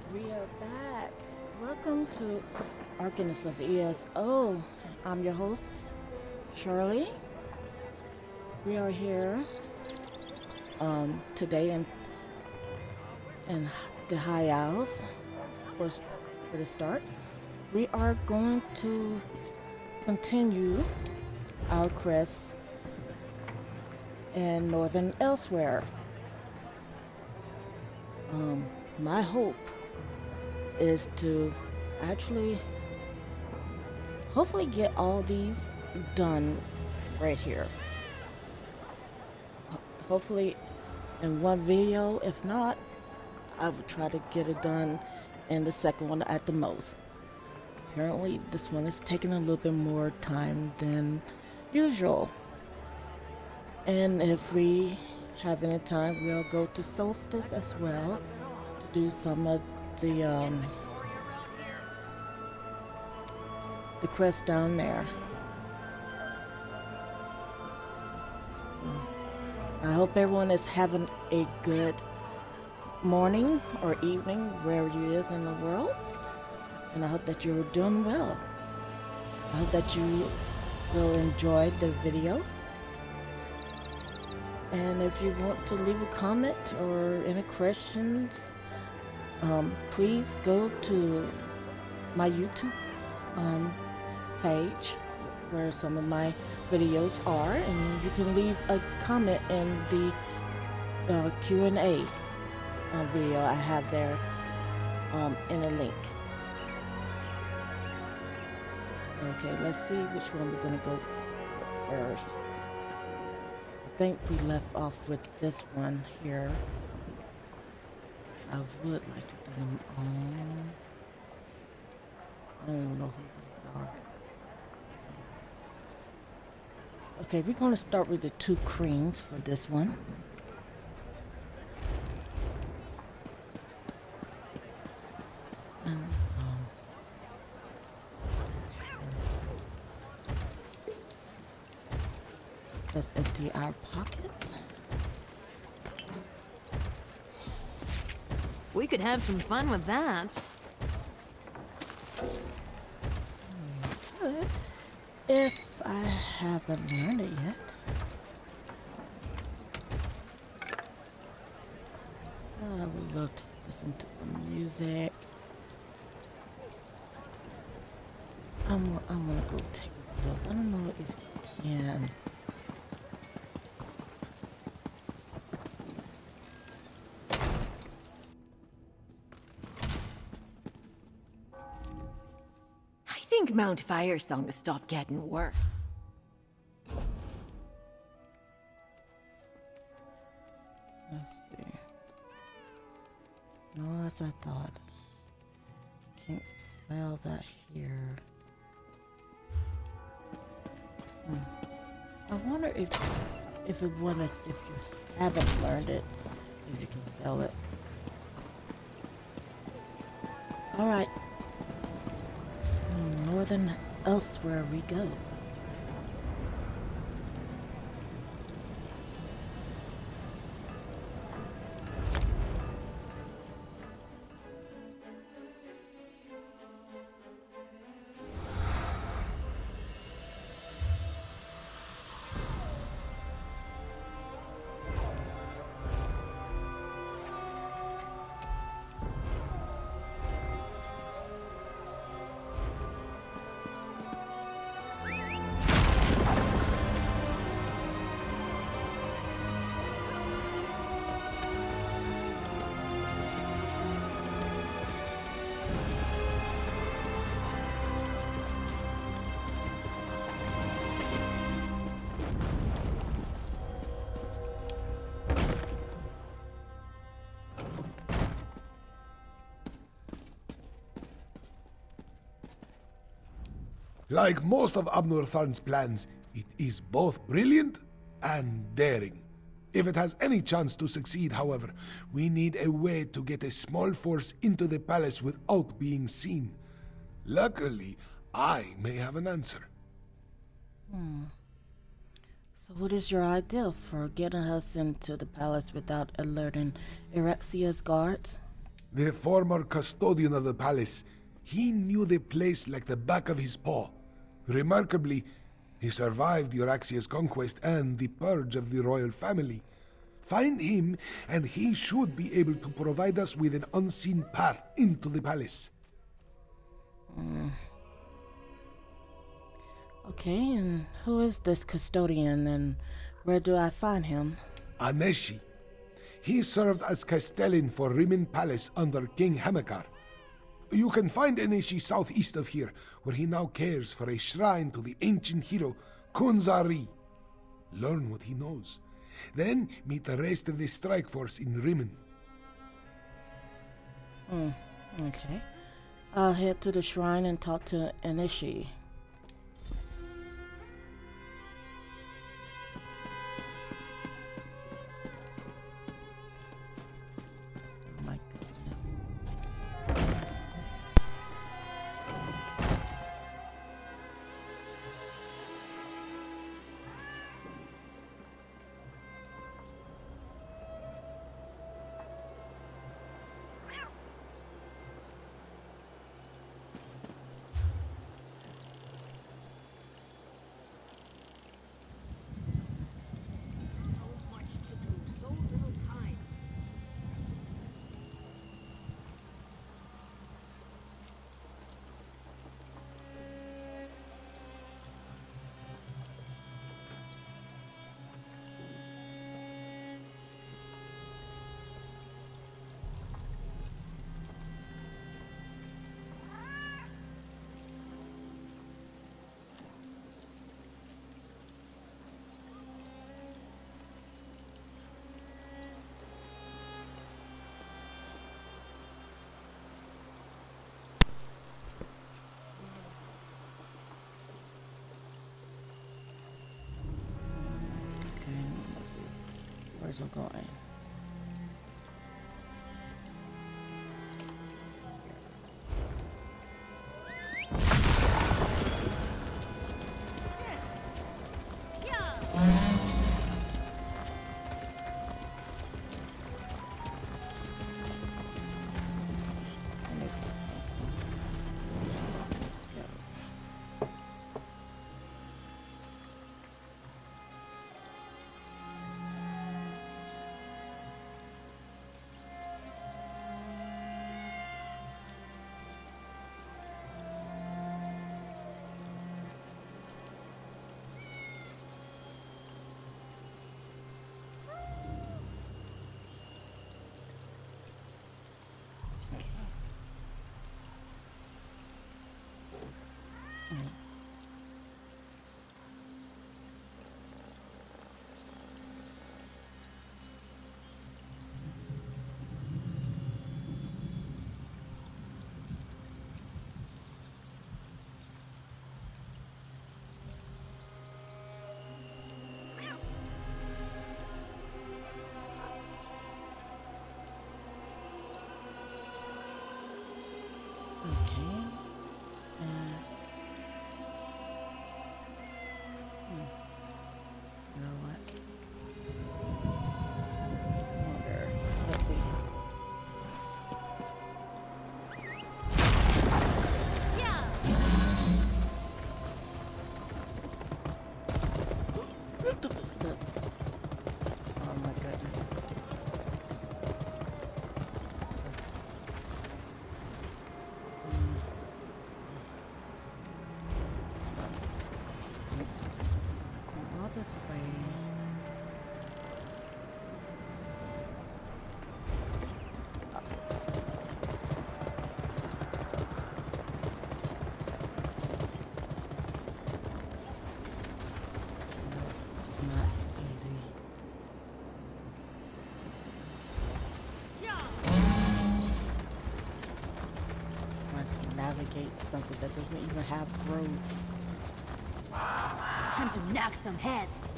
We are back. Welcome to Arcanist of ESO. I'm your host, Shirley. We are here today in the High Isles for the start. We are going to continue our quest in Northern Elsweyr. My hope is to actually hopefully get all these done right here. Hopefully in one video. If not, I would try to get it done in the second one at the most. Apparently this one is taking a little bit more time than usual. And if we have any time, we'll go to Solstice as well to do some of the quest down there. I hope everyone is having a good morning or evening wherever you is in the world, and I hope that you're doing well. I hope that you will enjoy the video, and if you want to leave a comment or any questions, please go to my YouTube page where some of my videos are, and you can leave a comment in the Q&A video I have there in a link. Okay, let's see which one we're gonna go first. I think we left off with this one here. I would like to do them all. I don't even know who these are. Okay, we're going to start with the 2 creams for this one. And, let's empty our pockets. We could have some fun with that. Good. If I haven't learned it yet. I would love to listen to some music. I want to go take a look. I don't know if you can. I think Mount Firesong has stopped getting worse. Let's see. No, as I thought. Can't sell that here. I wonder if you haven't learned it, if you can sell it. All right. To Northern Elsweyr we go. Like most of Abnurtharn's plans, it is both brilliant and daring. If it has any chance to succeed, however, we need a way to get a small force into the palace without being seen. Luckily, I may have an answer. So what is your idea for getting us into the palace without alerting Erexia's guards? the former custodian of the palace. He knew the place like the back of his paw. Remarkably, he survived Euraxia's conquest and the purge of the royal family. Find him, and he should be able to provide us with an unseen path into the palace. Okay, and who is this custodian, and where do I find him? Aneshi. He served as castellan for Rimen Palace under King Hamekar. You can find Aneshi southeast of here, where he now cares for a shrine to the ancient hero Kunzari. Learn what he knows. Then meet the rest of the strike force in Rimen. Okay. I'll head to the shrine and talk to Anishi. Oh my goodness. Okay, let's see. Where's it going? Okay. You know what? Wonder. Let's see. Oh my goodness. All this way. It's not easy. Trying to navigate something that doesn't even have roads. Time to knock some heads.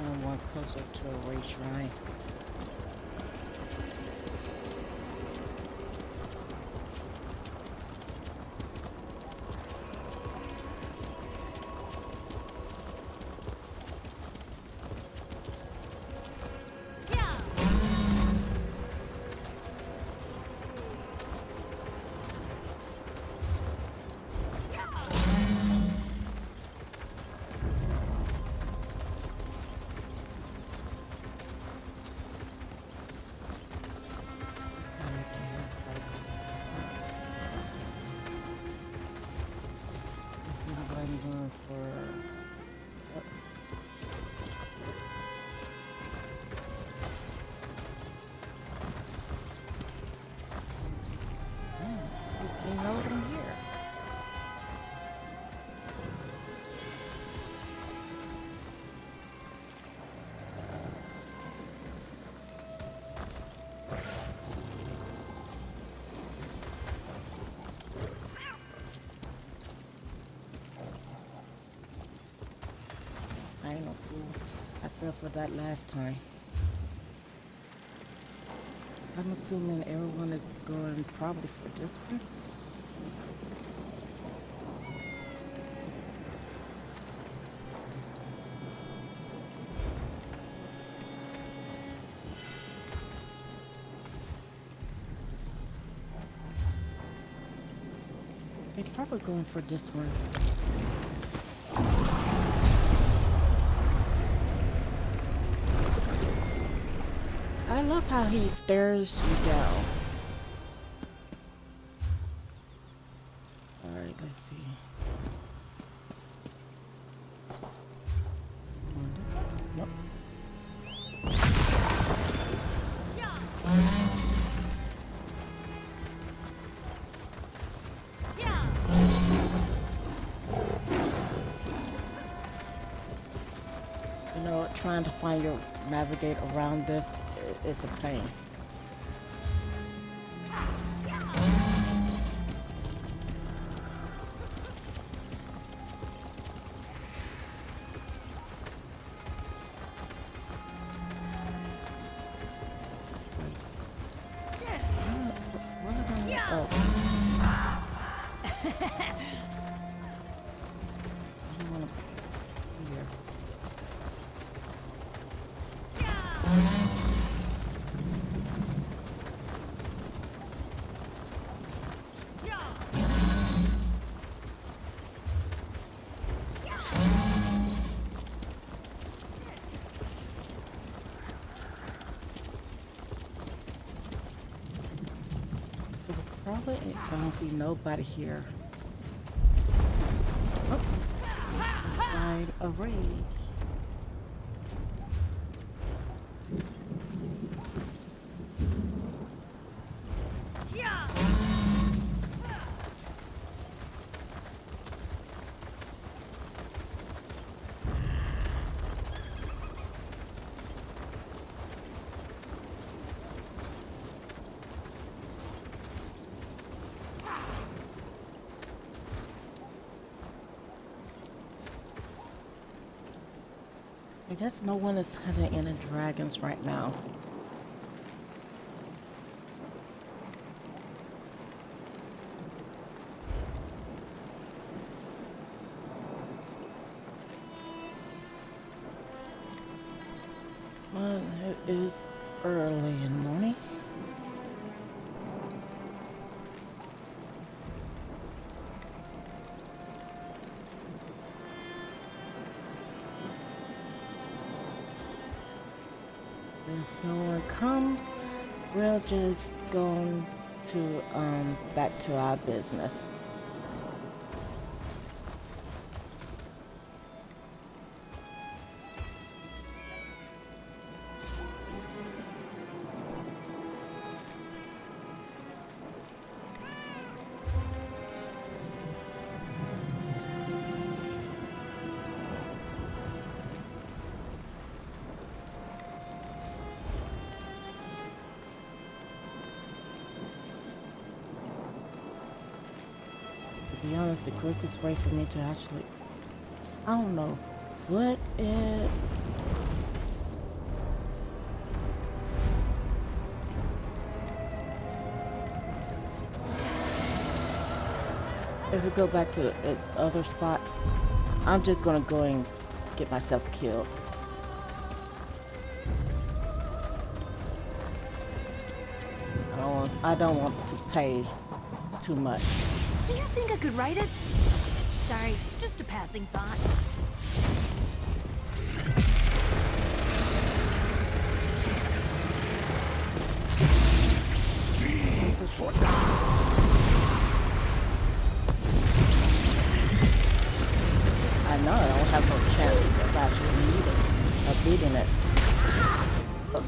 And one closer to a race shrine. He knows I'm here. I ain't no fool. I fell for that last time. I'm assuming everyone is going probably for this one. They're probably going for this one. I love how he stares you down. Alright, let's see. Nope. You know, trying to find your navigate around this is a pain. Probably, I don't see nobody here. Oh, find a raid. I guess no one is hunting any dragons right now. Well, it is early in the morning. If no one comes, we'll just go to back to our business. To be honest, the quickest way for me to actually, I don't know, what it if we go back to its other spot, I'm just gonna go and get myself killed. I don't want to pay too much. Do you think I could write it? Sorry, just a passing thought. I know I don't have no chance of actually beating it. Oh.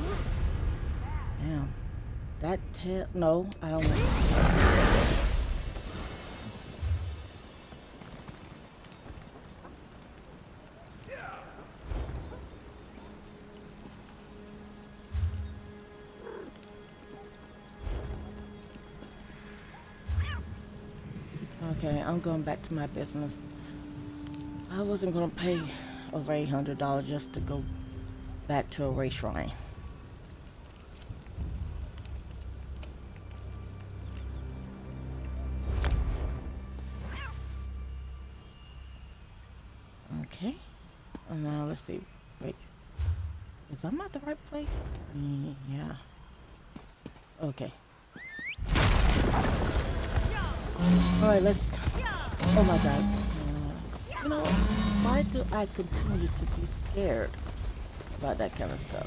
Damn. That tail. No, I don't want. Okay, I'm going back to my business. I wasn't gonna pay over $800 just to go back to a race shrine. Okay, and now let's see. Wait, is I'm at the right place? Yeah. Okay. All right, let's. Oh my God. You know, why do I continue to be scared about that kind of stuff?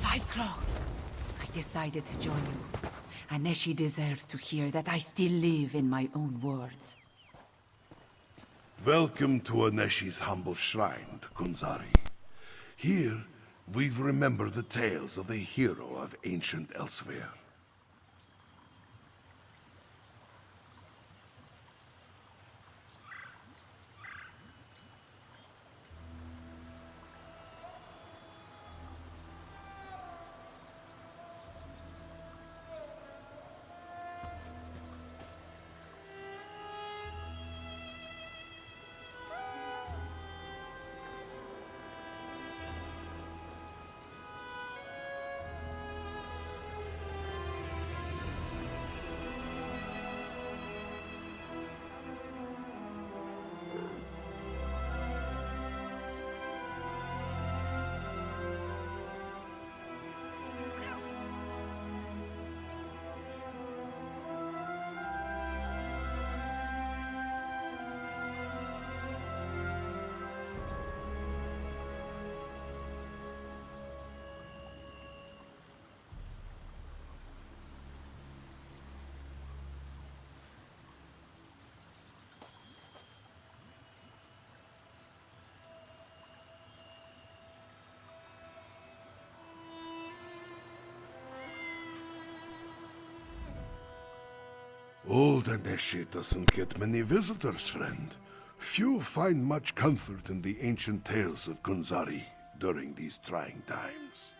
Five Claw. I decided to join you. And Neshi deserves to hear that I still live in my own words. Welcome to Aneshi's humble shrine, Kunzari. Here, we remember the tales of the hero of ancient Elsweyr. Old Aneshi doesn't get many visitors, friend. Few find much comfort in the ancient tales of Kunzari during these trying times.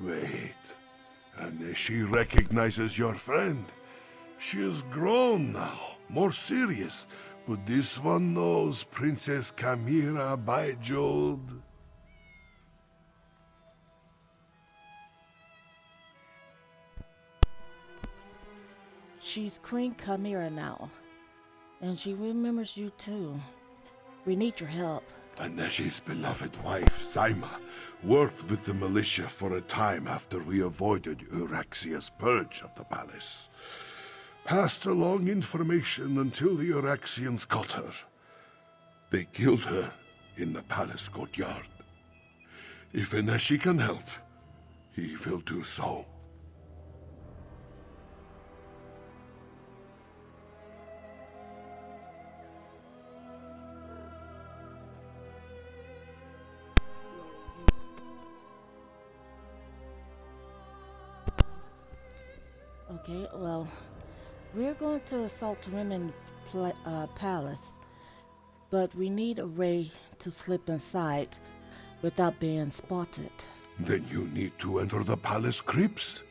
Wait, Aneshi recognizes your friend. She is grown now, more serious, but this one knows Princess Kamira Baijod. She's Queen Kamira now, and she remembers you too. We need your help. Aneshi's beloved wife, Zaima, worked with the militia for a time after we avoided Euraxia's purge of the palace. Passed along information until the Euraxians caught her. They killed her in the palace courtyard. If Aneshi can help, he will do so. Okay, well, we're going to assault women palace, but we need a way to slip inside without being spotted. Then you need to enter the palace crypts.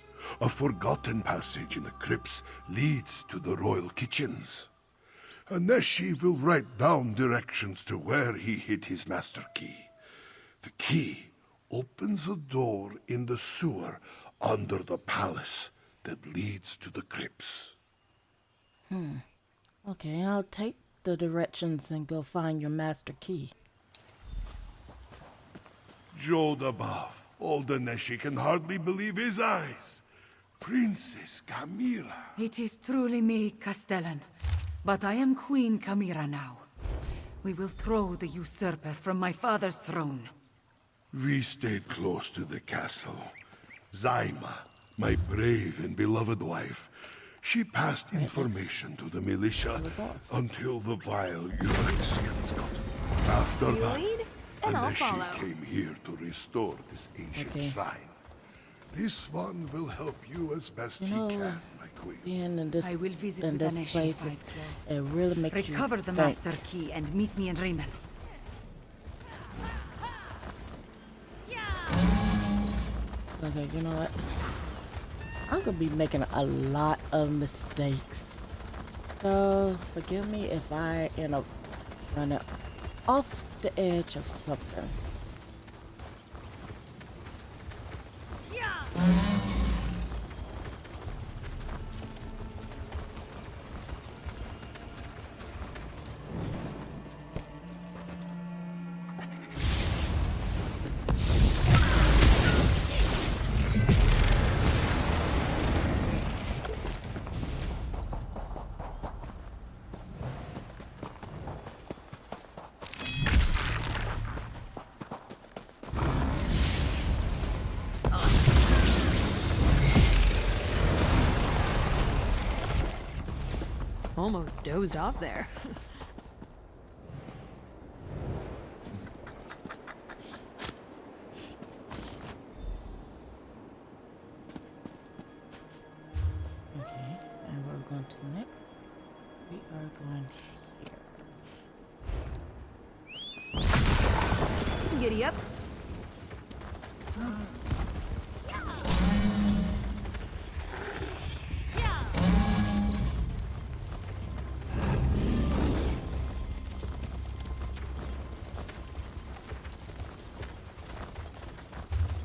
A forgotten passage in the crypts leads to the royal kitchens. Aneshi will write down directions to where he hid his master key. The key opens a door in the sewer under the palace that leads to the crypts. Okay, I'll take the directions and go find your master key. Jode above, old Aneshi can hardly believe his eyes. Princess Camira. It is truly me, Castellan. But I am Queen Camira now. We will throw the usurper from my father's throne. We stayed close to the castle. Zaima, my brave and beloved wife, she passed information to the militia until the vile Euryxians got her. After that, Lead, and I'll follow. Aneshi came here to restore this ancient shrine. This one will help you as best he can, my queen. Being in this, I will visit in with this Aneshi place, if I it really makes Recover you the think. master key and meet me in Riemann. Okay, you know what? I'm gonna be making a lot of mistakes. So forgive me if I end up running off the edge of something. Almost dozed off there. Okay, and we're going to the next. We are going here. Giddy up.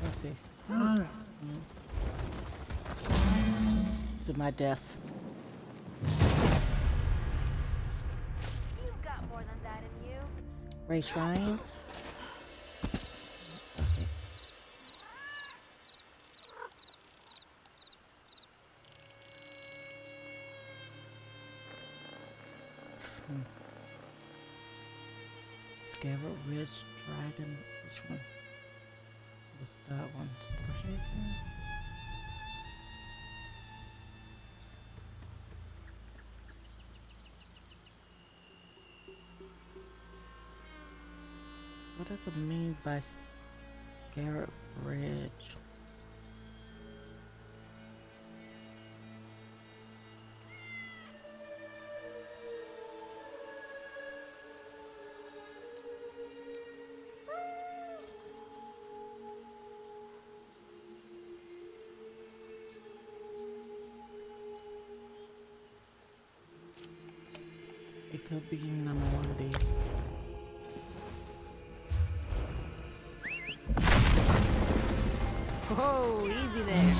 Let's see. To my death. You've got more than that in you. Ray Shrine. Okay. Scarab Ridge Dragon. Which one? What's that one? What does it mean by Scarab Ridge? It could be none of one of these. Whoa, easy there.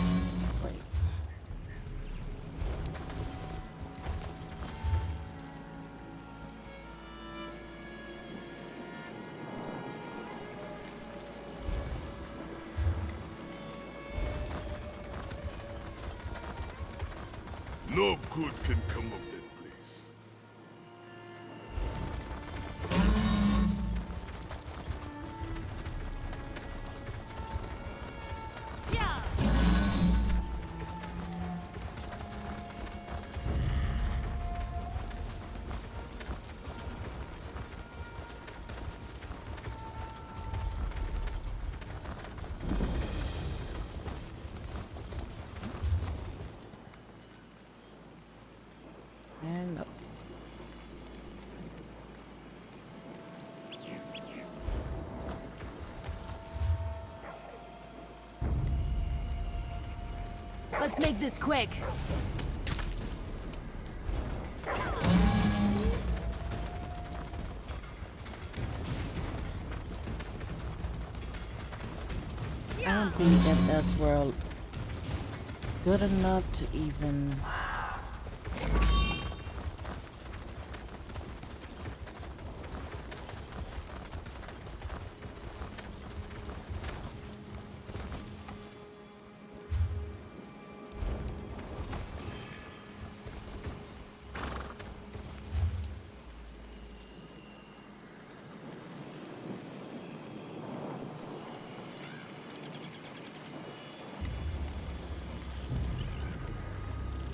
Wait. No good can come of that place. And up. Let's make this quick. I don't be in Elsweyr good enough to even...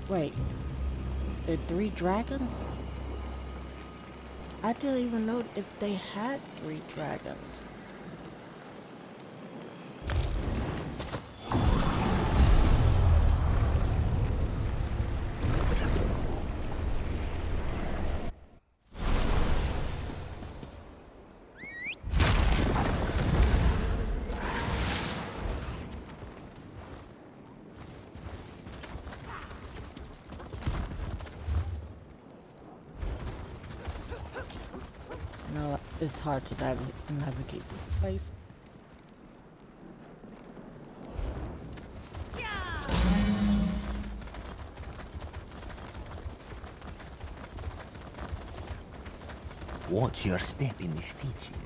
Wait, there are 3 dragons? I didn't even know if they had 3 dragons. No, it's hard to navigate this place. Watch your step in the stitches.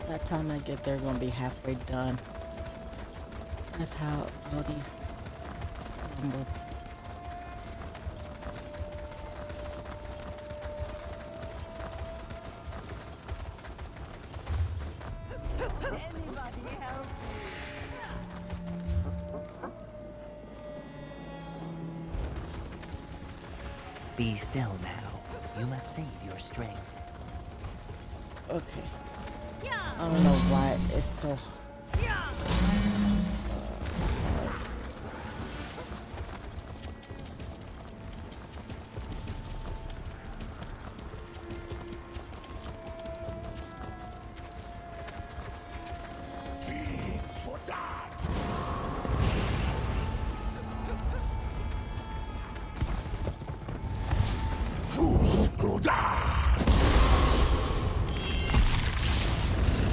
By the time I get there, gonna be halfway done. That's how all these numbers. Be still now. You must save your strength. Okay. I don't know why it's so...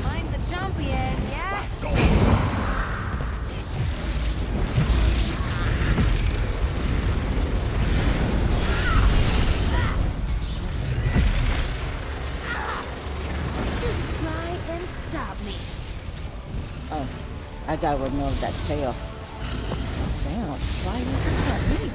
Mind the champion, yeah? Just try and stop me. Oh, I gotta remember that tail. Damn, why you looking at me?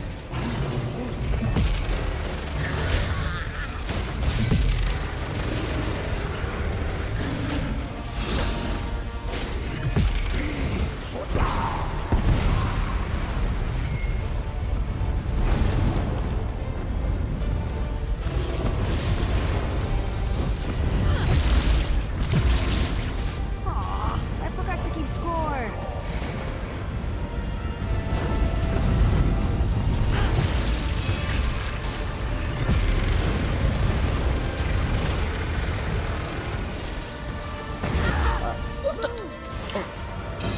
Aw, I forgot to keep score.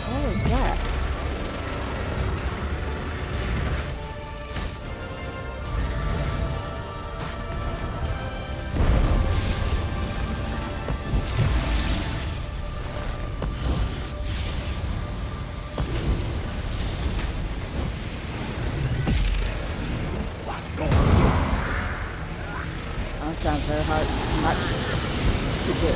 What was that? I'm trying very hard not to get...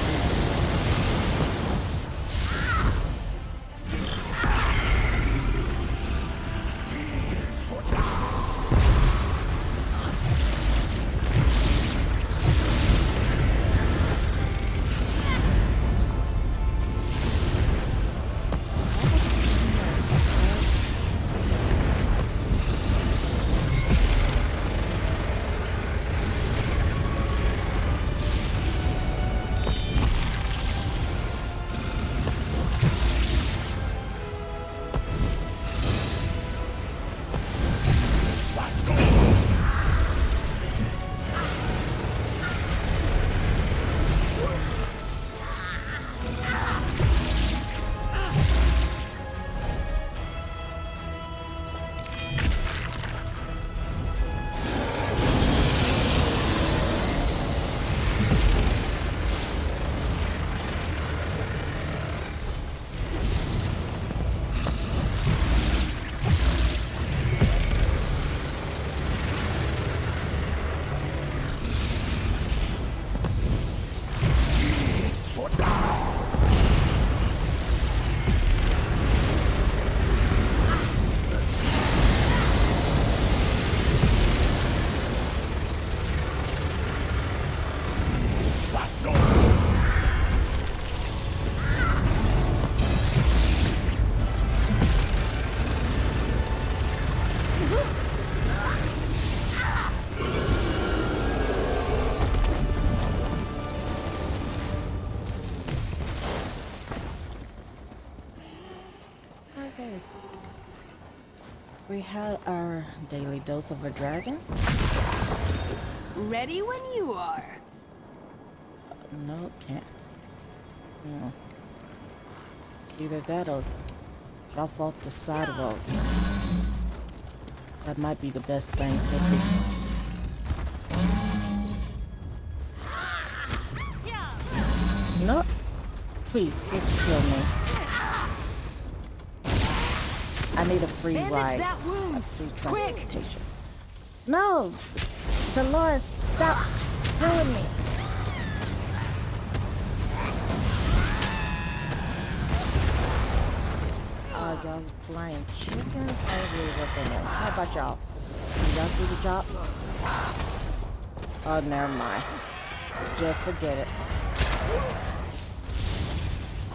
We had our daily dose of a dragon. Ready when you are. No, can't. Either that or drop off the side of the road. That might be the best thing. Let's see. No, please, just kill me. I need a free Bandage ride. that wound. A free Quick. transportation. No! Dolores, stop killing me. Y'all flying chickens? I really work on them. How about y'all? Can y'all do the job? Oh, never mind. Just forget it.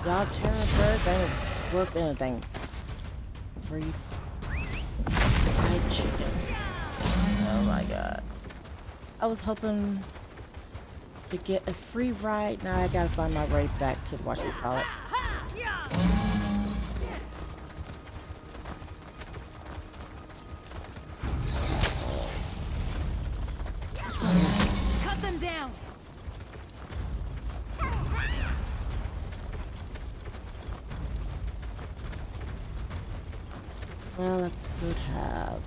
Y'all terror birds ain't worth anything. Free fried chicken. Oh my god. I was hoping to get a free ride. Now I gotta find my way back to whatchamacallit. Cut them down. Well, I could have.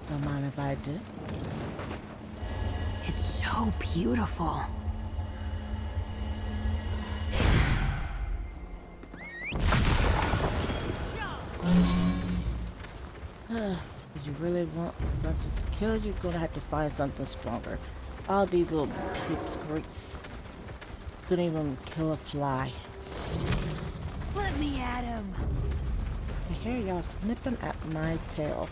Don't mind if I did. It's so beautiful. If you really want something to kill you, you're gonna have to find something stronger. All these little pipsqueaks couldn't even kill a fly. Let me at him. I hear y'all snipping at my tail.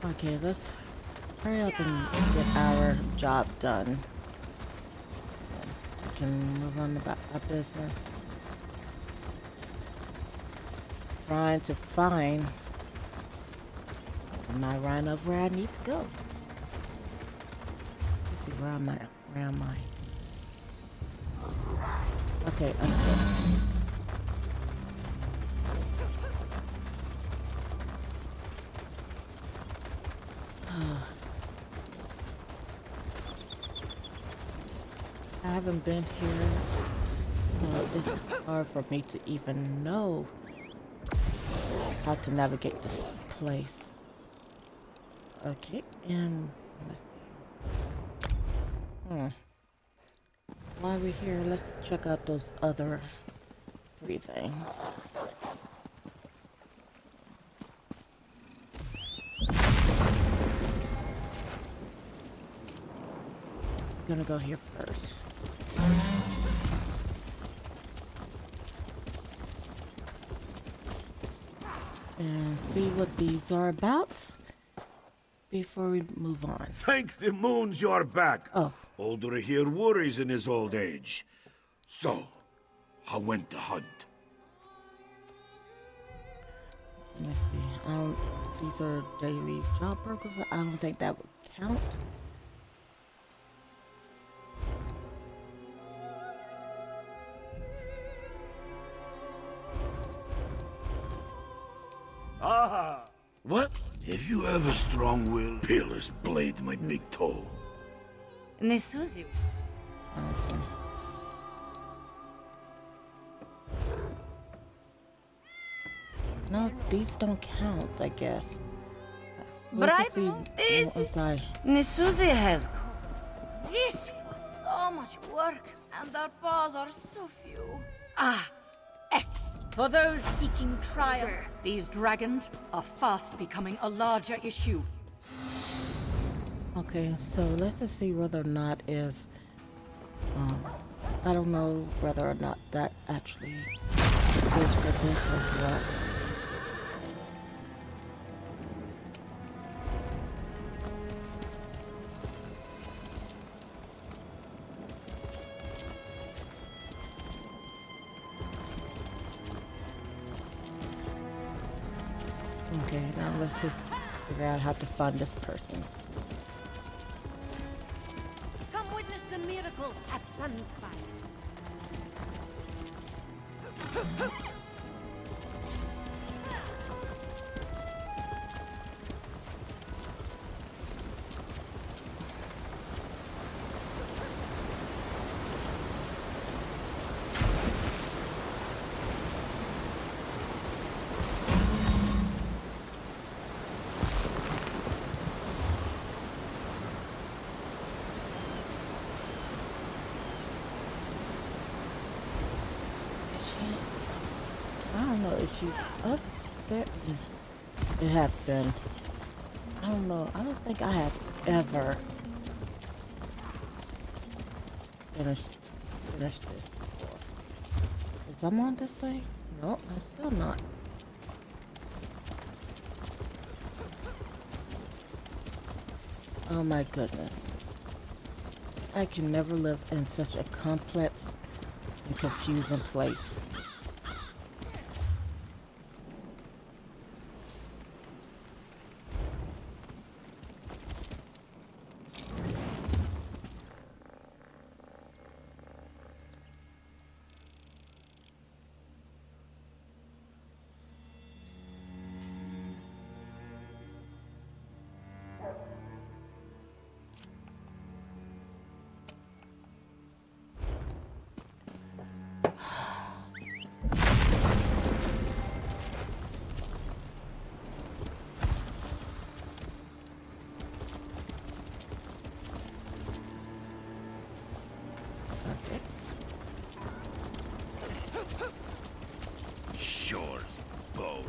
Okay, let's hurry up and get our job done. We can move on about our business. Trying to find my run of where I need to go. Let's see, where am I? Where am I? Okay, I'm good. I haven't been here, so it's hard for me to even know how to navigate this place. Okay, and let's see. While we're here, let's check out those other 3 things. I'm gonna go here first. And see what these are about before we move on. Thank the moons you're back. Oh. Older here worries in his old age. So, how went the hunt? Let me see. These are daily job burgers. I don't think that would count. Ah! What? If you have a strong will, Peerless blade my big toe. Nesuzi. Okay. No, these don't count, I guess. But I Let's see know this. inside. Nesuzi has. This was so much work, and our paws are so few. For those seeking triumph, these dragons are fast becoming a larger issue. Okay, so let's just see whether or not if I don't know whether or not that actually is for this or what. Okay, now let's just figure out how to find this person. Come witness the miracle at Sunspire. I don't know if she's up there. It had been. I don't know. I don't think I have ever finished this before. Is I'm on this thing? No, I'm still not. Oh my goodness. I can never live in such a complex and confusing place. Shore's bones.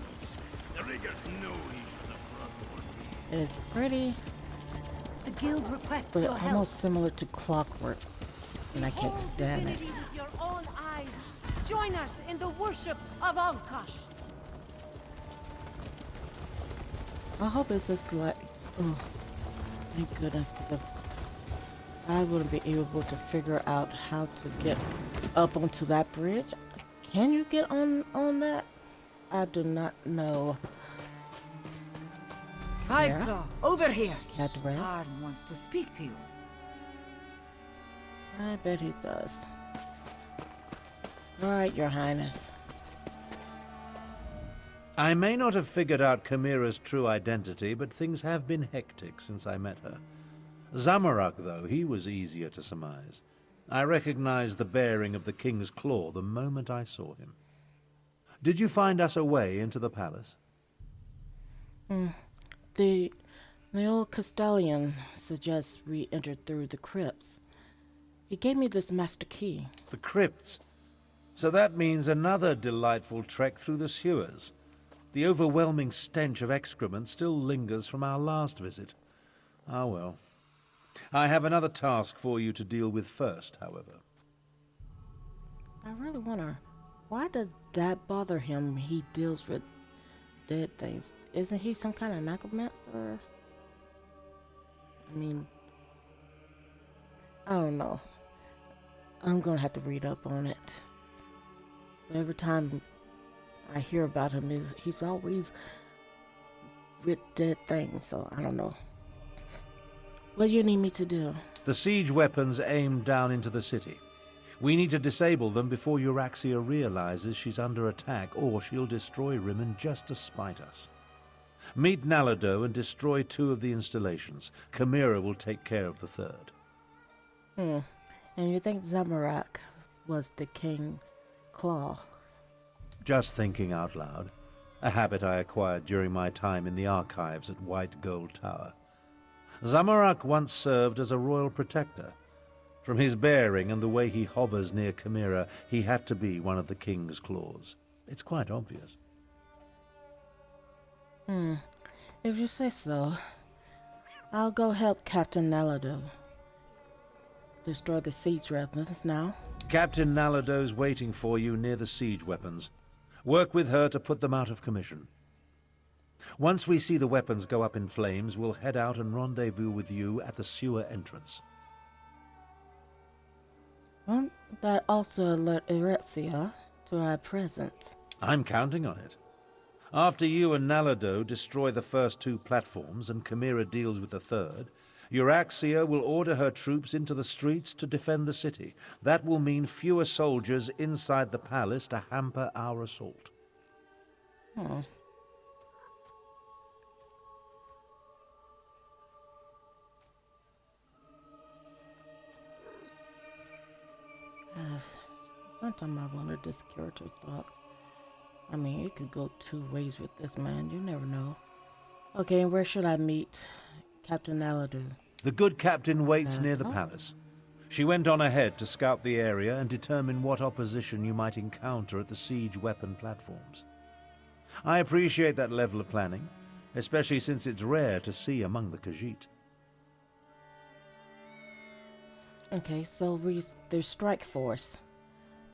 The rigger knew he should have brought one. It's pretty, The guild requests but your help. almost similar to clockwork, and I can't Behold stand it. divinity with your own eyes. Join us in the worship of Alkash. I hope it's just like, oh, thank goodness, because I wouldn't be able to figure out how to get up onto that bridge. Can you get on that? I do not know. Fiveclaw, over here. Cat Red? Arn wants to speak to you. I bet he does. All right, Your Highness. I may not have figured out Chimera's true identity, but things have been hectic since I met her. Zamorak, though, he was easier to surmise. I recognized the bearing of the King's Claw the moment I saw him. Did you find us a way into the palace? The old Castellan suggests we enter through the crypts. He gave me this master key. The crypts. So that means another delightful trek through the sewers. The overwhelming stench of excrement still lingers from our last visit. Ah well. I have another task for you to deal with first, however. I really wonder, why does that bother him when he deals with dead things? Isn't he some kind of necromancer? I mean, I don't know. I'm gonna have to read up on it. But every time I hear about him, he's always with dead things, so I don't know. What do you need me to do? The siege weapons aim down into the city. We need to disable them before Euraxia realizes she's under attack, or she'll destroy Rimmon just to spite us. Meet Nalado and destroy 2 of the installations. Chimera will take care of the 3rd. And you think Zamorak was the King Claw? Just thinking out loud. A habit I acquired during my time in the archives at White Gold Tower. Zamorak once served as a royal protector. From his bearing and the way he hovers near Chimera, he had to be one of the King's Claws. It's quite obvious. If you say so, I'll go help Captain Nalado destroy the siege weapons now. Captain Nalado's waiting for you near the siege weapons. Work with her to put them out of commission. Once we see the weapons go up in flames, we'll head out and rendezvous with you at the sewer entrance. Won't that also alert Eretsia to our presence? I'm counting on it. After you and Nalado destroy the first 2 platforms and Chimera deals with the third, Euraxia will order her troops into the streets to defend the city. That will mean fewer soldiers inside the palace to hamper our assault. Hmm. Sometimes I wonder this character thoughts. I mean, it could go 2 ways with this man. You never know. Okay, and where should I meet Captain Naladu? The good captain waits near the palace. She went on ahead to scout the area and determine what opposition you might encounter at the siege weapon platforms. I appreciate that level of planning, especially since it's rare to see among the Khajiit. Okay, so there's strike force.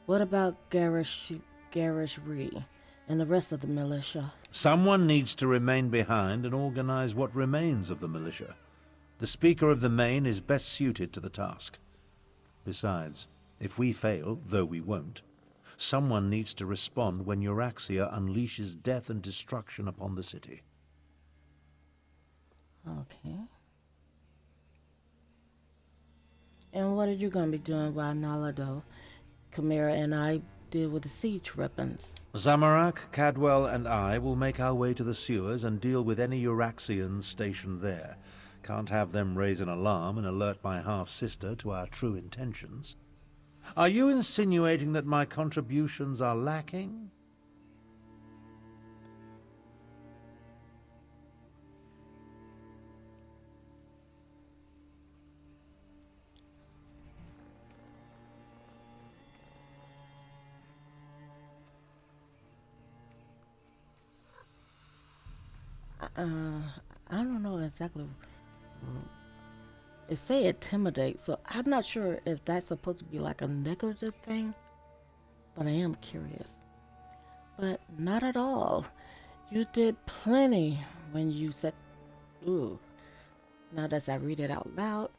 What about Garish Ree and the rest of the militia? Someone needs to remain behind and organize what remains of the militia. The Speaker of the Main is best suited to the task. Besides, if we fail, though we won't, someone needs to respond when Euraxia unleashes death and destruction upon the city. Okay. And what are you going to be doing while Nalado, Chimera, and I deal with the siege weapons? Zamorak, Cadwell, and I will make our way to the sewers and deal with any Euraxians stationed there. Can't have them raise an alarm and alert my half-sister to our true intentions. Are you insinuating that my contributions are lacking? I don't know exactly. It say intimidate, so I'm not sure if that's supposed to be like a negative thing, but I am curious. But not at all. You did plenty when you said, ooh. Now that I read it out loud.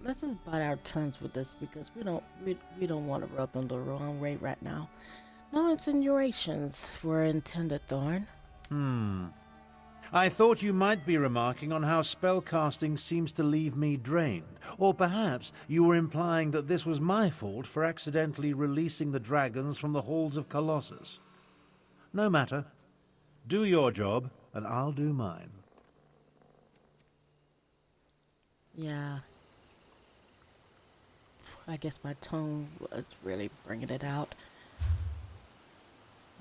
Let's just bite our tongues with this because we don't want to rub them the wrong way right now. No insinuations were intended, Thorn. I thought you might be remarking on how spellcasting seems to leave me drained. Or perhaps you were implying that this was my fault for accidentally releasing the dragons from the halls of Colossus. No matter. Do your job, and I'll do mine. Yeah. I guess my tone was really bringing it out.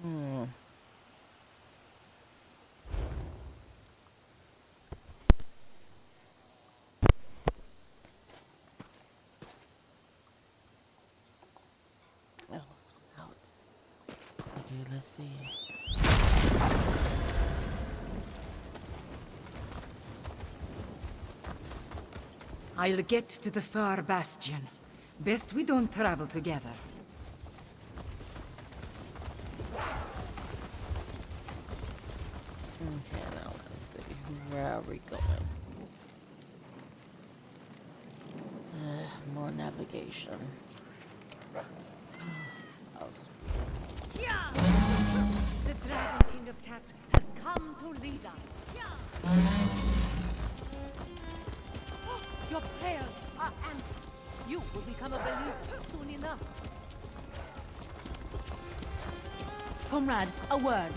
Oh, out. Okay, let's see. I'll get to the far bastion. Best we don't travel together. Okay, now let's see. Where are we going? More navigation. The Dragon King of Cats has come to lead us. Your prayers are answered. You will become a believer soon enough. Comrade, a word.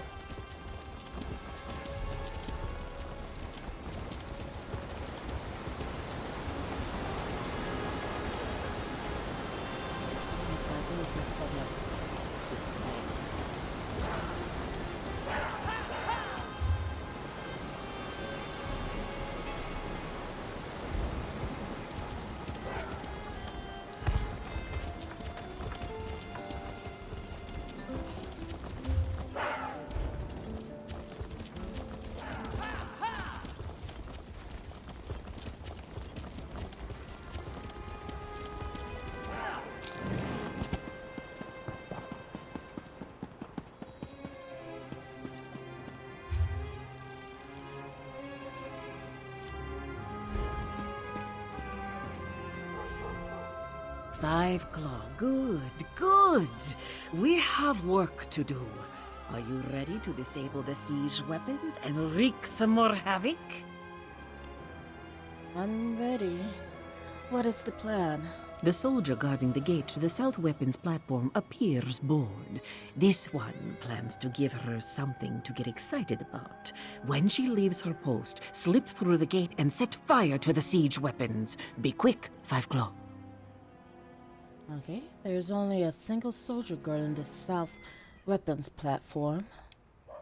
5 claw. Good, good. We have work to do. Are you ready to disable the siege weapons and wreak some more havoc? I'm ready. What is the plan? The soldier guarding the gate to the south weapons platform appears bored. This one plans to give her something to get excited about. When she leaves her post, slip through the gate and set fire to the siege weapons. Be quick, 5 claw. Okay, there's only a single soldier guarding the south weapons platform.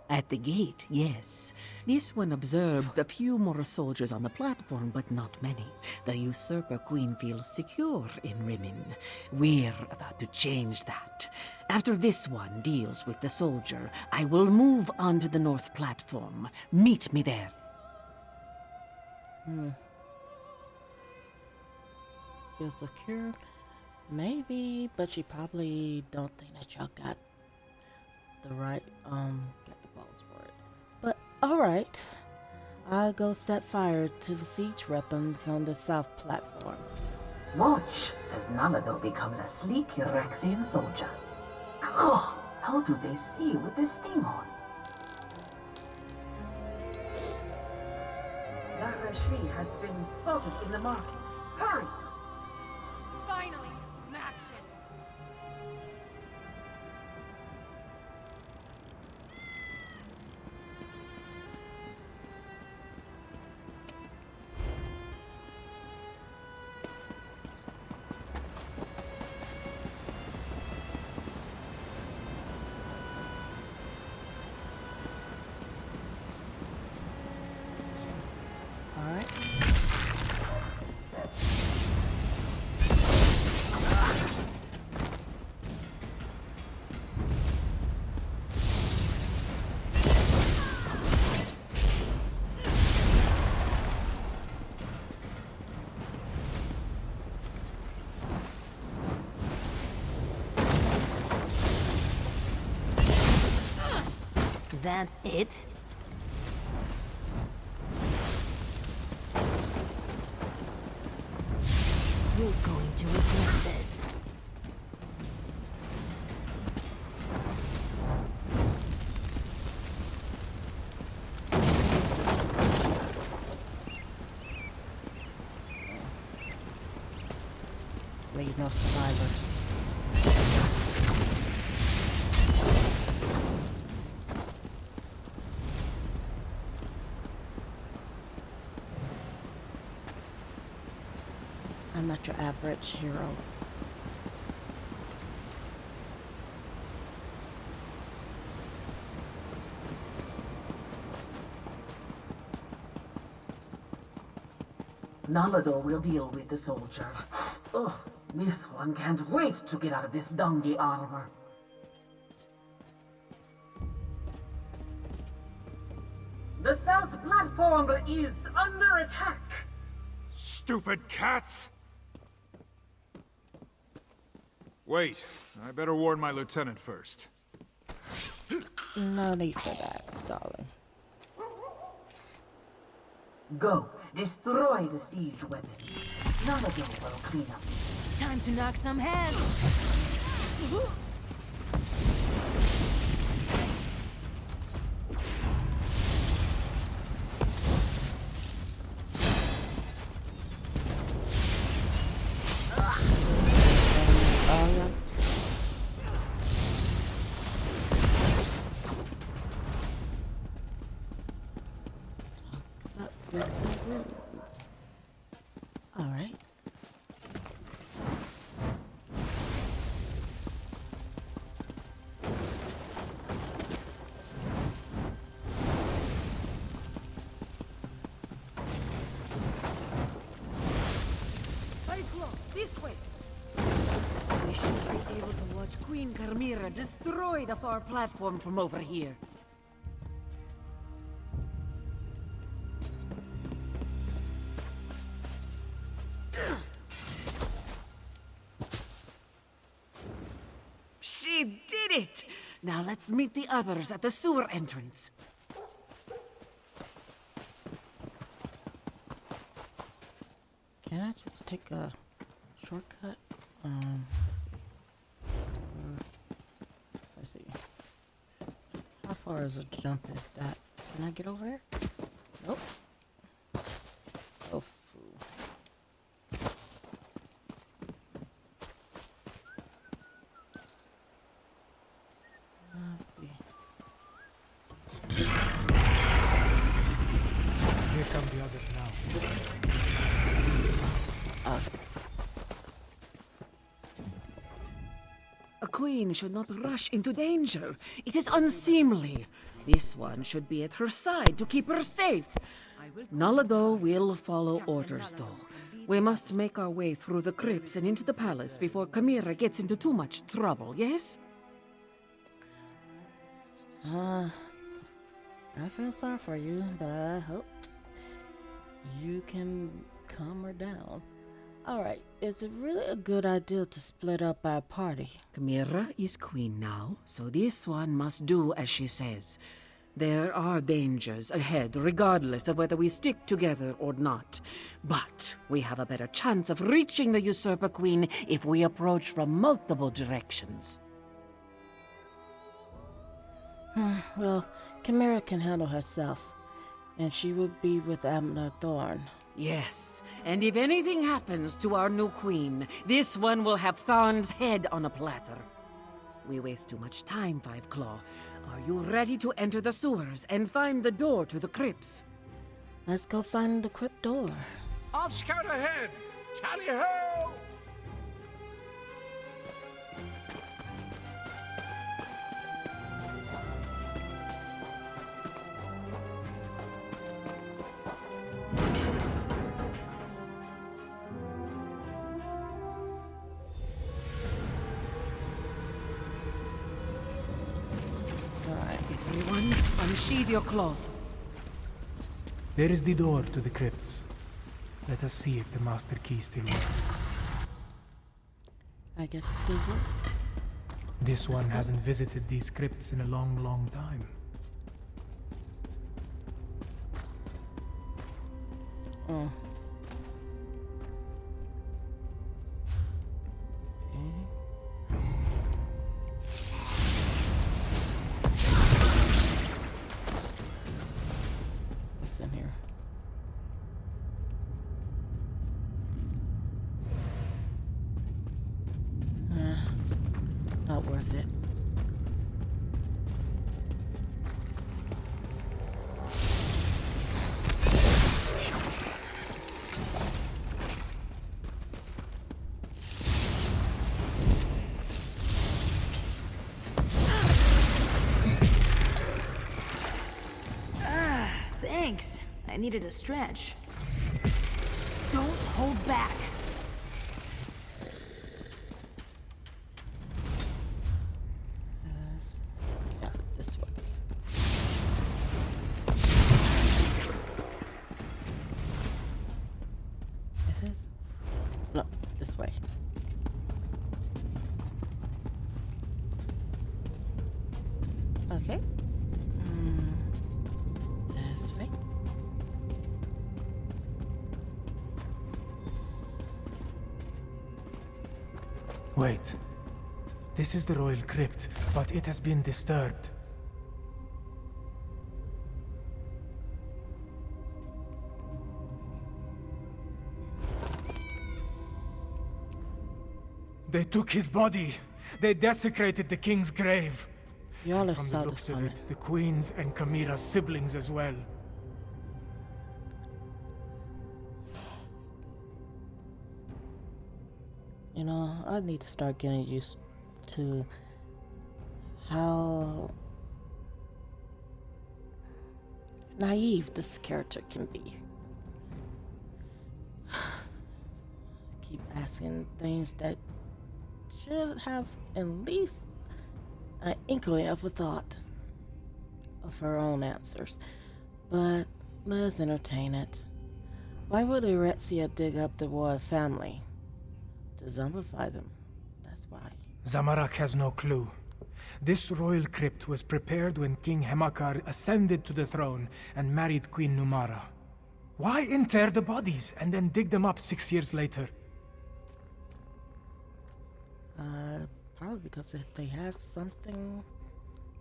At the gate, yes. This one observed a few more soldiers on the platform, but not many. The usurper queen feels secure in Rimmon. We're about to change that. After this one deals with the soldier, I will move on to the north platform. Meet me there. Feel secure? Maybe, but she probably don't think that y'all got the right, got the balls for it. But, alright. I'll go set fire to the siege weapons on the south platform. Watch as Namado becomes a sleek Uraxian soldier. Oh, how do they see with this thing on? Narashri has been spotted in the market. Hurry! Finally, some action. Alright. That's it? You're going to regret this. Leave no survivors. I'm not your average hero. Namado will deal with the soldier. Oh, this one can't wait to get out of this dungy armor. The south platform is under attack. Stupid cats! Wait, I better warn my lieutenant first. No need for that, darling. Go, destroy the siege weapon. Namado will clean up. Time to knock some heads. Alright. This way! We should be able to watch Queen Carmira destroy the far platform from over here. She did it! Now let's meet the others at the sewer entrance. Can I just take a shortcut? Let's see. How far is a jump is that? Can I get over here? Nope. Oh, fool. Let's see. Here come the others now. A queen should not rush into danger. It is unseemly. This one should be at her side to keep her safe. Nalado will follow orders, though. We must make our way through the crypts and into the palace before Chimera gets into too much trouble, yes? I feel sorry for you, but I hope you can calm her down. Alright, is it really a good idea to split up our party? Chimera is queen now, so this one must do as she says. There are dangers ahead, regardless of whether we stick together or not. But we have a better chance of reaching the Usurper Queen if we approach from multiple directions. Well, Chimera can handle herself, and she will be with Abner Thorn. Yes, and if anything happens to our new queen, this one will have Thorn's head on a platter. We waste too much time, Five Claw. Are you ready to enter the sewers and find the door to the crypts? Let's go find the crypt door. I'll scout ahead! Tally-ho! Everyone, unsheathe your claws. There is the door to the crypts. Let us see if the master key still works. I guess it still works. This one hasn't visited these crypts in a long, long time. Oh. What's in here? Not worth it. Thanks. I needed a stretch. Don't hold back. Yeah, this way. Is it? No, this way. Okay. This way. Wait. This is the royal crypt, but it has been disturbed. They took his body. They desecrated the king's grave. Y'all are From the so looks of disappointed. it, the queen's and Chimera's siblings as well. You know, I need to start getting used to how naive this character can be. Keep asking things that should have at least an inkling of a thought of her own answers. But let's entertain it. Why would Erexia dig up the royal family? To zombify them. That's why. Zamorak has no clue. This royal crypt was prepared when King Hemakar ascended to the throne and married Queen Numara. Why inter the bodies and then dig them up 6 years later? Probably because if they had something,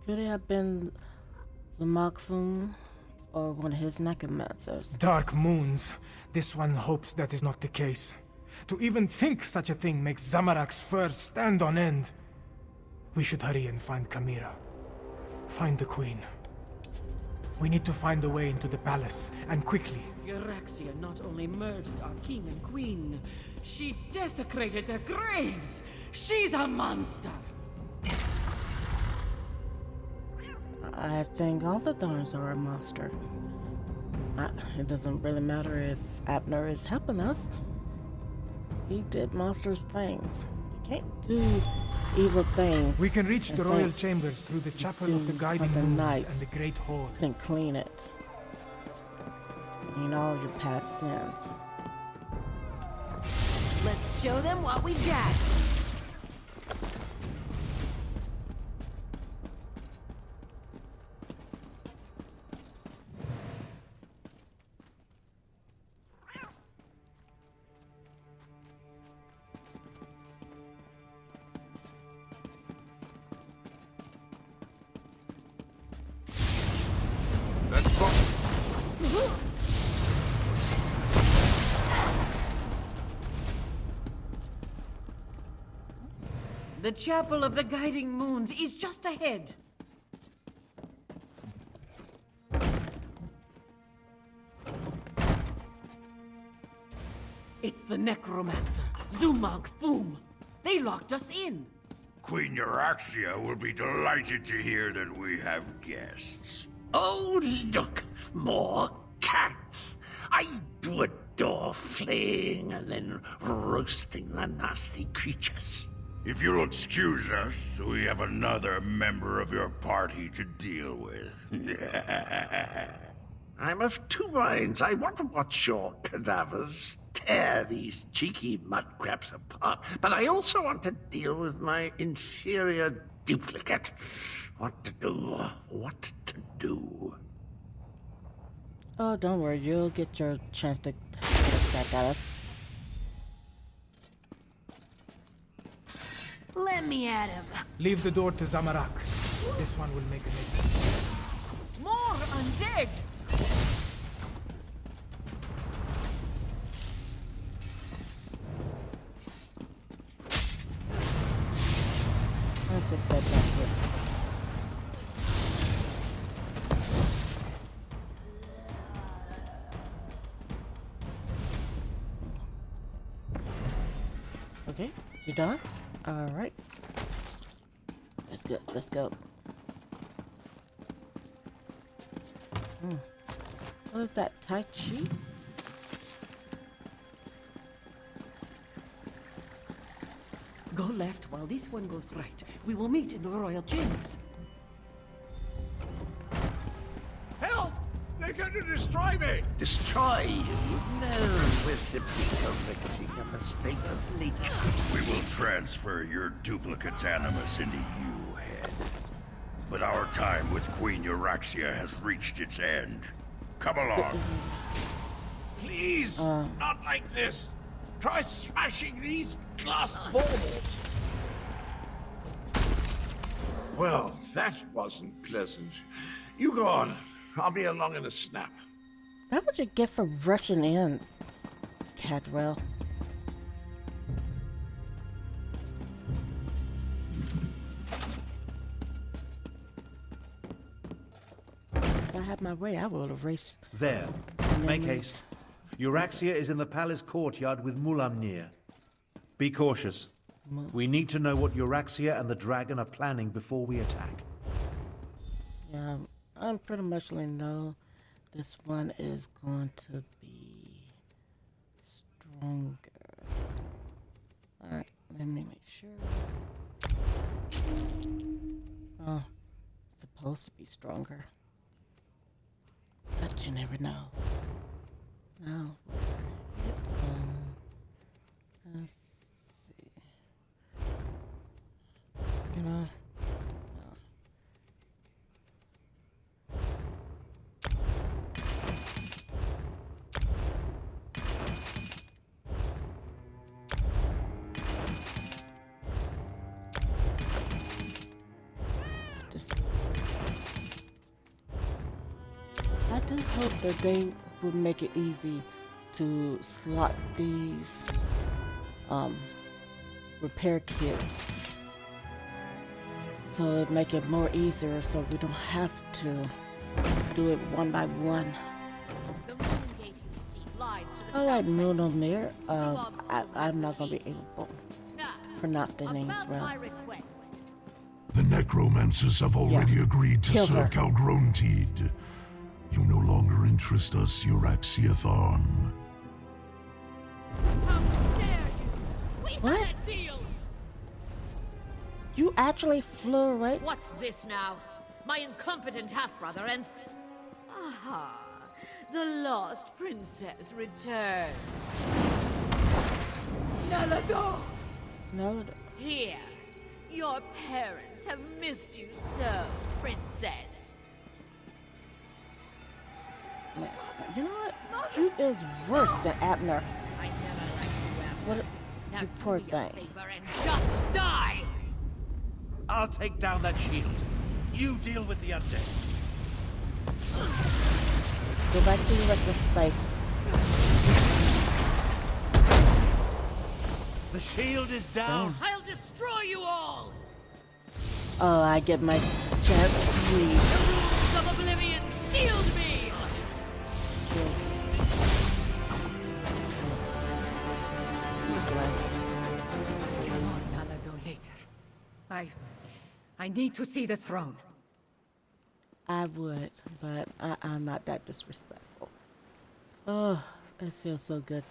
could it have been the Makfum or one of his necromancers? Dark moons. This one hopes that is not the case. To even think such a thing makes Zamarak's fur stand on end. We should hurry and find Kamira. Find the queen. We need to find a way into the palace, and quickly. Euraxia not only murdered our king and queen, she desecrated their graves! She's a monster! I think all the Thorns are a monster. It doesn't really matter if Abner is helping us. He did monstrous things. You can't do evil things. We can reach the royal chambers through the chapel of the guiding moons and the great hall. Then clean it. Clean all your past sins. Let's show them what we got. The Chapel of the Guiding Moons is just ahead. It's the necromancer, Zumag Foom. They locked us in. Queen Euraxia will be delighted to hear that we have guests. Oh, look, more cats. I do adore flaying and then roasting the nasty creatures. If you'll excuse us, we have another member of your party to deal with. I'm of two minds. I want to watch your cadavers tear these cheeky mudcraps apart, but I also want to deal with my inferior duplicate. What to do, what to do. Oh, don't worry, you'll get your chance to get back at us. Let me at him. Leave the door to Zamarak. This one will make a name. More undead! Let's just step back here. Okay, you done? Alright. Let's go, let's go. What is that, Tai Chi? Go left while this one goes right. We will meet in the royal chambers. Help! They're going to destroy me! Destroy you? No, we're simply correcting a mistake of nature. We will transfer your duplicate's animus into you, head. But our time with Queen Euraxia has reached its end. Come along. Please, not like this. Try smashing these glass balls. Well, that wasn't pleasant. You go on. I'll be along in a snap. That's what you get for rushing in, Cadwell. If I had my way, I would have raced. There. Make haste. Euraxia is in the palace courtyard with Mulamnir. Be cautious. We need to know what Euraxia and the dragon are planning before we attack. Yeah, I pretty much know this one is going to be stronger. Alright, let me make sure. Oh, it's supposed to be stronger. But you never know. Now, let's see. You know. this. I do hope that they will make it easy to slot these repair kits, so it make it more easier, so we don't have to do it one by one. Alright, Moonamir. I'm not gonna be able to pronounce their names well. The necromancers have already agreed to serve Calgrontid. You no longer interest us, Euraxiathon. What? You actually flew away? What's this now? My incompetent half-brother and... Aha! The lost princess returns. Nalado! Nalado. Here. Your parents have missed you so, princess. You know what? You is worse than Abner. I never liked you, Abner. What? Now You poor do me a thing. favor and just die! I'll take down that shield. You deal with the undead. Go back to your resting space. The shield is down. I'll destroy you all! Oh, I get my chance to leave. The rules of oblivion shield me! Come on, Nalado, later. I need to see the throne. I would, but I'm not that disrespectful. Oh, it feels so good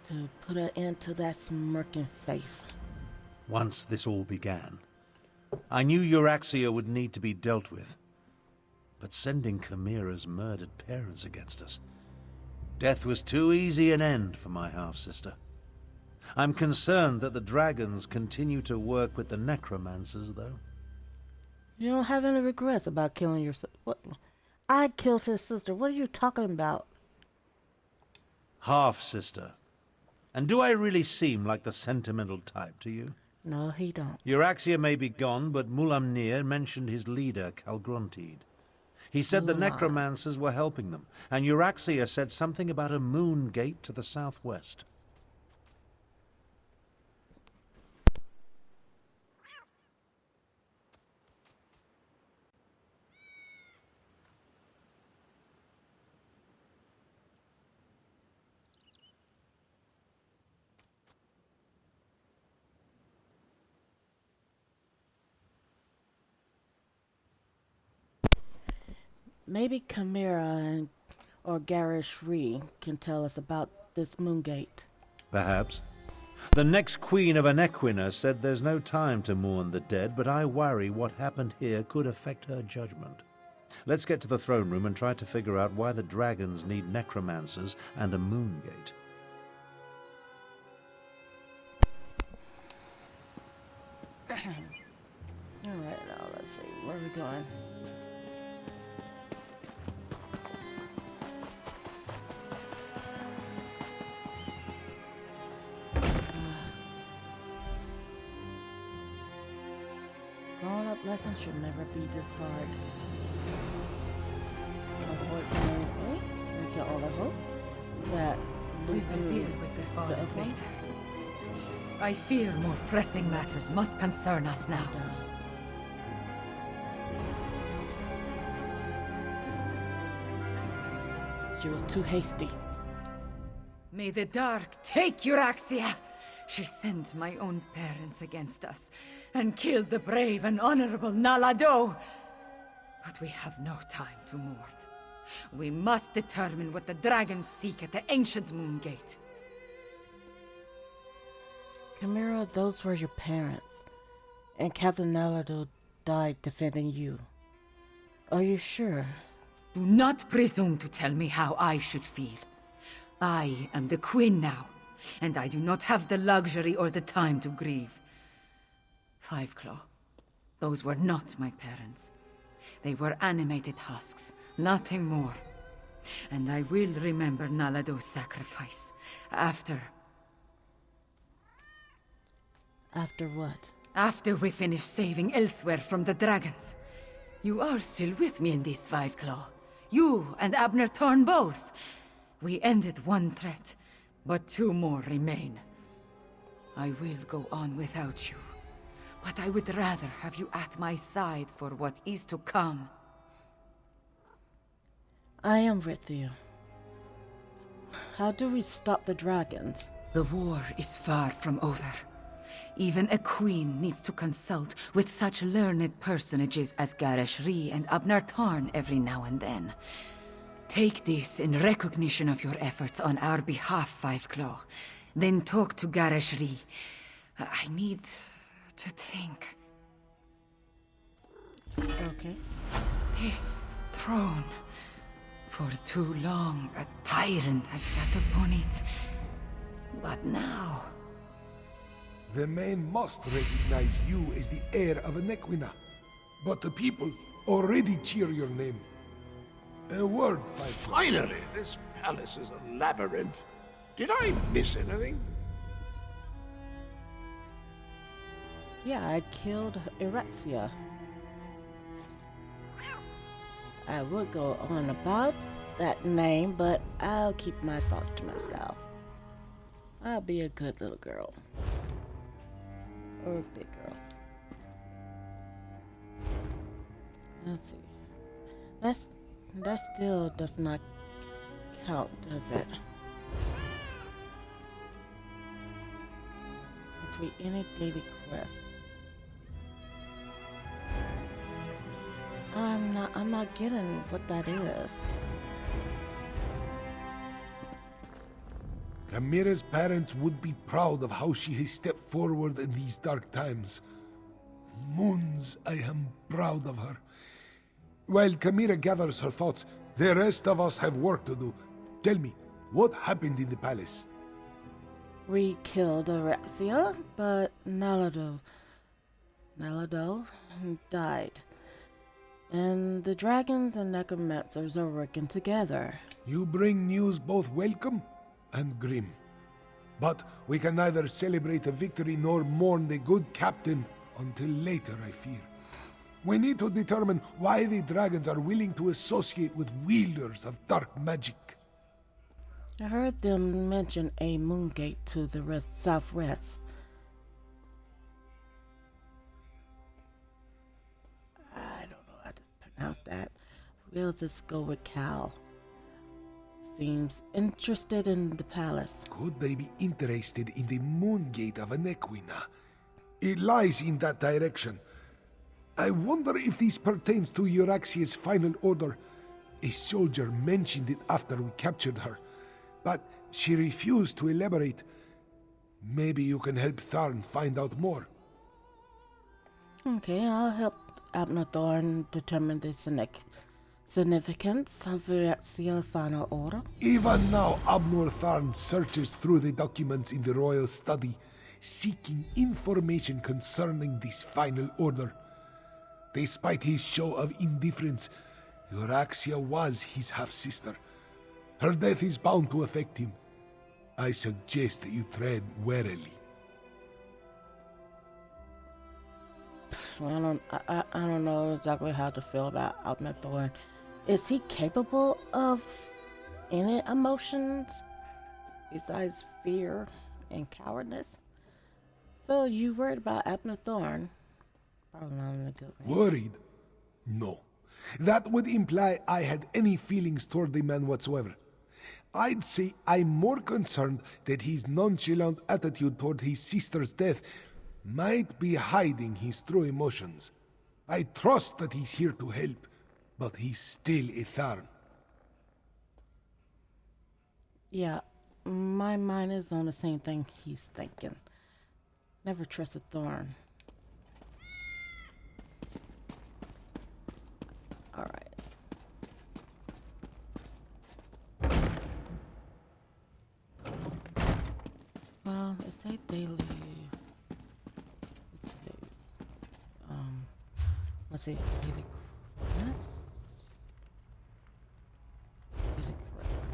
to put an end to that smirking face. Once this all began, I knew Euraxia would need to be dealt with. But sending Chimera's murdered parents against us, death was too easy an end for my half-sister. I'm concerned that the dragons continue to work with the necromancers, though. You don't have any regrets about killing your sister? What? I killed his sister. What are you talking about? Half-sister. And do I really seem like the sentimental type to you? No, he don't. Euraxia may be gone, but Mulamnir mentioned his leader, Calgrontid. He said the necromancers were helping them, and Euraxia said something about a moon gate to the southwest. Maybe Chimera or Garish Ree can tell us about this moongate. Perhaps. The next queen of Anequina said there's no time to mourn the dead, but I worry what happened here could affect her judgment. Let's get to the throne room and try to figure out why the dragons need necromancers and a moongate. Alright, now let's see. Where are we going? Grown-up lessons should never be this hard. Unfortunately, we can only hope that We losing will deal with the fallen other one- later. I fear more pressing matters must concern us now. She was too hasty. May the dark take Euraxia! She sent my own parents against us, and killed the brave and honorable Nalado! But we have no time to mourn. We must determine what the dragons seek at the ancient Moongate. Chimera, those were your parents. And Captain Nalado died defending you. Are you sure? Do not presume to tell me how I should feel. I am the queen now, and I do not have the luxury or the time to grieve. Fiveclaw, those were not my parents. They were animated husks, nothing more. And I will remember Nalado's sacrifice, after... After what? After we finish saving Elsweyr from the dragons. You are still with me in this, Five Claw. You and Abner Thorn both. We ended one threat, but two more remain. I will go on without you, but I would rather have you at my side for what is to come. I am with you. How do we stop the dragons? The war is far from over. Even a queen needs to consult with such learned personages as Gareshri and Abner Thorn every now and then. Take this in recognition of your efforts on our behalf, Five Claw. Then talk to Gareshri. I need to think. Okay. This throne. For too long, a tyrant has sat upon it. But now... The men must recognize you as the heir of Nequina. But the people already cheer your name. A word, Five Claw. Finally, this palace is a labyrinth. Did I miss anything? Yeah, I killed Erexia. I would go on about that name, but I'll keep my thoughts to myself. I'll be a good little girl. Or a big girl. Let's see. That still does not count, does it? Complete any daily quest. I'm not getting what that is. Chimera's parents would be proud of how she has stepped forward in these dark times. Moons, I am proud of her. While Chimera gathers her thoughts, the rest of us have work to do. Tell me, what happened in the palace? We killed Erexia, but Nalado died. And the dragons and necromancers are working together. You bring news both welcome and grim. But we can neither celebrate a victory nor mourn the good captain until later, I fear. We need to determine why the dragons are willing to associate with wielders of dark magic. I heard them mention a moon gate to the southwest. I don't know how to pronounce that. We'll just go with Cal. Seems interested in the palace. Could they be interested in the moon gate of Nequina? It lies in that direction. I wonder if this pertains to Euraxia's final order. A soldier mentioned it after we captured her, but she refused to elaborate. Maybe you can help Tharn find out more. Okay, I'll help Abner Thorn determine the significance of Euraxia's final order. Even now, Abner Tharn searches through the documents in the royal study, seeking information concerning this final order. Despite his show of indifference, Euraxia was his half-sister. Her death is bound to affect him. I suggest that you tread warily. I don't know exactly how to feel about Abner Thorn. Is he capable of any emotions besides fear and cowardness? So you worried about Abner Thorn? Probably not in a good way. Worried? No. That would imply I had any feelings toward the man whatsoever. I'd say I'm more concerned that his nonchalant attitude toward his sister's death might be hiding his true emotions. I trust that he's here to help, but he's still a Tharn. Yeah, my mind is on the same thing he's thinking. Never trust a Thorn. Alright. Well, it's a daily... What's it? Daily quest? Daily quest.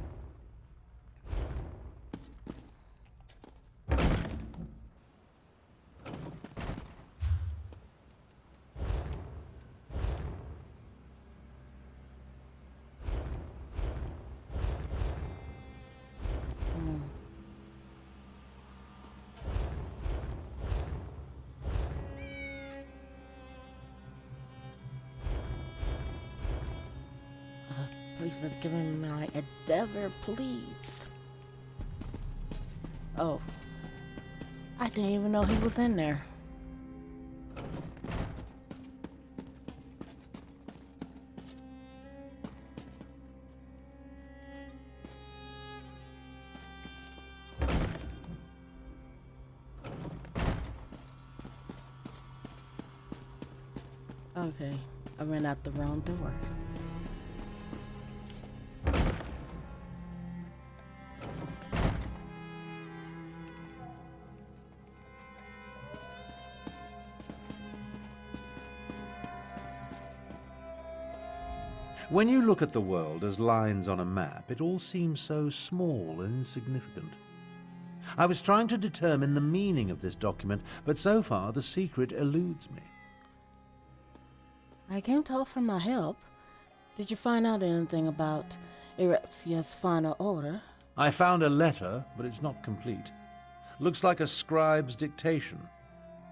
least it's giving my endeavor, please. Oh. I didn't even know he was in there. Okay, I ran out the wrong door. When you look at the world as lines on a map, it all seems so small and insignificant. I was trying to determine the meaning of this document, but so far the secret eludes me. I came to offer my help. Did you find out anything about Erexia's final order? I found a letter, but it's not complete. Looks like a scribe's dictation.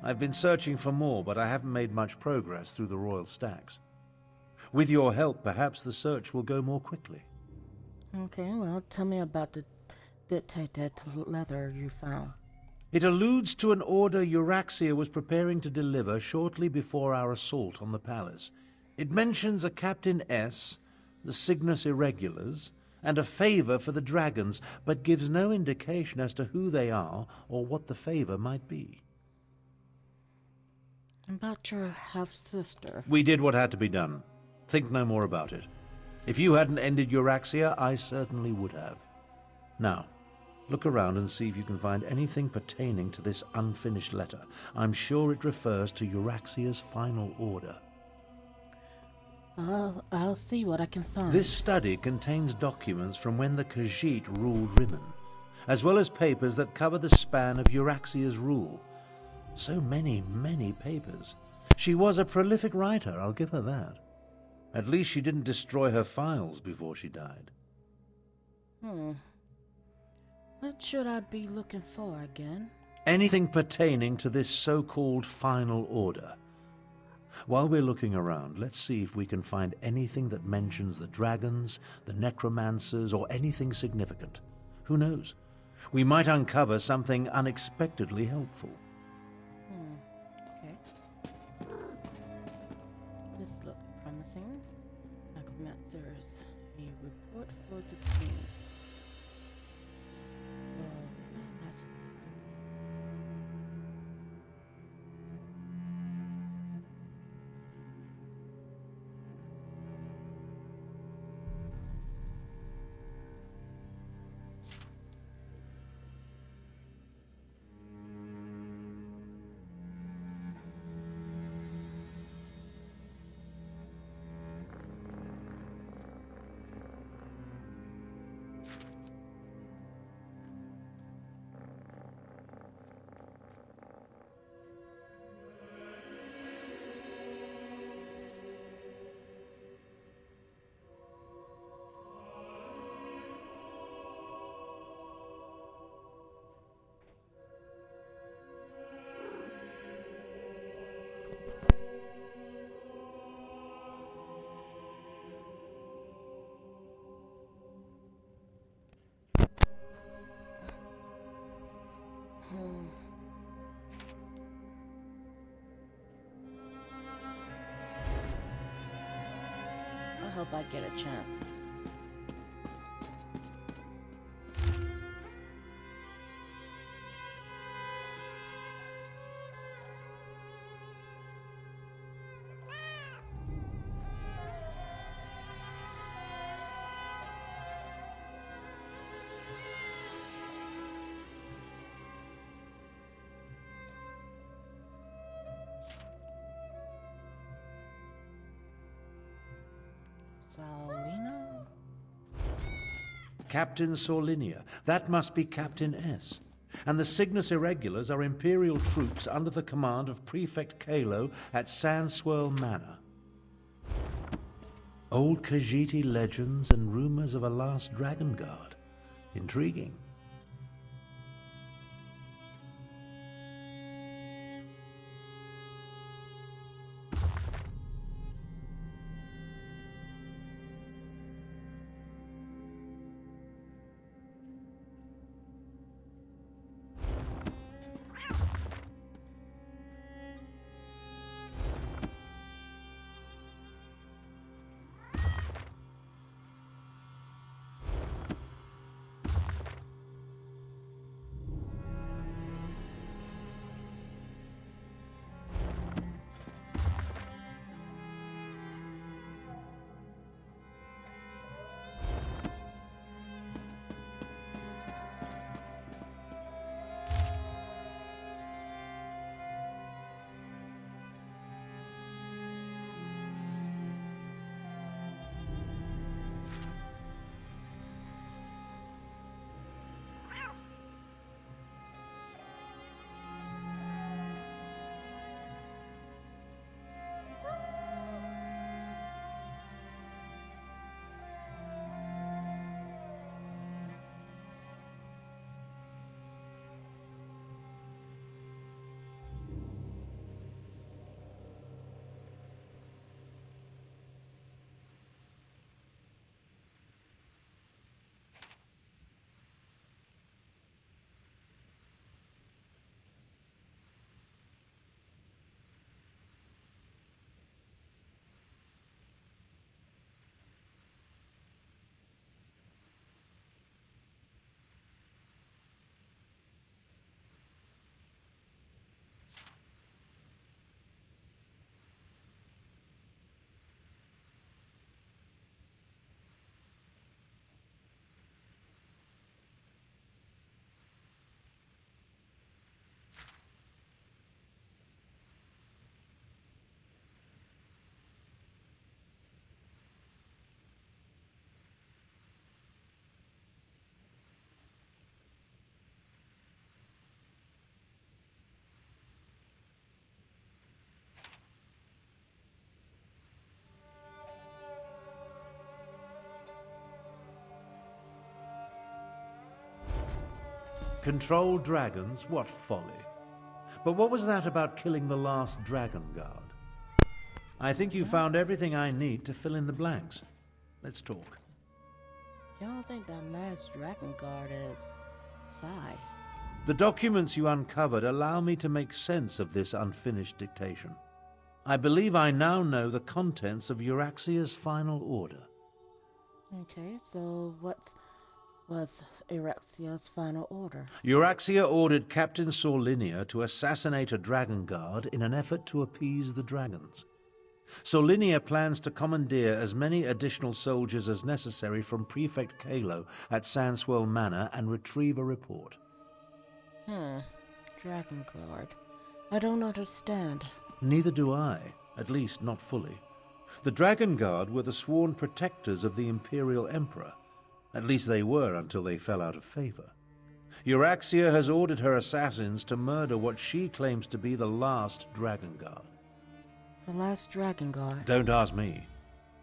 I've been searching for more, but I haven't made much progress through the royal stacks. With your help, perhaps the search will go more quickly. Okay, well, tell me about the dictated letter you found. It alludes to an order Euraxia was preparing to deliver shortly before our assault on the palace. It mentions a Captain S, the Cygnus Irregulars, and a favor for the dragons, but gives no indication as to who they are or what the favor might be. About your half-sister. We did what had to be done. Think no more about it. If you hadn't ended Euraxia, I certainly would have. Now, look around and see if you can find anything pertaining to this unfinished letter. I'm sure it refers to Euraxia's final order. I'll see what I can find. This study contains documents from when the Khajiit ruled Rimmon, as well as papers that cover the span of Euraxia's rule. So many papers. She was a prolific writer, I'll give her that. At least she didn't destroy her files before she died. What should I be looking for again? Anything pertaining to this so-called final order. While we're looking around, let's see if we can find anything that mentions the dragons, the necromancers, or anything significant. Who knows? We might uncover something unexpectedly helpful. Okay. This looks promising. Necromancers. A report for the queen. I hope I get a chance. Salina? Captain Sorlinia. That must be Captain S. And the Cygnus Irregulars are Imperial troops under the command of Prefect Kalo at Sandswirl Manor. Old Khajiiti legends and rumors of a last dragon guard. Intriguing. Control dragons? What folly. But what was that about killing the last dragon guard? I think you found everything I need to fill in the blanks. Let's talk. You don't think that last dragon guard is Sai? The documents you uncovered allow me to make sense of this unfinished dictation. I believe I now know the contents of Euraxia's final order. Okay, so what was Euraxia's final order? Euraxia ordered Captain Sorlinia to assassinate a dragon guard in an effort to appease the dragons. Sorlinia plans to commandeer as many additional soldiers as necessary from Prefect Kalo at Sandswell Manor and retrieve a report. Dragon guard. I don't understand. Neither do I, at least not fully. The Dragon Guard were the sworn protectors of the Imperial Emperor. At least they were until they fell out of favor. Euraxia has ordered her assassins to murder what she claims to be the last Dragon Guard. The last Dragon Guard? Don't ask me.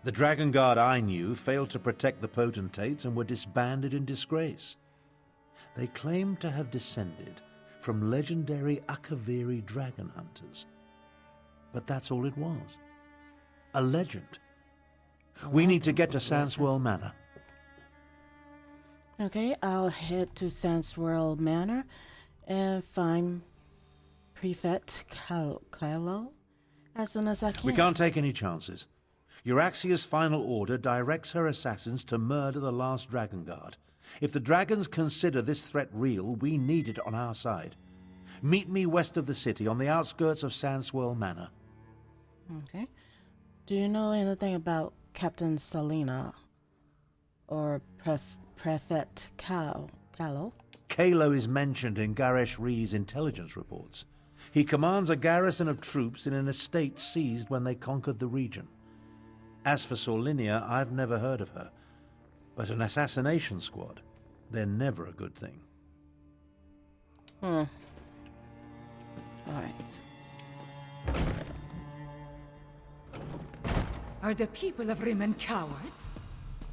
The Dragon Guard I knew failed to protect the potentates and were disbanded in disgrace. They claimed to have descended from legendary Akaviri dragon hunters. But that's all it was. A legend. We need to get to Sandswell Manor. Okay, I'll head to Sandswell Manor and find Prefect Kalo as soon as I can. We can't take any chances. Euraxia's final order directs her assassins to murder the last Dragon Guard. If the dragons consider this threat real, we need it on our side. Meet me west of the city, on the outskirts of Sandswell Manor. Okay. Do you know anything about Captain Salina or Prefect Kalo? Kalo is mentioned in Garesh Ree's intelligence reports. He commands a garrison of troops in an estate seized when they conquered the region. As for Sorlinia, I've never heard of her. But an assassination squad, they're never a good thing. All right. Are the people of Rimmon cowards?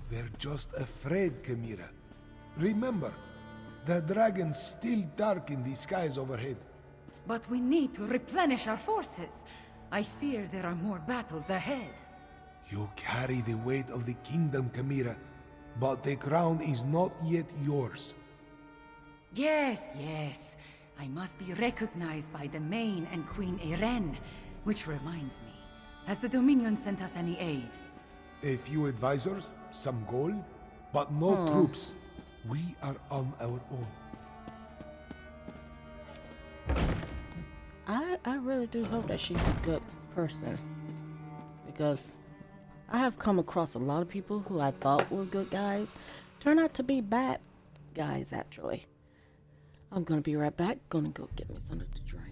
They're just afraid, Chimera. Remember, the dragons still darken the skies overhead. But we need to replenish our forces. I fear there are more battles ahead. You carry the weight of the kingdom, Chimera, but the crown is not yet yours. Yes, yes. I must be recognized by the Main and Queen Eren. Which reminds me, has the Dominion sent us any aid? A few advisors, some gold, but no troops. We are on our own. I really do hope that she's a good person, because I have come across a lot of people who I thought were good guys turn out to be bad guys, actually. I'm gonna be right back. Gonna go get me something to drink.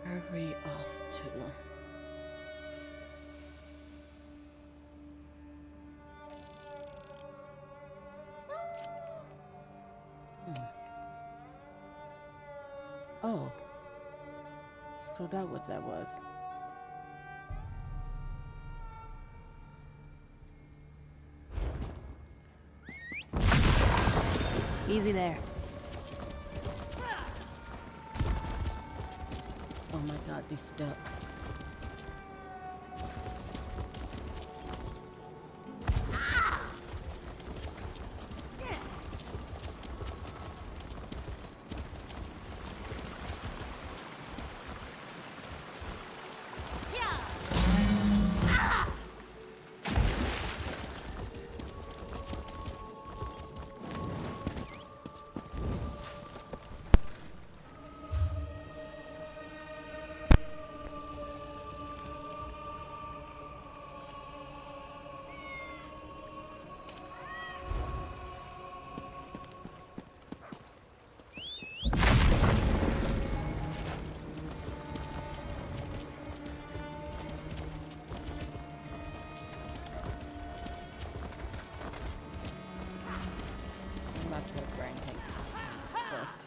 Hurry off to. Oh. So that what that was. Easy there. Oh my god, these steps. My poor brain can't do stuff.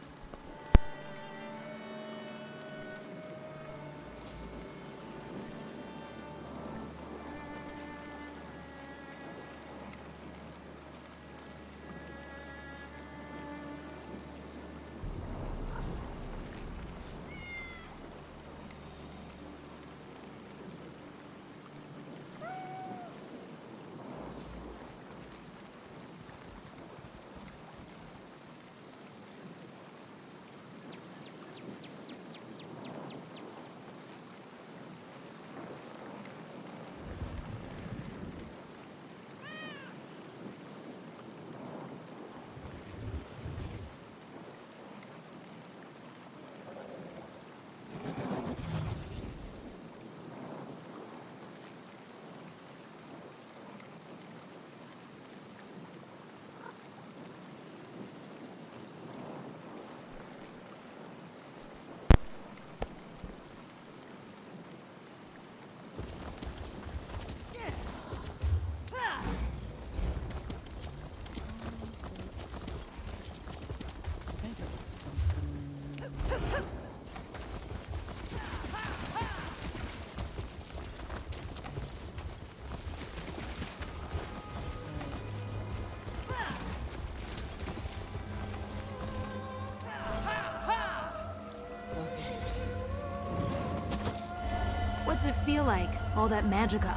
What's it feel like, all that magicka?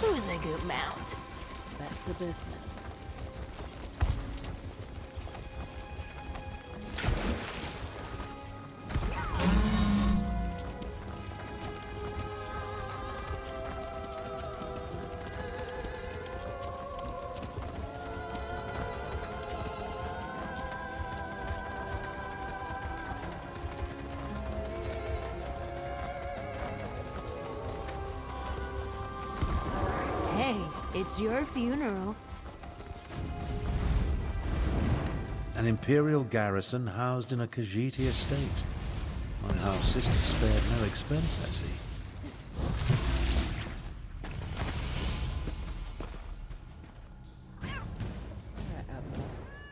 Who's a good mount? Back to business. Hey, it's your funeral. An Imperial garrison housed in a Khajiiti estate. My half-sister spared no expense, I see.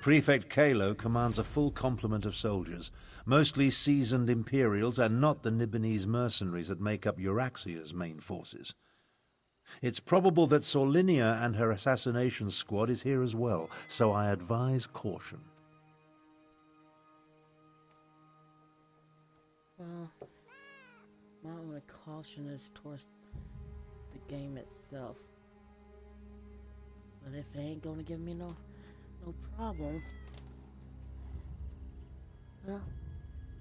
Prefect Kalo commands a full complement of soldiers, mostly seasoned Imperials and not the Nibonese mercenaries that make up Euraxia's main forces. It's probable that Solinia and her assassination squad is here as well, so I advise caution. Well, my only caution is towards the game itself. But if it ain't gonna give me no problems, well,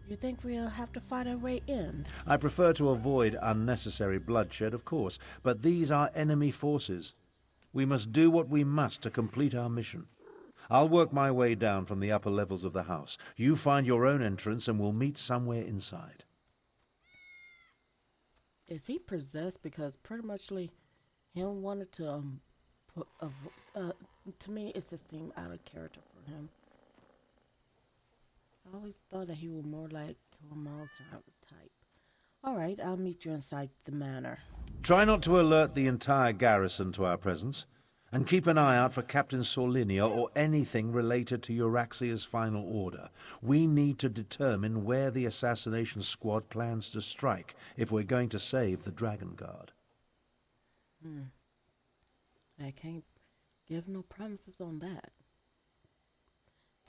you think we'll have to fight our way in? I prefer to avoid unnecessary bloodshed, of course, but these are enemy forces. We must do what we must to complete our mission. I'll work my way down from the upper levels of the house. You find your own entrance and we'll meet somewhere inside. Is he possessed? Because pretty much him wanted to to me it just seemed out of character for him. I always thought that he was more like Kamal kind of type. Alright, I'll meet you inside the manor. Try not to alert the entire garrison to our presence. And keep an eye out for Captain Sorlinia or anything related to Euraxia's final order. We need to determine where the assassination squad plans to strike if we're going to save the Dragon Guard. I can't give no promises on that.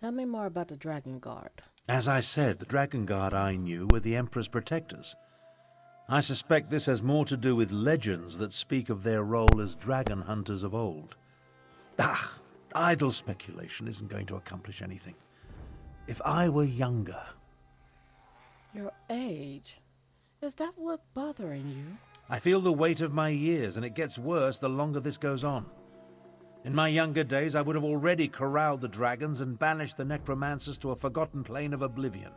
Tell me more about the Dragon Guard. As I said, the Dragon Guard I knew were the Emperor's protectors. I suspect this has more to do with legends that speak of their role as dragon hunters of old. Idle speculation isn't going to accomplish anything. If I were younger... Your age? Is that what's bothering you? I feel the weight of my years, and it gets worse the longer this goes on. In my younger days, I would have already corralled the dragons and banished the necromancers to a forgotten plane of oblivion.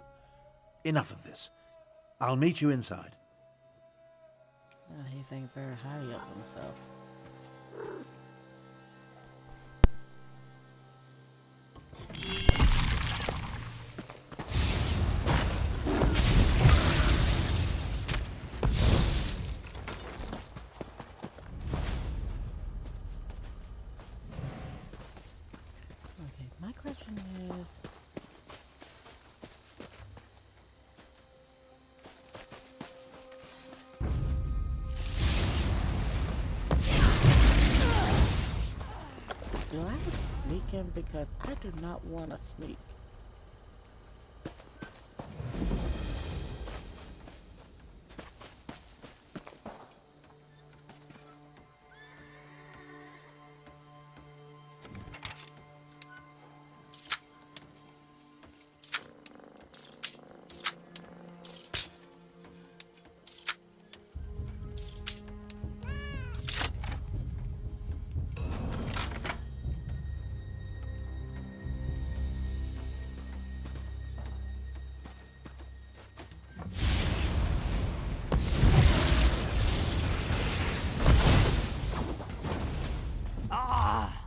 Enough of this. I'll meet you inside. He thinks very highly of himself. Okay, my question is... do I have to sneak in? Because I do not want to sneak.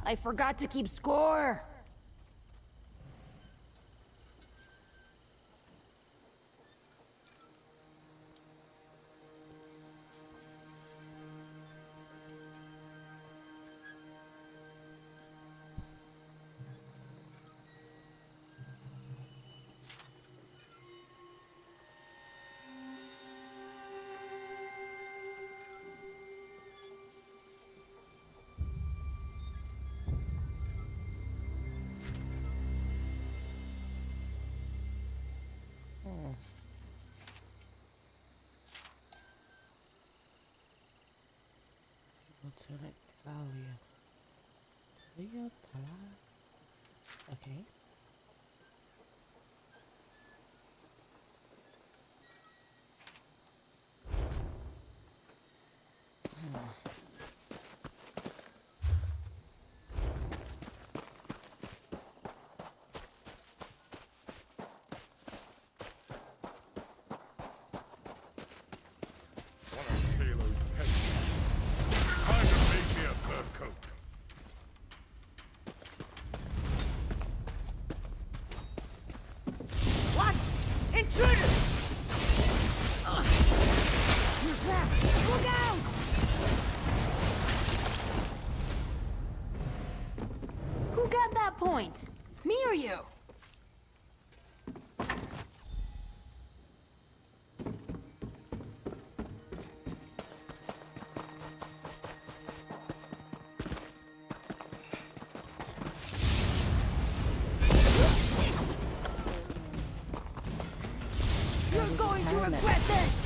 I forgot to keep score. Lieutenant Talia. Talia? Okay. Who got that point? Me or you? You're going to regret this!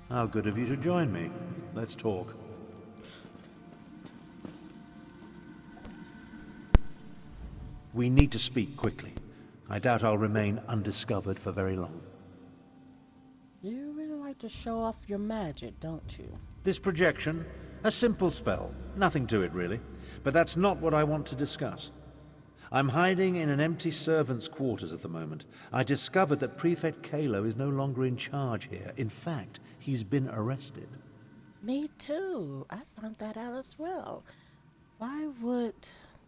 How good of you to join me. Let's talk. We need to speak quickly. I doubt I'll remain undiscovered for very long. You really like to show off your magic, don't you? This projection? A simple spell. Nothing to it, really. But that's not what I want to discuss. I'm hiding in an empty servant's quarters at the moment. I discovered that Prefect Kalo is no longer in charge here. In fact, he's been arrested. Me too. I found that out as well. Why would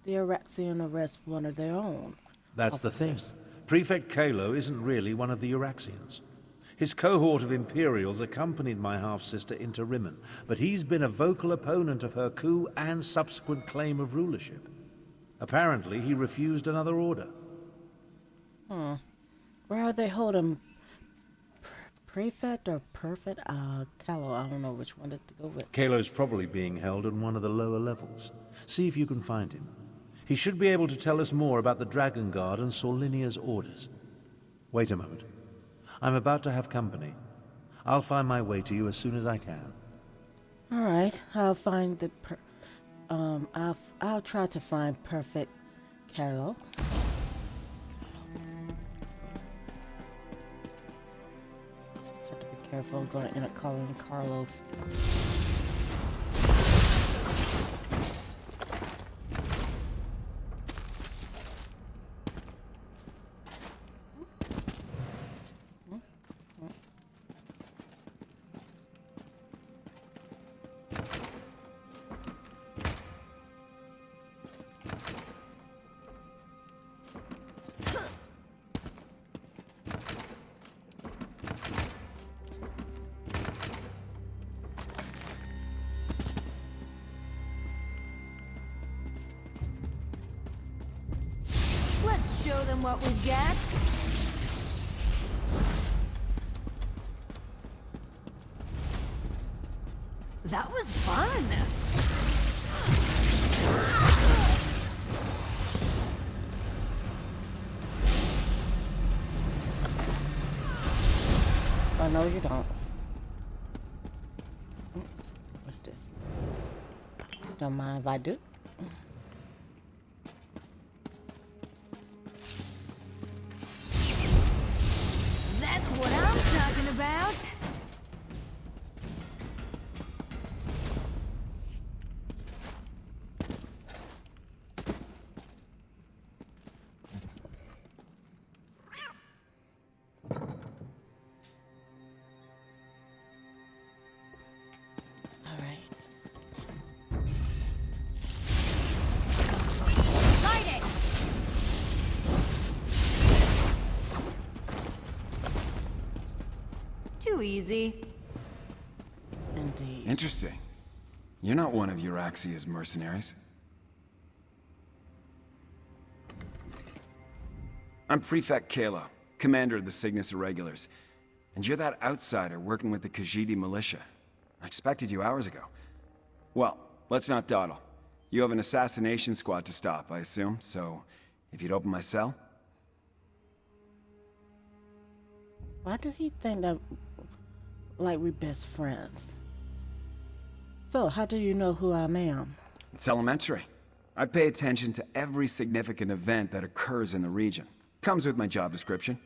the Araxian arrest one of their own? That's the thing. Prefect Kalo isn't really one of the Euraxians. His cohort of Imperials accompanied my half-sister into Rimmon, but he's been a vocal opponent of her coup and subsequent claim of rulership. Apparently, he refused another order. Where are they holding Prefect or Perfect? Kalo, I don't know which one to go with. Kalo's probably being held on one of the lower levels. See if you can find him. He should be able to tell us more about the Dragon Guard and Solinia's orders. Wait a moment. I'm about to have company. I'll find my way to you as soon as I can. All right, I'll find the I'll try to find Perfect Kalo. Have to be careful. I'm going to end up calling him Carlos. Let's show them what we've got. That was fun. Oh, no, you don't. What's this? Don't mind if I do. That's what I'm talking about. Too easy. Indeed. Interesting. You're not one of Euraxia's mercenaries. I'm Prefect Kalo, commander of the Cygnus Irregulars. And you're that outsider working with the Khajiit militia. I expected you hours ago. Well, let's not dawdle. You have an assassination squad to stop, I assume, so if you'd open my cell? Why do he think that, like, we're best friends? So, how do you know who I am? It's elementary. I pay attention to every significant event that occurs in the region. Comes with my job description.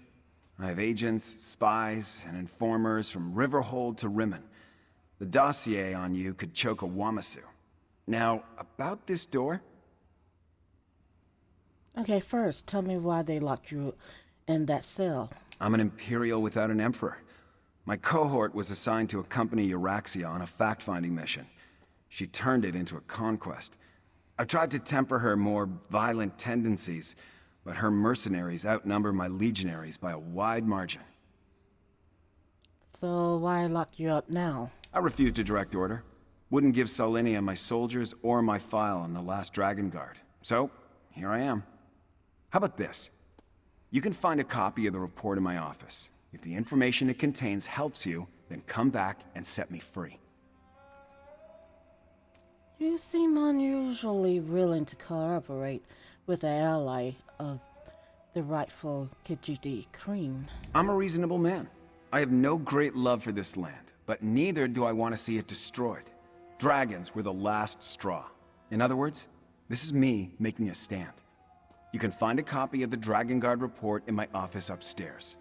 I have agents, spies, and informers from Riverhold to Rimmon. The dossier on you could choke a Wamasu. Now, about this door? Okay, first, tell me why they locked you in that cell. I'm an Imperial without an Emperor. My cohort was assigned to accompany Euraxia on a fact-finding mission. She turned it into a conquest. I tried to temper her more violent tendencies, but her mercenaries outnumber my legionaries by a wide margin. So why lock you up now? I refused a direct order. Wouldn't give Solinia my soldiers or my file on the last Dragon Guard. So, here I am. How about this? You can find a copy of the report in my office. If the information it contains helps you, then come back and set me free. You seem unusually willing to cooperate with an ally of the rightful Khajiit Queen. I'm a reasonable man. I have no great love for this land, but neither do I want to see it destroyed. Dragons were the last straw. In other words, this is me making a stand. You can find a copy of the Dragon Guard report in my office upstairs.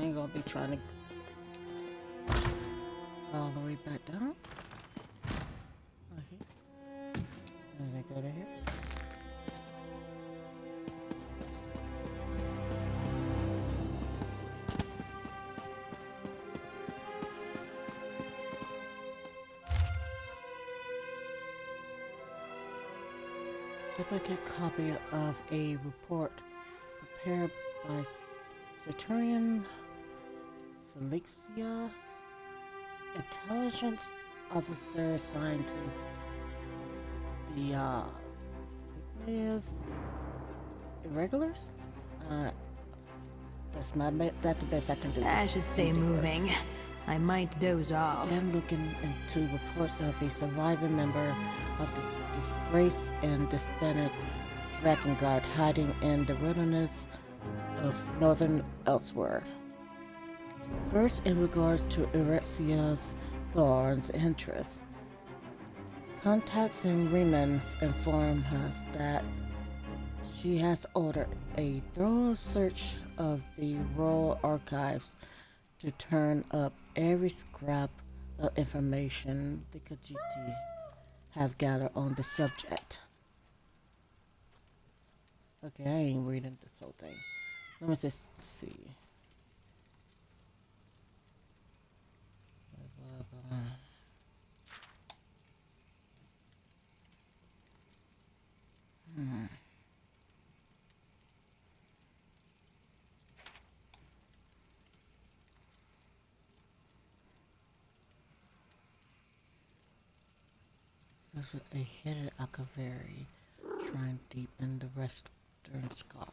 ain't gonna be trying to go all the way back down. Okay. And I go to here. Duplicate copy of a report prepared by Centurion Felixia, intelligence officer assigned to the Cygnus Irregulars. That's the best I can do. I should stay moving. I might doze off. Then looking into reports of a surviving member of the disgraced and disbanded Dragon Guard hiding in the wilderness of Northern Elsweyr. First, in regards to Erexia's Thorn's interest, contacts in Riemann inform us that she has ordered a thorough search of the Royal Archives to turn up every scrap of information the Khajiit have gathered on the subject. Okay, I ain't reading this whole thing. Let me just see. There's a hidden Akaveri shrine deep in the western scar.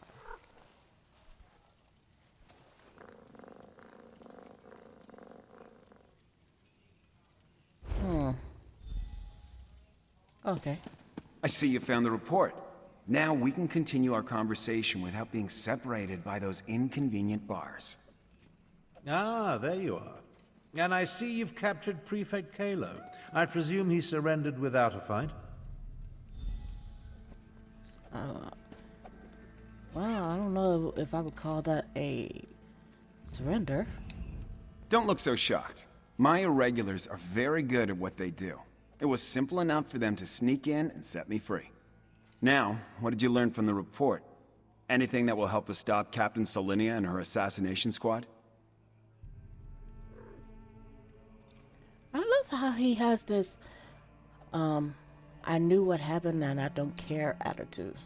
Okay. I see you found the report. Now we can continue our conversation without being separated by those inconvenient bars. Ah, there you are. And I see you've captured Prefect Kalo. I presume he surrendered without a fight? Well, I don't know if I would call that a surrender. Don't look so shocked. My irregulars are very good at what they do. It was simple enough for them to sneak in and set me free. Now, what did you learn from the report? Anything that will help us stop Captain Solinia and her assassination squad? I love how he has this, I knew what happened and I don't care attitude.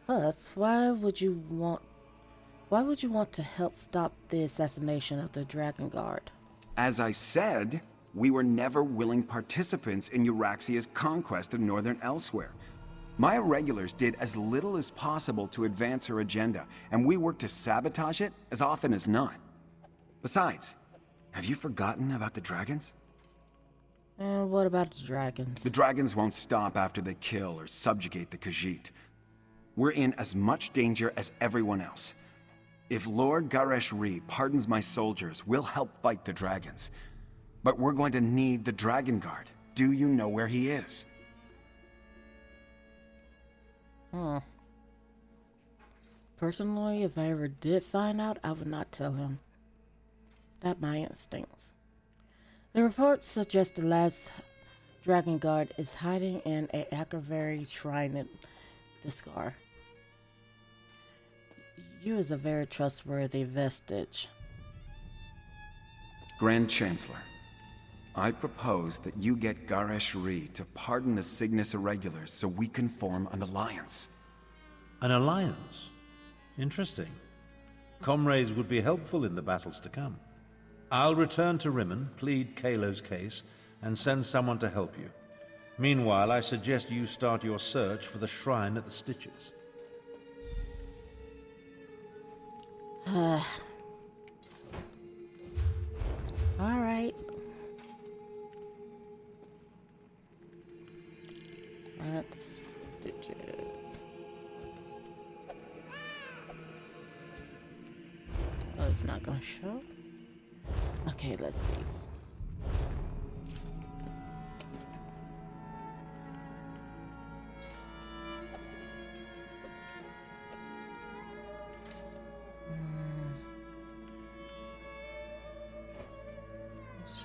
Plus, why would you want to help stop the assassination of the Dragon Guard? As I said, we were never willing participants in Euraxia's conquest of Northern Elsweyr. My irregulars did as little as possible to advance her agenda, and we worked to sabotage it as often as not. Besides, have you forgotten about the dragons? And what about the dragons? The dragons won't stop after they kill or subjugate the Khajiit. We're in as much danger as everyone else. If Lord Garesh-Ri pardons my soldiers, we'll help fight the dragons. But we're going to need the Dragon Guard. Do you know where he is? Personally, if I ever did find out, I would not tell him. That's my instincts. The reports suggest the last Dragon Guard is hiding in a Akaveri shrine in the scar. You is a very trustworthy vestige. Grand Chancellor, I propose that you get Garesh-Ri to pardon the Cygnus Irregulars so we can form an alliance. An alliance? Interesting. Comrades would be helpful in the battles to come. I'll return to Rimmen, plead Kalo's case, and send someone to help you. Meanwhile, I suggest you start your search for the shrine at the Stitches. Alright. At the Stitches. Oh, it's not gonna show? Okay, let's see.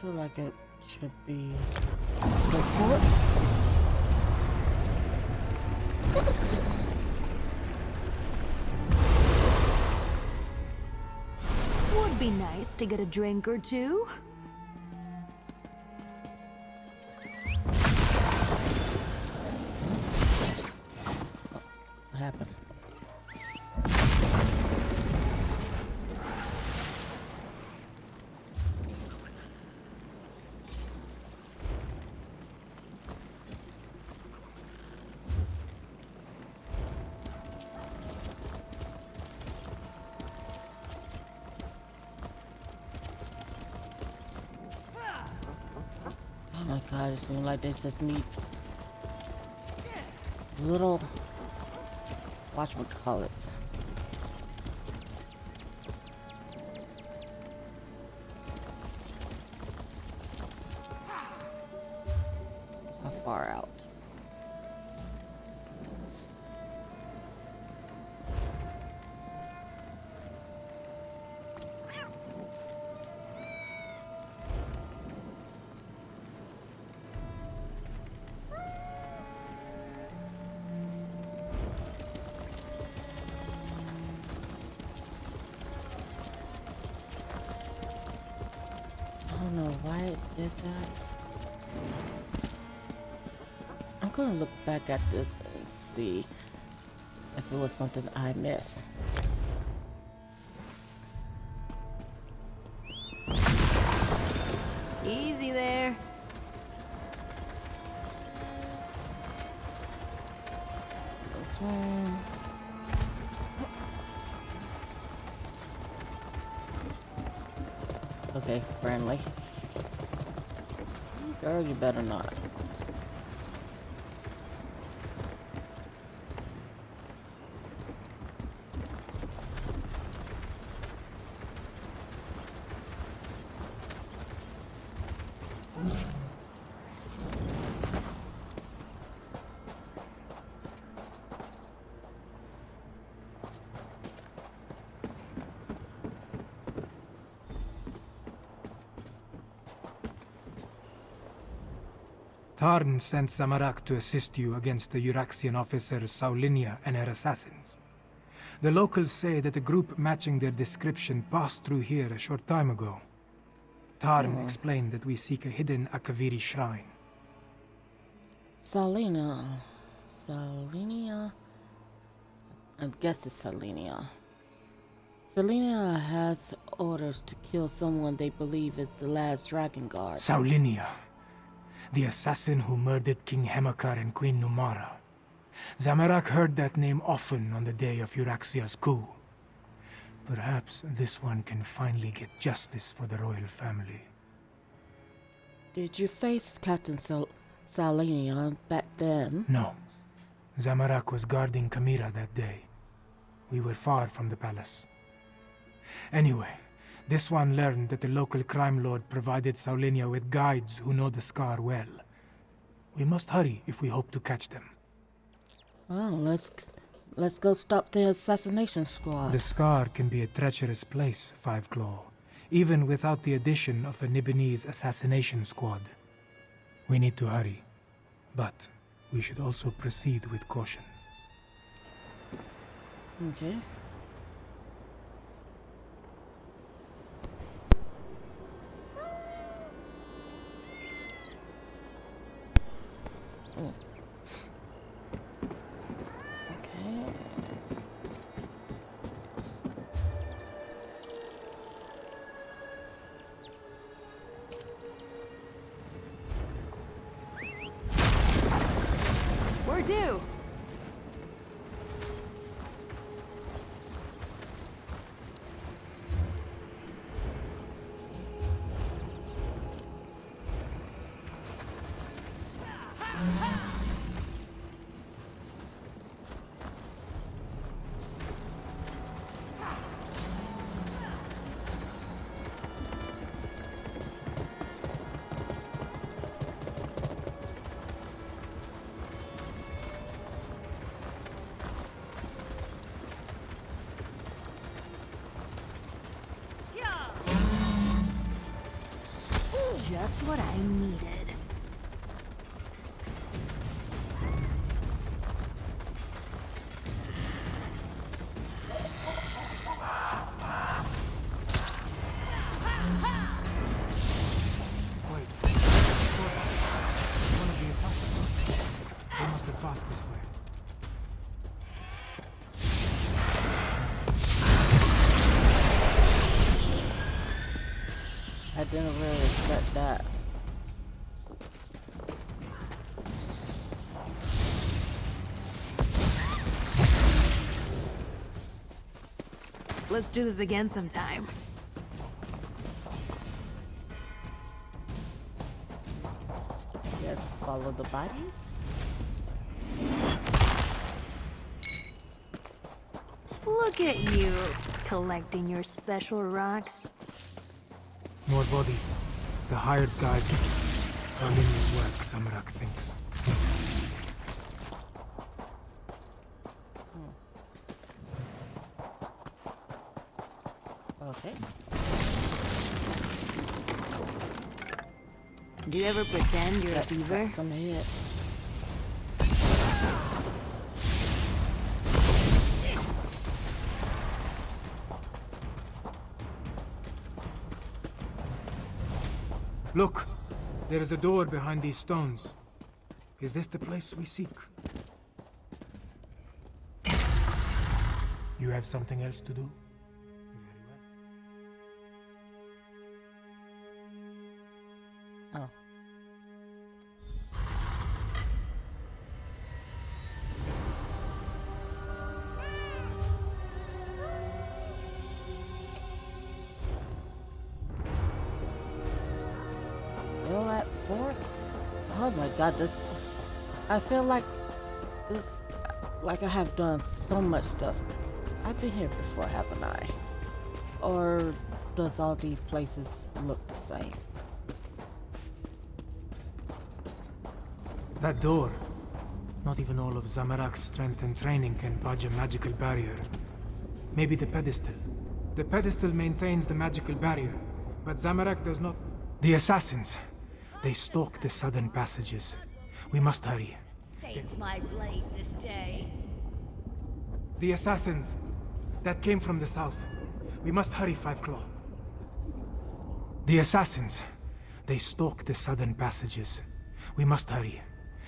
feel like it should be straightforward. Would be nice to get a drink or two. What happened? Oh my god, it seems like they just need little whatchamacallits. How far out? I don't know why it did that. I'm gonna look back at this and see if it was something I missed. Easy there. This one. Okay, friendly. Girl, you better not. Tarn sent Zamorak to assist you against the Euraxian officers Saulinia and her assassins. The locals say that a group matching their description passed through here a short time ago. Tarn explained that we seek a hidden Akaviri shrine. Saulinia. I guess it's Saulinia. Saulinia has orders to kill someone they believe is the last dragon guard. Saulinia, the assassin who murdered King Hemakar and Queen Numara. Zamorak heard that name often on the day of Euraxia's coup. Perhaps this one can finally get justice for the royal family. Did you face Captain Saulinia back then? No. Zamorak was guarding Kamira that day. We were far from the palace. Anyway, this one learned that the local crime lord provided Saulinia with guides who know the Scar well. We must hurry if we hope to catch them. Well, let's go stop the assassination squad. The Scar can be a treacherous place, Five Claw, even without the addition of a Nibonese assassination squad. We need to hurry, but we should also proceed with caution. Okay. Where to? fastest way. I didn't really expect that. Let's do this again sometime. Yes, follow the bodies. Look at you, collecting your special rocks. More bodies. The hired guards. Salini's work, Zamorak thinks. Okay. Do you ever pretend you're a Let's beaver? cut some heads. Look! There is a door behind these stones. Is this the place we seek? You have something else to do? Oh. Still at 4? Oh my god, this... I feel like this... Like I have done so much stuff. I've been here before, haven't I? Or does all these places look the same? That door. Not even all of Zamorak's strength and training can budge a magical barrier. Maybe the pedestal. The pedestal maintains the magical barrier, but Zamorak does not. The assassins. They stalk the southern passages. We must hurry. Stains my blade this day. The assassins. That came from the south. We must hurry, Five Claw. The assassins. They stalk the southern passages. We must hurry.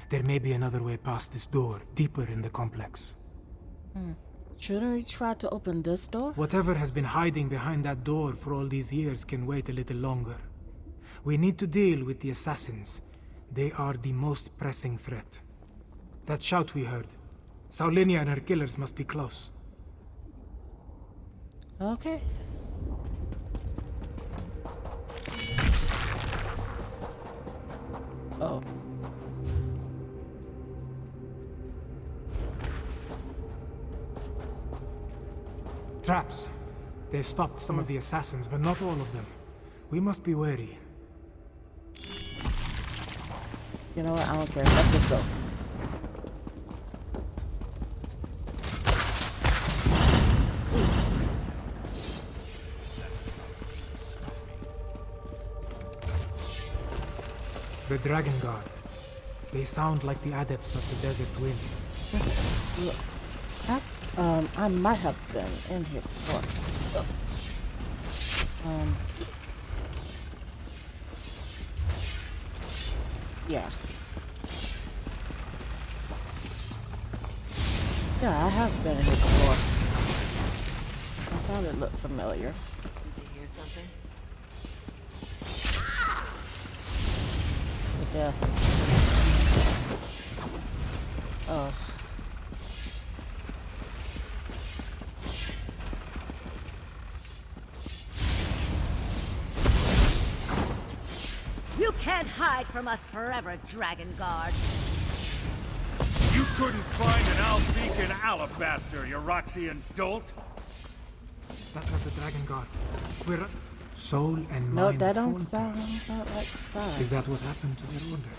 There may be another way past this door, deeper in the complex. Shouldn't we try to open this door? Whatever has been hiding behind that door for all these years can wait a little longer. We need to deal with the assassins. They are the most pressing threat. That shout we heard. Saulinia and her killers must be close. Okay. Oh. Traps. They stopped some of the assassins, but not all of them. We must be wary. You know what? I don't care. Let's just go. The Dragon Guard. They sound like the adepts of the Desert Wind. Let's look. I might have been in here before. Yeah. Yeah, I have been in here before. I thought it looked familiar. Did you hear something? Yes. Oh. You can't hide from us forever, Dragon Guard. You couldn't find an Albeacon alabaster, you Roxian dolt. That was the Dragon Guard. We're soul and No, mind. that don't full. sound like Sai. Is that what happened to their order?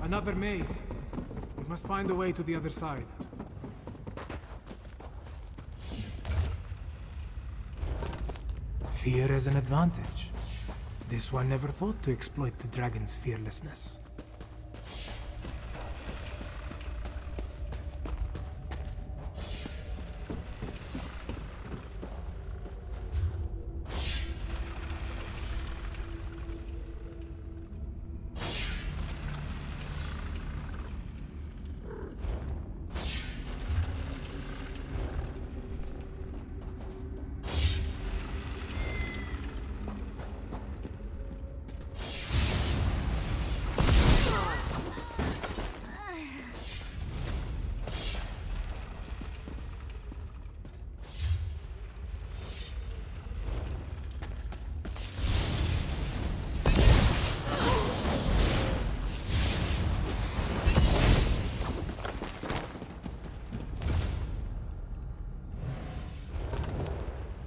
Another maze. We must find a way to the other side. Fear as an advantage. This one never thought to exploit the dragon's fearlessness.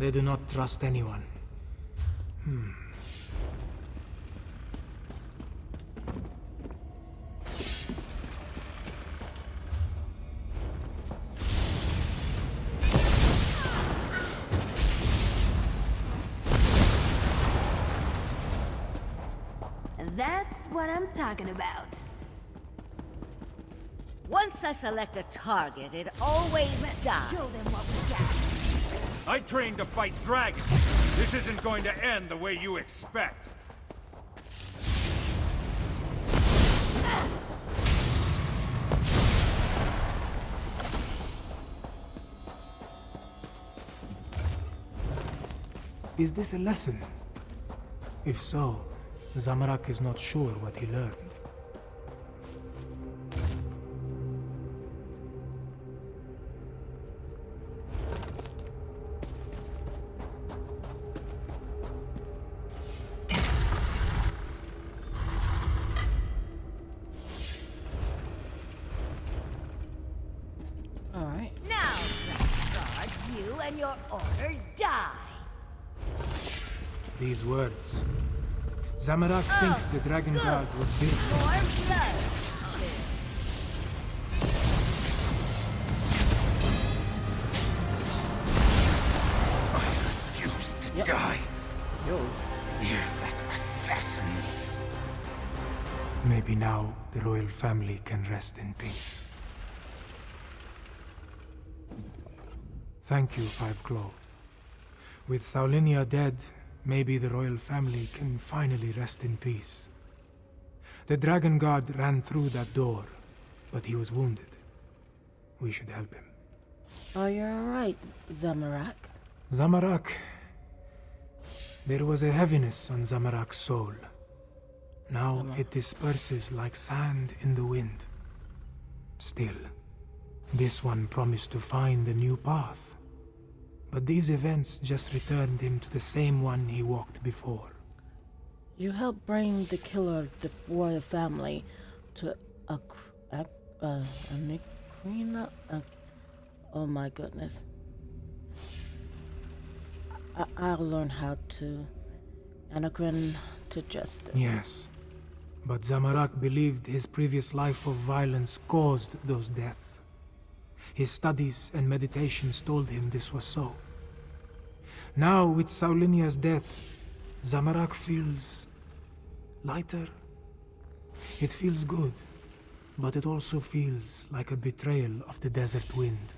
They do not trust anyone. That's what I'm talking about. Once I select a target, it always dies. Show them what we got. I trained to fight dragons. This isn't going to end the way you expect. Is this a lesson? If so, Zamorak is not sure what he learned. Alright. Now, Guard, you and your order die. These words. Zamorak thinks the Dragon Guard would build. More blood. I refuse to die. You're that assassin. Maybe now the royal family can rest in peace. Thank you, Five Claw. With Saulinia dead, maybe the royal family can finally rest in peace. The Dragon Guard ran through that door, but he was wounded. We should help him. Oh, you're alright, Zamorak. Zamorak. There was a heaviness on Zamorak's soul. Now it disperses like sand in the wind. Still, this one promised to find a new path. But these events just returned him to the same one he walked before. You helped bring the killer of the royal family to Nikrina. Oh my goodness. I'll learn how to Anacrin to justice. Yes, but Zamorak believed his previous life of violence caused those deaths. His studies and meditations told him this was so. Now, with Saulinia's death, Zamorak feels lighter. It feels good, but it also feels like a betrayal of the desert wind.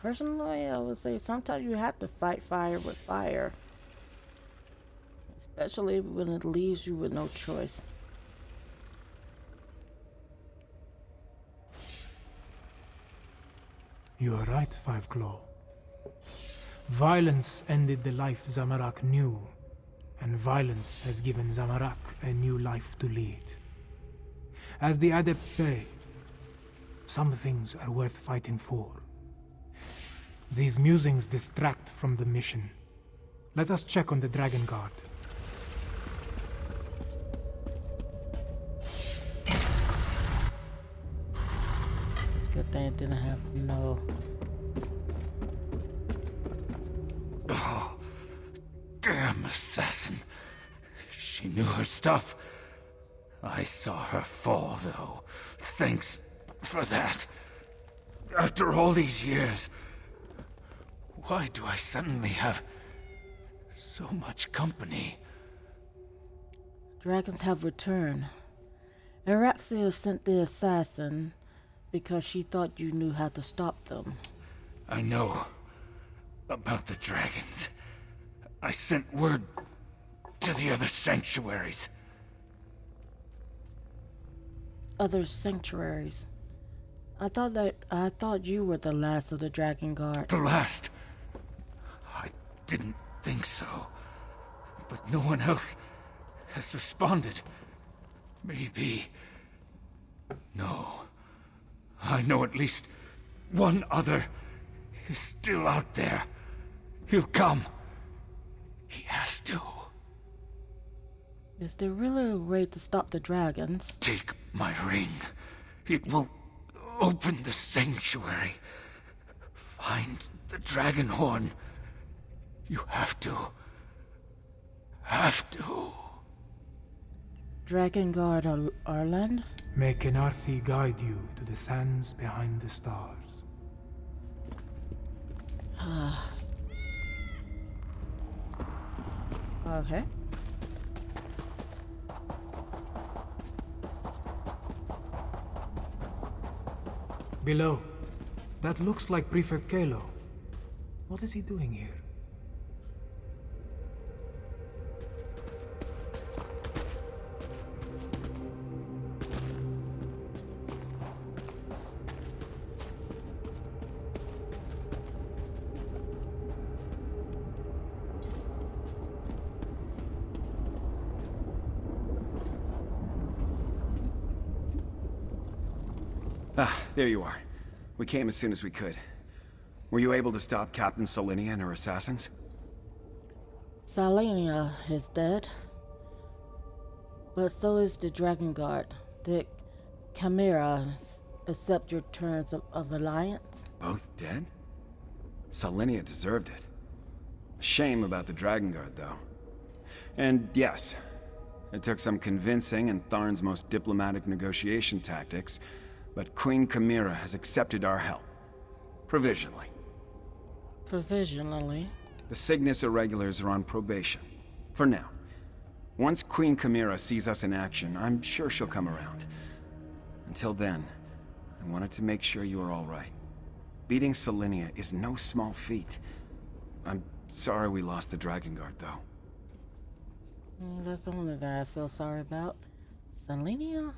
Personally, I would say sometimes you have to fight fire with fire. Especially when it leaves you with no choice. You are right, Five Claw. Violence ended the life Zamorak knew, and violence has given Zamorak a new life to lead. As the adepts say, some things are worth fighting for. These musings distract from the mission. Let us check on the Dragon Guard. It's a good thing it didn't have no... Oh, damn assassin. She knew her stuff. I saw her fall, though. Thanks for that. After all these years, why do I suddenly have so much company? Dragons have returned. Araxia sent the assassin because she thought you knew how to stop them. I know about the dragons. I sent word to the other sanctuaries. Other sanctuaries? I thought you were the last of the Dragon Guard. The last? I didn't think so. But no one else has responded. Maybe... No. I know at least one other is still out there. He'll come. He has to. Is there really a way to stop the dragons? Take my ring. It will open the sanctuary. Find the dragon horn. You have to. Have to. Dragon Guard Arland? May Kenarthi guide you to the sands behind the stars. Okay. Below. That looks like Prefect Kalo. What is he doing here? Ah, there you are. We came as soon as we could. Were you able to stop Captain Solinia and her assassins? Salenia is dead. But so is the Dragon Guard. Did Chimera accept your terms of alliance? Both dead? Solinia deserved it. Shame about the Dragon Guard, though. And yes, it took some convincing and Tharn's most diplomatic negotiation tactics, but Queen Chimera has accepted our help. Provisionally. Provisionally? The Cygnus Irregulars are on probation. For now. Once Queen Chimera sees us in action, I'm sure she'll come around. Until then, I wanted to make sure you are all right. Beating Solinia is no small feat. I'm sorry we lost the Dragon Guard, though. That's the only thing I feel sorry about. Solinia?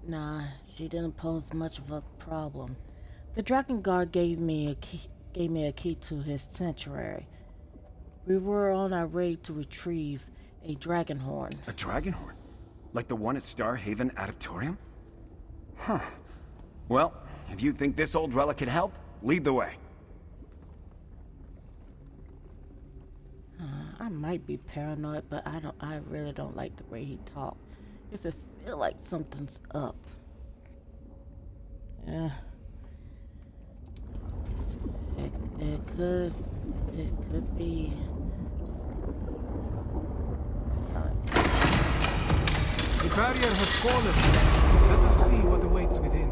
Nah, she didn't pose much of a problem. The Dragon Guard gave me a key to his sanctuary. We were on our way to retrieve a dragon horn. A dragon horn? Like the one at Star Haven Adeptorium? Huh. Well, if you think this old relic can help, lead the way. I might be paranoid, but I really don't like the way he talked. It's a feel like something's up. Yeah. It could be. The barrier has fallen. Let us see what awaits within.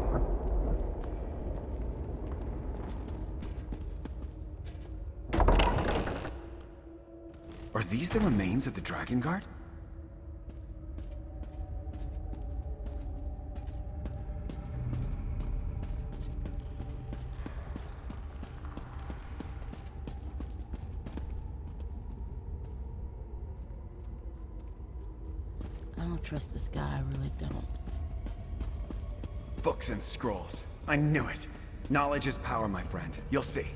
Are these the remains of the Dragon Guard? I don't trust this guy, I really don't. Books and scrolls. I knew it. Knowledge is power, my friend. You'll see.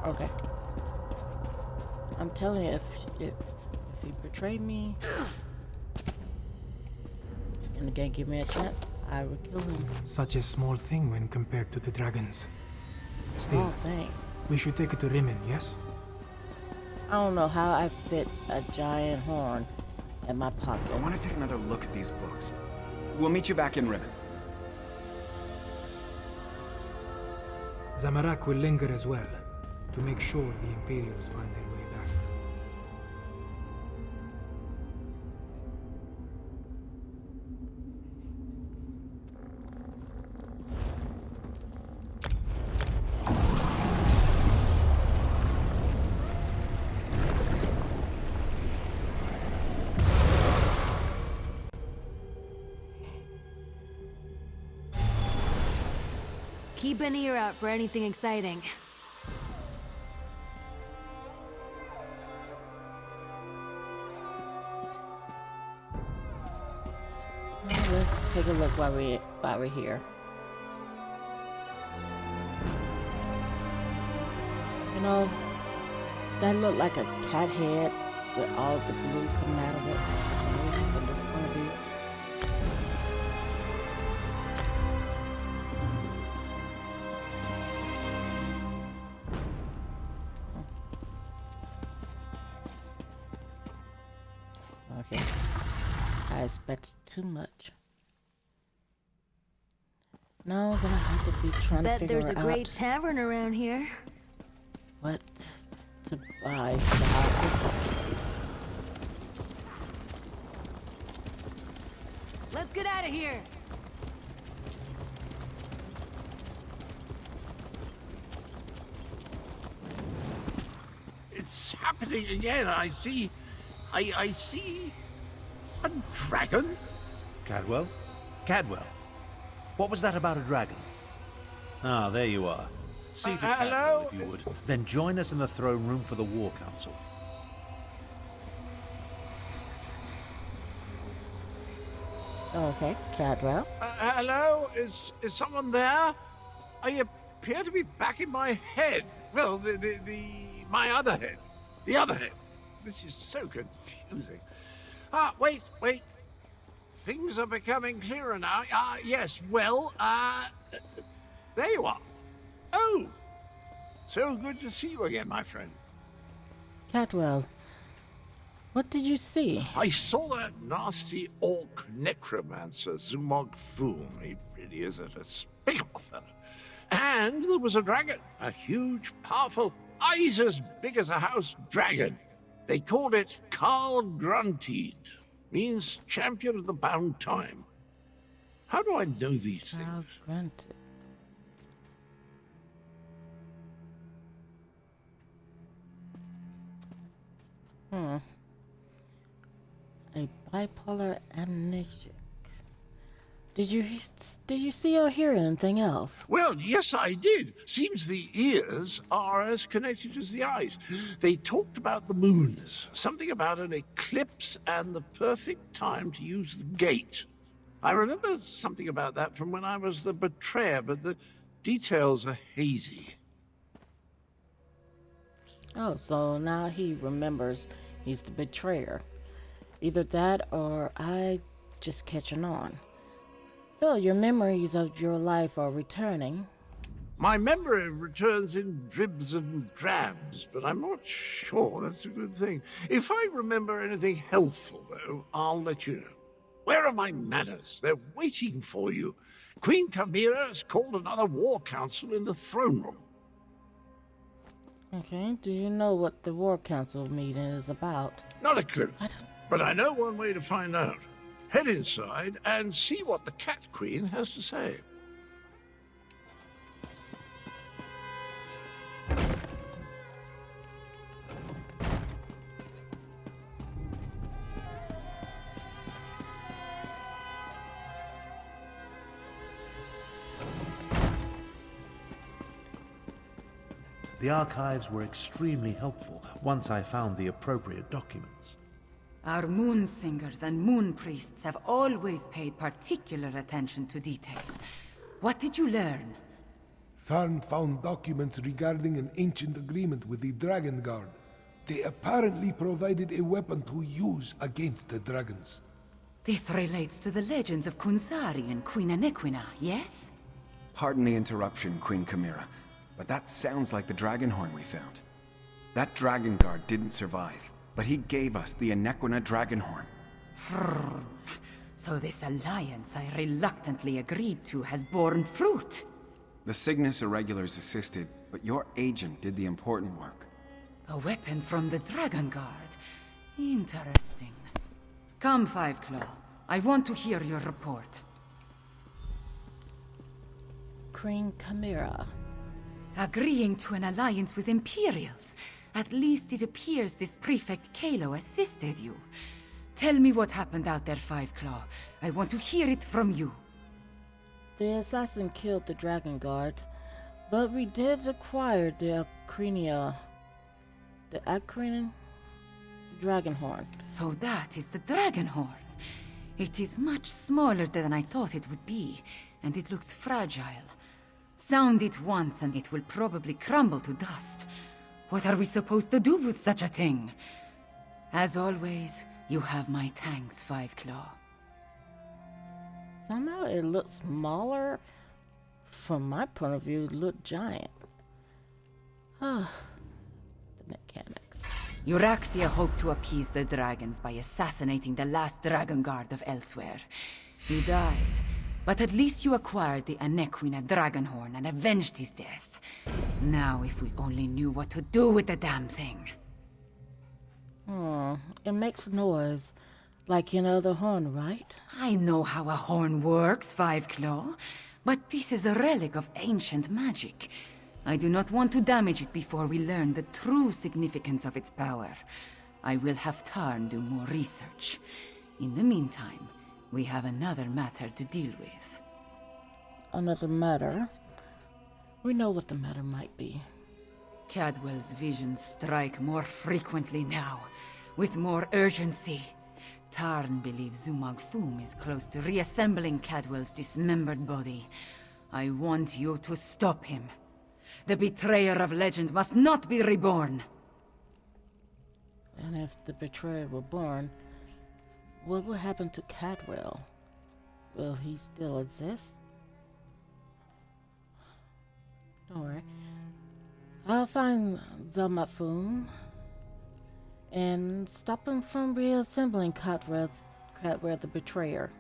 Okay. I'm telling you, if he betrayed me and again give me a chance, I will kill him. Such a small thing when compared to the dragons. Still, thing. we should take it to Rimmon, yes? I don't know how I fit a giant horn in my pocket. I want to take another look at these books. We'll meet you back in Rimmon. Zamorak will linger as well, to make sure the Imperials find their way back. Keep an ear out for anything exciting. Let's take a look while we're here. You know, that looked like a cat head with all the blue coming out of it. For some reason, from this point of view. Okay. I expect too much. Now I'm gonna have to be trying to Bet figure out there's a great tavern around here. what to buy for the houses. Let's get out of here. It's happening again. I see a dragon. Cadwell? Cadwell? What was that about a dragon? Ah, there you are. See to hello? Cadwell, if you would. Then join us in the throne room for the War Council. Okay, Cadwell. Hello? Is someone there? I appear to be back in my head. Well, my other head. The other head. This is so confusing. Wait. Things are becoming clearer now. Yes, well, there you are. Oh, so good to see you again, my friend. Cadwell, what did you see? I saw that nasty orc necromancer, Zumog Foom. He really is a despicable fellow. And there was a dragon, a huge, powerful, eyes as big as a house dragon. They called it Carl Grunteed. Means champion of the bound time. How do I know these things? Carl Grunteed. A bipolar amnesiac. Did you see or hear anything else? Well, yes, I did. Seems the ears are as connected as the eyes. They talked about the moons, something about an eclipse and the perfect time to use the gate. I remember something about that from when I was the betrayer, but the details are hazy. Oh, so now he remembers he's the betrayer. Either that or I just catching on. So your memories of your life are returning. My memory returns in dribs and drabs, but I'm not sure that's a good thing. If I remember anything helpful, though, I'll let you know. Where are my manners? They're waiting for you. Queen Chimera has called another war council in the throne room. Okay, do you know what the War Council meeting is about? Not a clue. But I know one way to find out. Head inside and see what the Cat Queen has to say. The archives were extremely helpful once I found the appropriate documents. Our moon singers and moon priests have always paid particular attention to detail. What did you learn? Tharn found documents regarding an ancient agreement with the Dragon Guard. They apparently provided a weapon to use against the dragons. This relates to the legends of Kunzari and Queen Anequina, yes? Pardon the interruption, Queen Chimera, but that sounds like the dragon horn we found. That dragon guard didn't survive, but he gave us the Anequina dragon horn. So this alliance I reluctantly agreed to has borne fruit. The Cygnus Irregulars assisted, but your agent did the important work. A weapon from the Dragon Guard. Interesting. Come, Five Claw. I want to hear your report. Queen Chimera. Agreeing to an alliance with Imperials. At least it appears this Prefect Kalo assisted you. Tell me what happened out there, Five Claw. I want to hear it from you. The assassin killed the Dragon Guard, but we did acquire the Acrinia... The Acrinian Dragon Horn. So that is the Dragon Horn. It is much smaller than I thought it would be, and it looks fragile. Sound it once and it will probably crumble to dust. What are we supposed to do with such a thing? As always, you have my thanks, Five Claw. Somehow it looks smaller. From my point of view, it looked giant. The mechanics. Euraxia hoped to appease the dragons by assassinating the last Dragon Guard of Elsweyr. He died, but at least you acquired the Anequina Dragonhorn and avenged his death. Now if we only knew what to do with the damn thing. It makes noise. Like any other horn, right? I know how a horn works, Five Claw, but this is a relic of ancient magic. I do not want to damage it before we learn the true significance of its power. I will have Tarn do more research. In the meantime, we have another matter to deal with. Another matter? We know what the matter might be. Cadwell's visions strike more frequently now, with more urgency. Tarn believes Zumag Fum is close to reassembling Cadwell's dismembered body. I want you to stop him. The betrayer of legend must not be reborn. And if the betrayer were born, what will happen to Cadwell? Will he still exist? Don't worry. I'll find Zamafum and stop him from reassembling Cadwell the betrayer.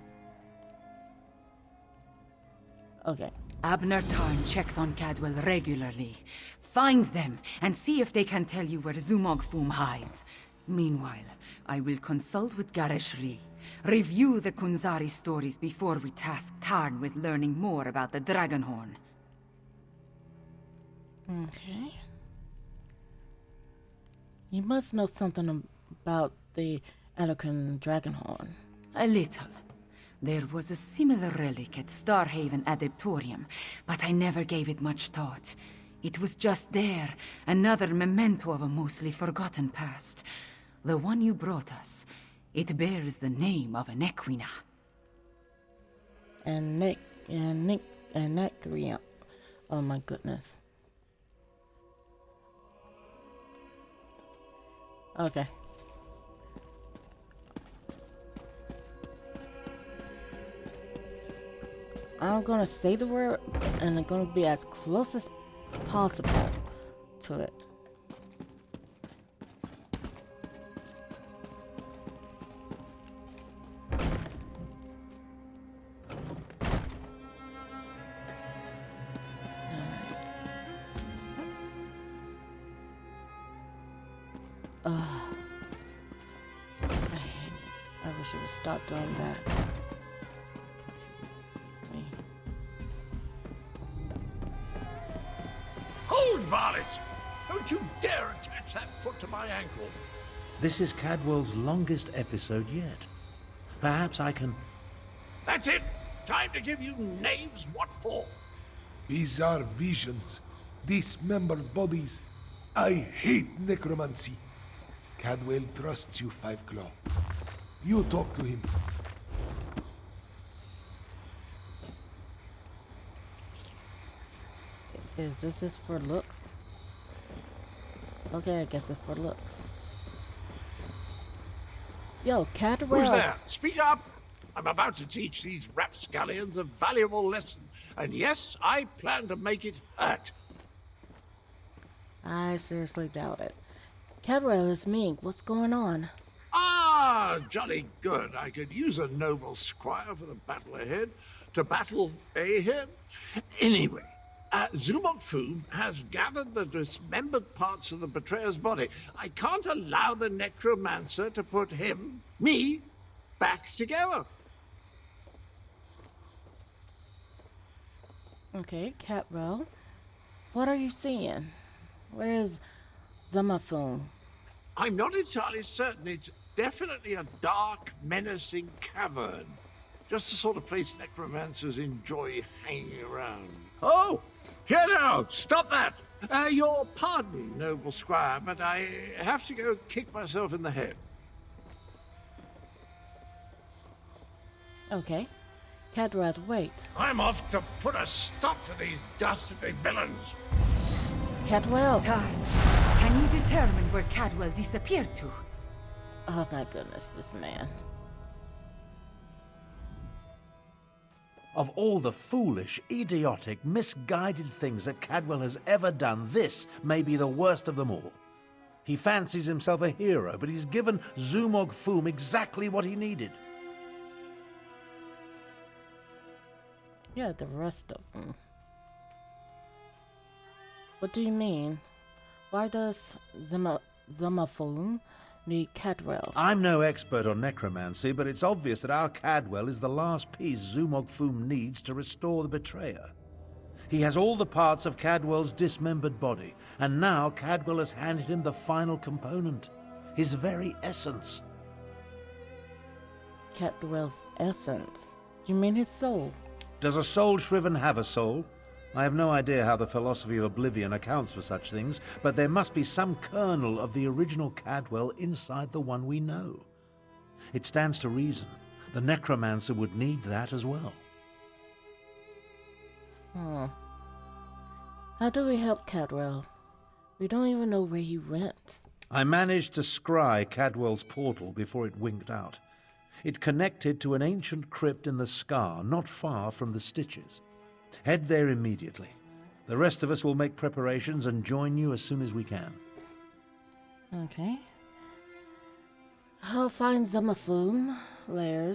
Okay. Abner Tarn checks on Cadwell regularly. Find them and see if they can tell you where Zumog Fum hides. Meanwhile, I will consult with Gareshri. Review the Kunzari stories before we task Tarn with learning more about the Dragonhorn. Okay. You must know something about the Anakin Dragonhorn. A little. There was a similar relic at Starhaven Adeptorium, but I never gave it much thought. It was just there, another memento of a mostly forgotten past. The one you brought us, it bears the name of Anequina. And Necria. Oh my goodness. Okay. I'm gonna say the word, and I'm gonna be as close as possible to it. I wish it would stop doing that. Hold, varlet! Don't you dare attach that foot to my ankle! This is Cadwell's longest episode yet. Perhaps I can... That's it! Time to give you knaves what for! Bizarre visions, dismembered bodies. I hate necromancy. Cadwell trusts you, Five Claw. You talk to him. Is this just for looks? Okay, I guess it's for looks. Yo, Cadwell. Who's there? Speak up! I'm about to teach these rapscallions a valuable lesson. And yes, I plan to make it hurt. I seriously doubt it. Cadwell is Mink. What's going on? Ah, jolly good. I could use a noble squire for the battle ahead. To battle ahead? Anyway, Zumok Foom has gathered the dismembered parts of the betrayer's body. I can't allow the necromancer to put me, back together. Okay, Cadwell. What are you seeing? Where is Zumafum? I'm not entirely certain. It's definitely a dark, menacing cavern. Just the sort of place necromancers enjoy hanging around. Oh! Here now! Stop that! Your pardon, noble squire, but I have to go kick myself in the head. Okay. Cadwell, wait. I'm off to put a stop to these dastardly villains. Cadwell! Can you determine where Cadwell disappeared to? Oh my goodness, this man. Of all the foolish, idiotic, misguided things that Cadwell has ever done, this may be the worst of them all. He fancies himself a hero, but he's given Zumog Foom exactly what he needed. Yeah, the rest of them. What do you mean? Why does Zumafum need Cadwell? I'm no expert on necromancy, but it's obvious that our Cadwell is the last piece Zumog Foom needs to restore the betrayer. He has all the parts of Cadwell's dismembered body, and now Cadwell has handed him the final component, his very essence. Cadwell's essence? You mean his soul? Does a soul shriven have a soul? I have no idea how the philosophy of oblivion accounts for such things, but there must be some kernel of the original Cadwell inside the one we know. It stands to reason the necromancer would need that as well. How do we help Cadwell? We don't even know where he went. I managed to scry Cadwell's portal before it winked out. It connected to an ancient crypt in the Scar, not far from the Stitches. Head there immediately. The rest of us will make preparations and join you as soon as we can. Okay. I'll find Zumafum lair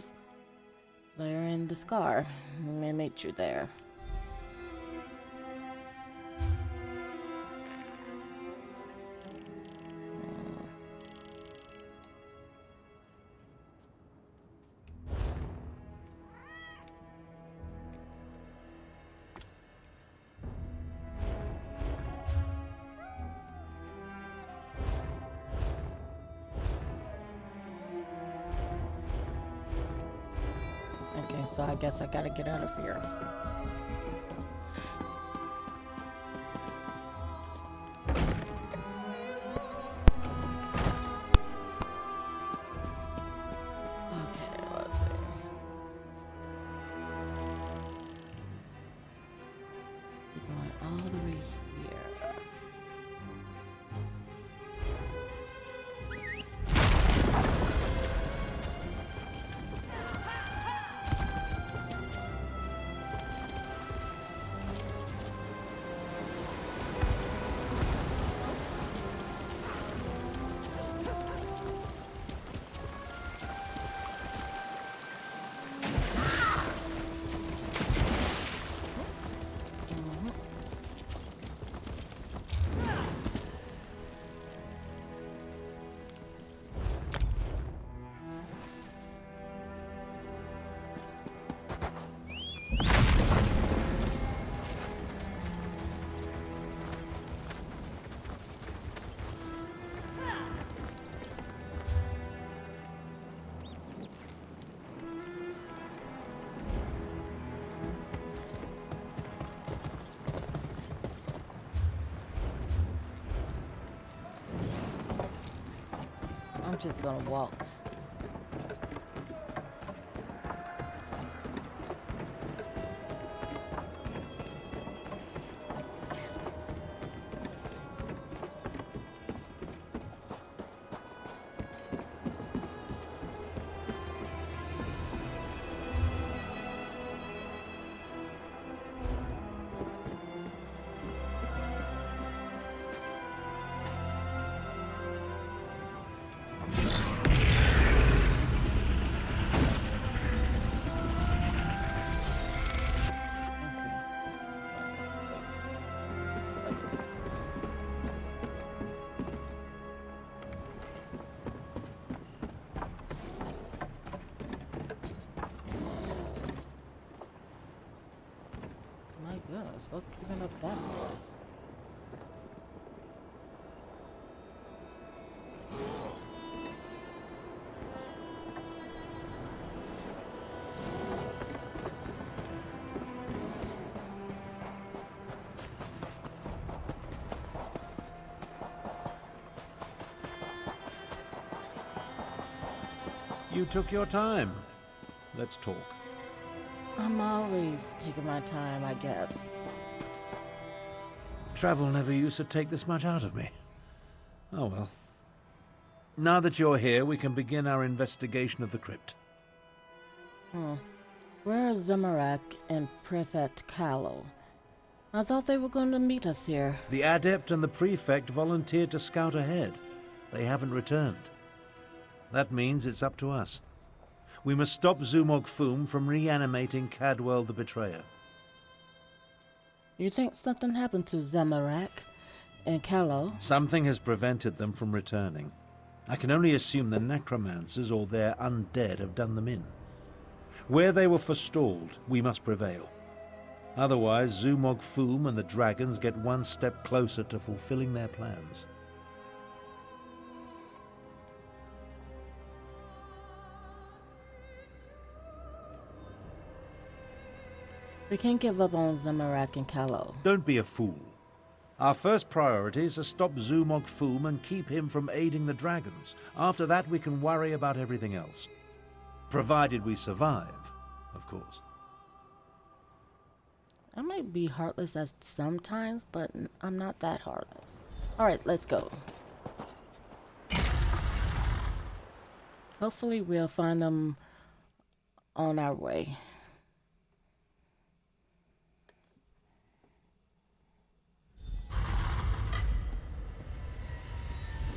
in the Scar. May meet you there. Okay, so I guess I gotta get out of here. Okay, let's see. We're going all the way here. I'm just gonna walk. What keeping up that noise? You took your time. Let's talk. I'm always taking my time, I guess. Travel never used to take this much out of me. Oh well. Now that you're here, we can begin our investigation of the crypt. Where are Zamorak and Prefect Callow? I thought they were going to meet us here. The Adept and the Prefect volunteered to scout ahead. They haven't returned. That means it's up to us. We must stop Zumog Foom from reanimating Cadwell the Betrayer. You think something happened to Zamorak and Callow? Something has prevented them from returning. I can only assume the necromancers or their undead have done them in. Where they were forestalled, we must prevail. Otherwise, Zumog Foom and the dragons get one step closer to fulfilling their plans. We can't give up on Zamorak and Callow. Don't be a fool. Our first priority is to stop Zumog Foom and keep him from aiding the dragons. After that, we can worry about everything else. Provided we survive, of course. I might be heartless at sometimes, but I'm not that heartless. Alright, let's go. Hopefully we'll find them on our way.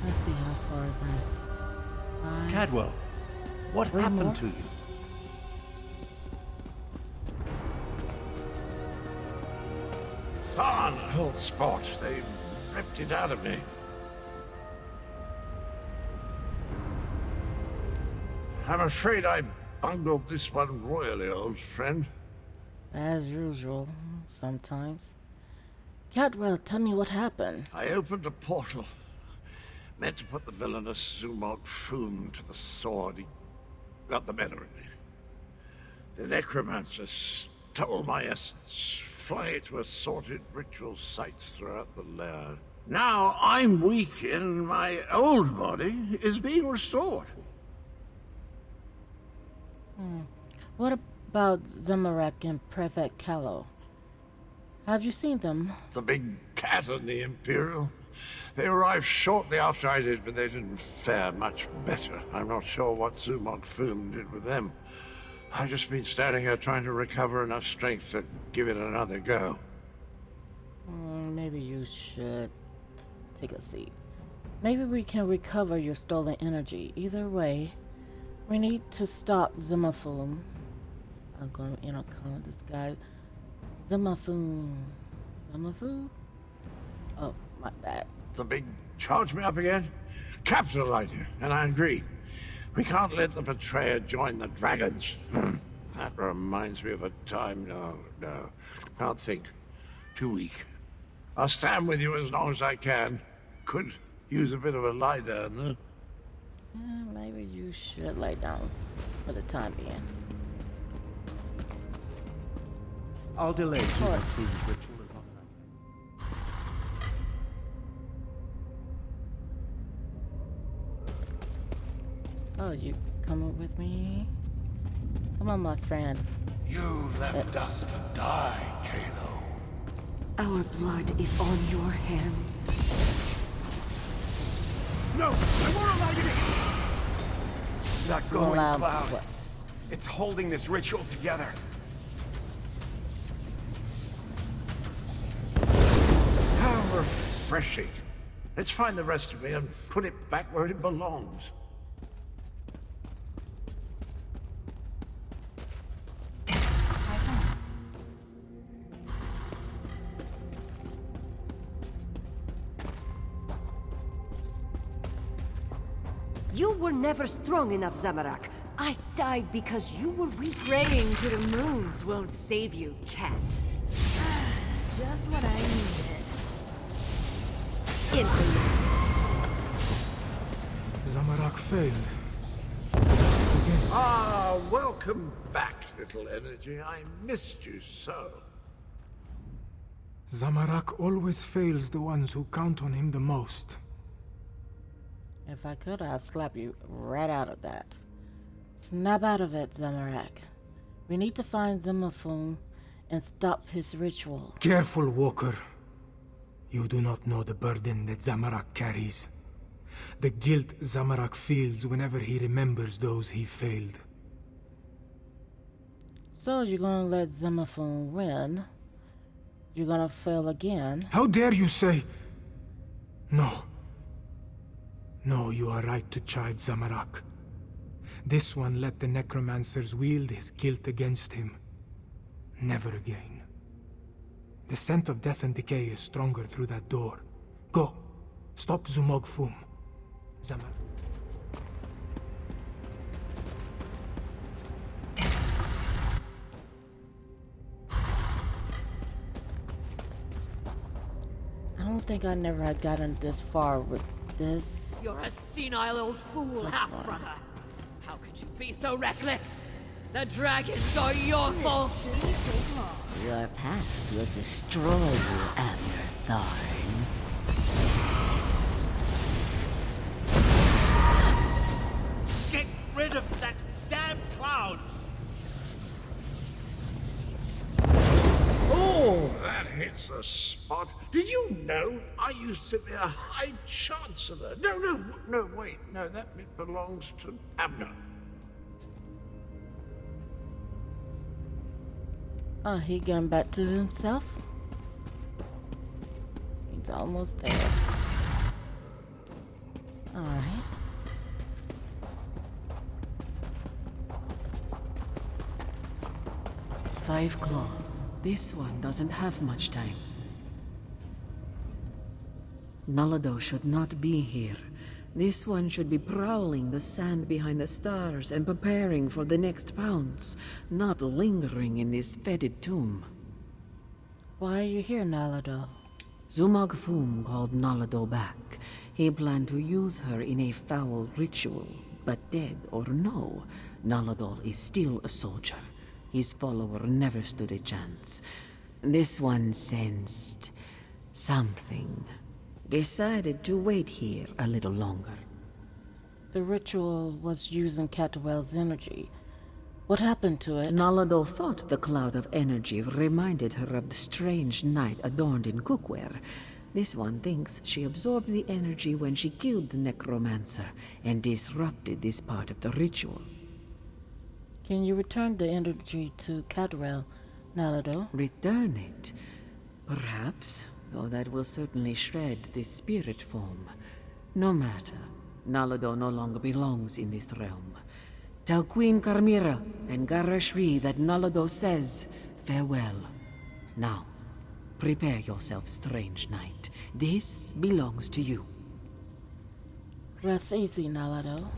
Let's see how far is that. Cadwell, what happened more? to you? Thorn, whole spot. They ripped it out of me. I'm afraid I bungled this one royally, old friend. As usual, sometimes. Cadwell, tell me what happened. I opened a portal. Meant to put the villainous Zumog Foom to the sword. He got the better of me. The necromancer stole my essence, flung it to assorted ritual sites throughout the lair. Now I'm weak and my old body is being restored. What about Zamorak and Prefect Callow? Have you seen them? The big cat and the Imperial. They arrived shortly after I did, but they didn't fare much better. I'm not sure what Zumog Foom did with them. I've just been standing here trying to recover enough strength to give it another go. Maybe you should take a seat. Maybe we can recover your stolen energy. Either way, we need to stop Zumafum. I'm going to call this guy Zumafum. Zumafu? Oh, my bad. The big charge me up again? Capital idea, and I agree. We can't let the betrayer join the dragons. That reminds me of a time. No. Can't think. Too weak. I'll stand with you as long as I can. Could use a bit of a lie down, though. Maybe you should lay down for the time being. I'll delay Zumog Foom's ritual as long as I can. Oh, you coming with me? Come on, my friend. You left us to die, Kalo. Our blood is on your hands. No! I won't allow you to... That glowing Allow cloud. what? It's holding this ritual together. How refreshing. Let's find the rest of me and put it back where it belongs. You were never strong enough, Zamorak. I died because you were weak. Praying to the moons won't save you, cat. just what I needed. Zamorak failed. Ah, welcome back, little energy. I missed you so. Zamorak always fails the ones who count on him the most. If I could, I'd slap you right out of that. Snap out of it, Zamorak. We need to find Zimmerfum and stop his ritual. Careful, Walker. You do not know the burden that Zamorak carries. The guilt Zamorak feels whenever he remembers those he failed. So you're gonna let Zimmerfum win? You're gonna fail again? How dare you say... No. No, you are right to chide Zamorak. This one let the necromancers wield his guilt against him. Never again. The scent of death and decay is stronger through that door. Go. Stop Zumog-Fum. Zamorak. I don't think I never had gotten this far with this. You're a senile old fool, half-brother. How could you be so reckless? The dragons are your fault. Your past will destroy you, Amberthorn. Get rid of that damn cloud! Oh, that hits the spot. Did you know I used to be a High Chancellor? No, wait. No, that bit belongs to Abner. Oh, he getting back to himself? He's almost there. Alright. Five Claw. This one doesn't have much time. Nalado should not be here. This one should be prowling the sand behind the stars and preparing for the next pounce, not lingering in this fetid tomb. Why are you here, Nalado? Zumog-Fum called Nalado back. He planned to use her in a foul ritual, but dead or no, Nalado is still a soldier. His follower never stood a chance. This one sensed something. Decided to wait here a little longer. The ritual was using Catwell's energy. What happened to it? Nalado thought the cloud of energy reminded her of the strange knight adorned in cookware. This one thinks she absorbed the energy when she killed the necromancer and disrupted this part of the ritual. Can you return the energy to Catwell, Nalado? Return it? Perhaps, though that will certainly shred this spirit form. No matter. Nalado no longer belongs in this realm. Tell Queen Carmira and Garashri that Nalado says farewell. Now, prepare yourself, strange knight. This belongs to you. Rest easy, Nalado.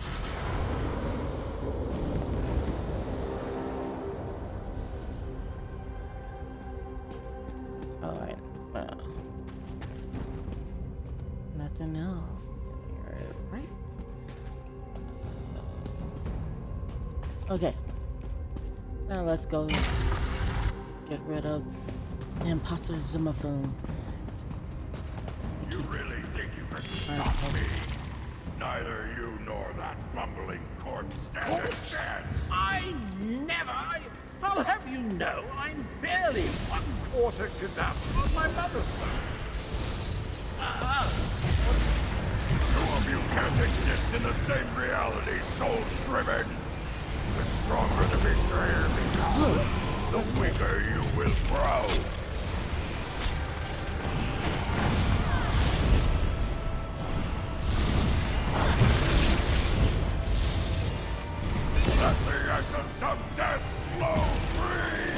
Alright, well. Nothing else here, right? Okay. Now let's go get rid of the imposter Zimmerfum. You really think you can stop me? Neither you nor that bumbling corpse stand a chance. I'll have you know, I'm barely 1/4 cadaver on my mother's side. Two of you can't exist in the same reality, soul shriven. The stronger the betrayer becomes, the weaker you will grow. Let the essence of death flow free!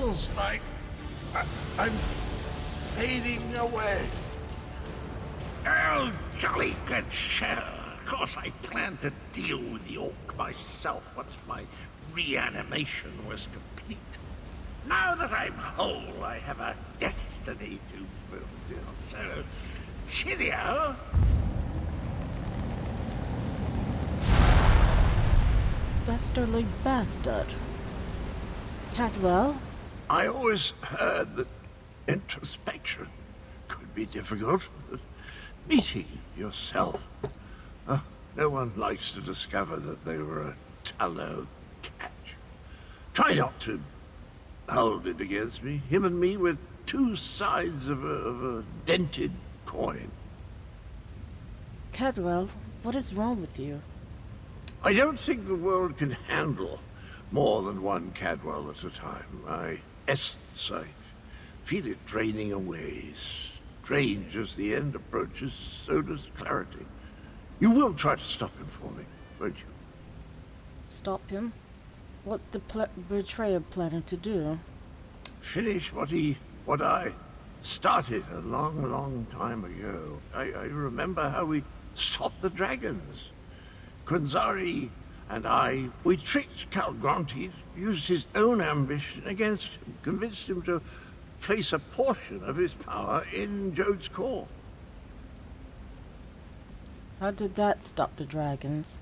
feels like I'm fading away. Oh, jolly good sir. Of course I planned to deal with the orc myself once my reanimation was complete. Now that I'm whole, I have a destiny to fulfill. So, cheerio. Dastardly bastard. Cadwell? I always heard that introspection could be difficult. Meeting yourself. No one likes to discover that they were a tallow catch. Try not to hold it against me. Him and me were two sides of a dented coin. Cadwell, what is wrong with you? I don't think the world can handle more than one Cadwell at a time. My essence, I feel it draining away. Strange as the end approaches, so does clarity. You will try to stop him for me, won't you? Stop him? What's the betrayer planning to do? Finish what I started a long, long time ago. I remember how we stopped the dragons. Kunzari and we tricked Calgronti, used his own ambition against him, convinced him to place a portion of his power in Jode's core. How did that stop the dragons?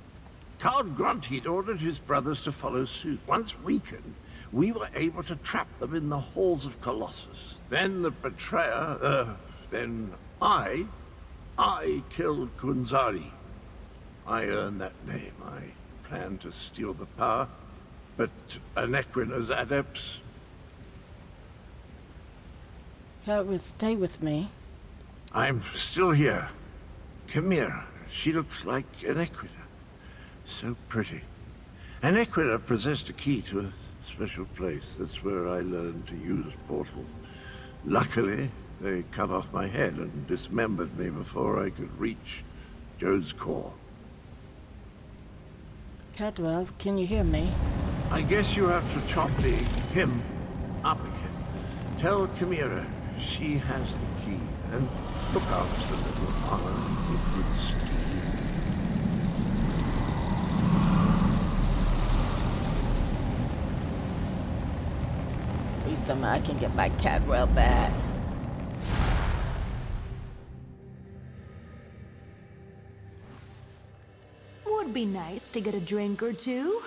Calgronti ordered his brothers to follow suit. Once weakened, we were able to trap them in the halls of Colossus. Then the betrayer, then I killed Kunzari. I earned that name. I planned to steal the power, but Anequina's adepts... Cadwell, stay with me. I'm still here. Chimera. She looks like Anequina. So pretty. Anequina possessed a key to a special place. That's where I learned to use portals. Luckily, they cut off my head and dismembered me before I could reach Jode's core. Cadwell, can you hear me? I guess you have to chop him up again. Tell Chimera she has the key, and look after the little arm with steel. Please tell me I can get my Cadwell back. Would be nice to get a drink or two.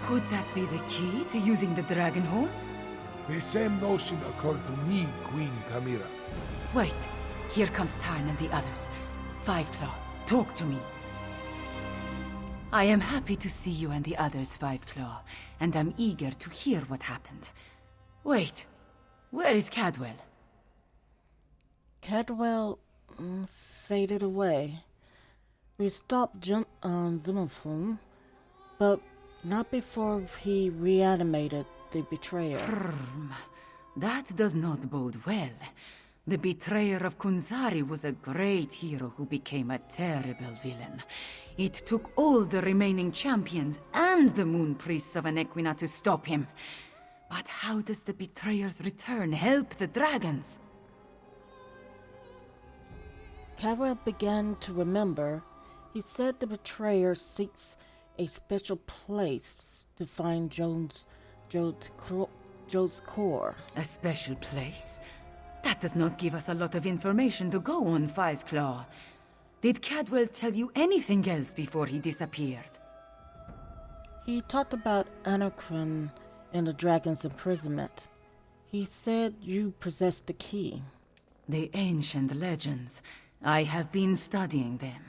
Could that be the key to using the dragon horn? The same notion occurred to me, Queen Chimera. Wait, here comes Tarn and the others. Five Claw, talk to me. I am happy to see you and the others, Five Claw, and I'm eager to hear what happened. Wait, where is Cadwell? Cadwell faded away. We stopped Zimmerfum, but not before he reanimated the betrayer. That does not bode well. The betrayer of Kunzari was a great hero who became a terrible villain. It took all the remaining champions and the moon priests of Anequina to stop him. But how does the betrayer's return help the dragons? Cadwell began to remember. He said the betrayer seeks a special place to find Jode's core. A special place? That does not give us a lot of information to go on, Five Claw. Did Cadwell tell you anything else before he disappeared? He talked about Anarchon and the dragon's imprisonment. He said you possessed the key. The ancient legends. I have been studying them.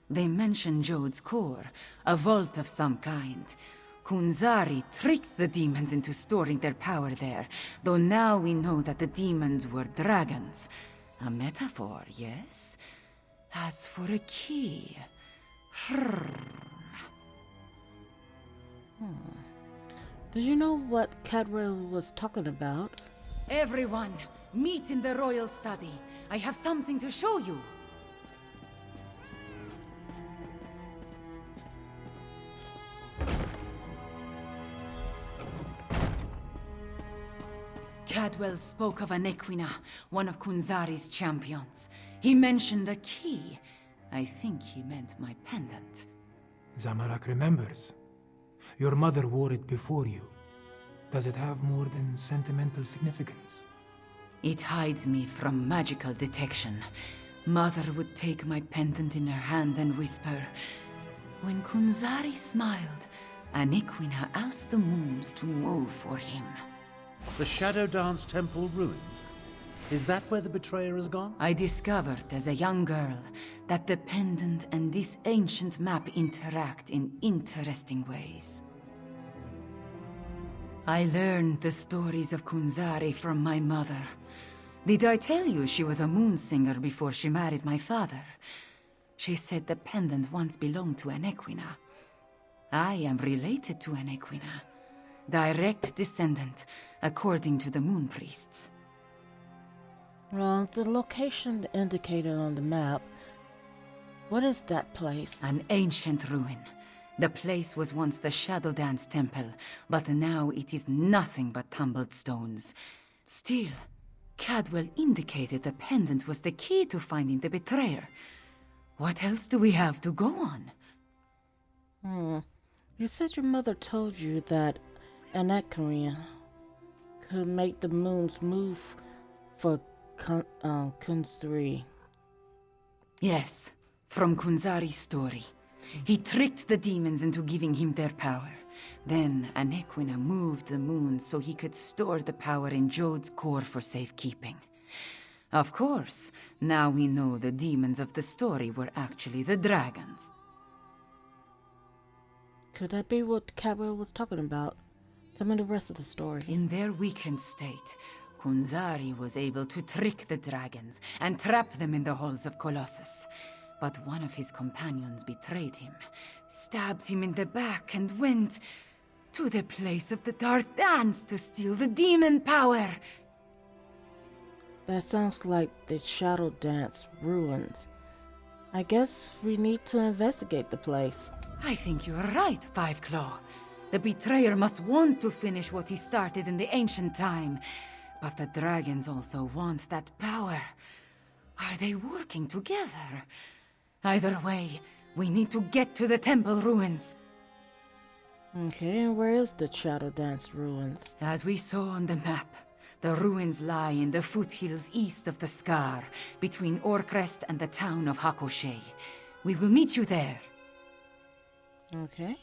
They mention Jode's core, a vault of some kind. Kunzari tricked the demons into storing their power there, though now we know that the demons were dragons. A metaphor, yes? As for a key... Do you know what Cadwell was talking about? Everyone, meet in the royal study. I have something to show you. Cadwell spoke of an Equina, one of Kunzari's champions. He mentioned a key. I think he meant my pendant. Zamarak remembers. Your mother wore it before you. Does it have more than sentimental significance? It hides me from magical detection. Mother would take my pendant in her hand and whisper, "When Kunzari smiled, an Equina asked the moons to move for him." The Shadow Dance Temple ruins. Is that where the betrayer has gone? I discovered as a young girl that the pendant and this ancient map interact in interesting ways. I learned the stories of Kunzari from my mother. Did I tell you she was a moon singer before she married my father? She said the pendant once belonged to an Equina. I am related to an Equina. Direct descendant, according to the moon priests. Well, the location indicated on the map. What is that place? An ancient ruin. The place was once the Shadow Dance Temple, but now it is nothing but tumbled stones. Still, Cadwell indicated the pendant was the key to finding the betrayer. What else do we have to go on? You said your mother told you that an Equina could make the moons move for Kunzari. Yes, from Kunzari's story. He tricked the demons into giving him their power. Then an Equina moved the moon so he could store the power in Jode's core for safekeeping. Of course, now we know the demons of the story were actually the dragons. Could that be what Cadwell was talking about? Tell me the rest of the story. In their weakened state, Kunzari was able to trick the dragons and trap them in the halls of Colossus. But one of his companions betrayed him, stabbed him in the back, and went to the place of the Dark Dance to steal the demon power. That sounds like the Shadow Dance ruins. I guess we need to investigate the place. I think you are right, Five Claw. The betrayer must want to finish what he started in the ancient time. But the dragons also want that power. Are they working together? Either way, we need to get to the temple ruins. Okay, and where is the Shadow Dance ruins? As we saw on the map, the ruins lie in the foothills east of the Scar, between Orcrest and the town of Hakoshe. We will meet you there. Okay.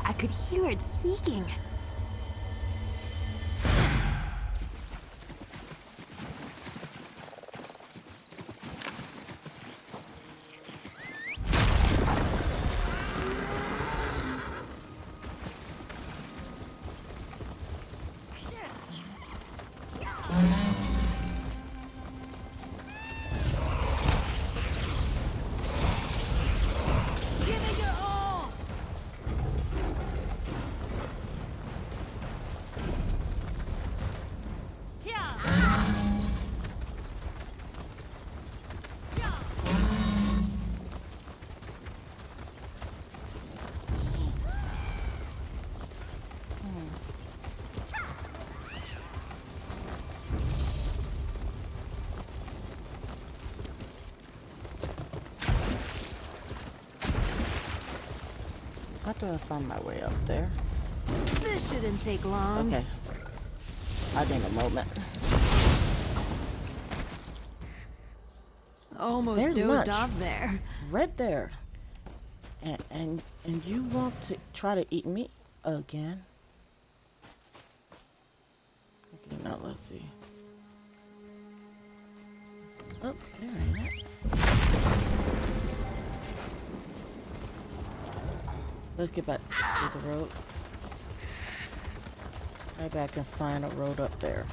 I could hear it speaking. How do I find my way up there? This shouldn't take long. Okay. I need a moment. Almost There's dozed lunch. off there. Right there. And you want to try to eat me again? Okay, now let's see. Oh, there ain't it. Let's get back to the road. Maybe I can find a road up there.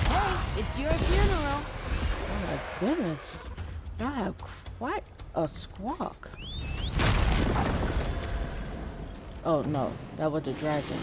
Hey, it's your funeral. Oh my goodness. Y'all have quite a squawk. Oh no, that was a dragon.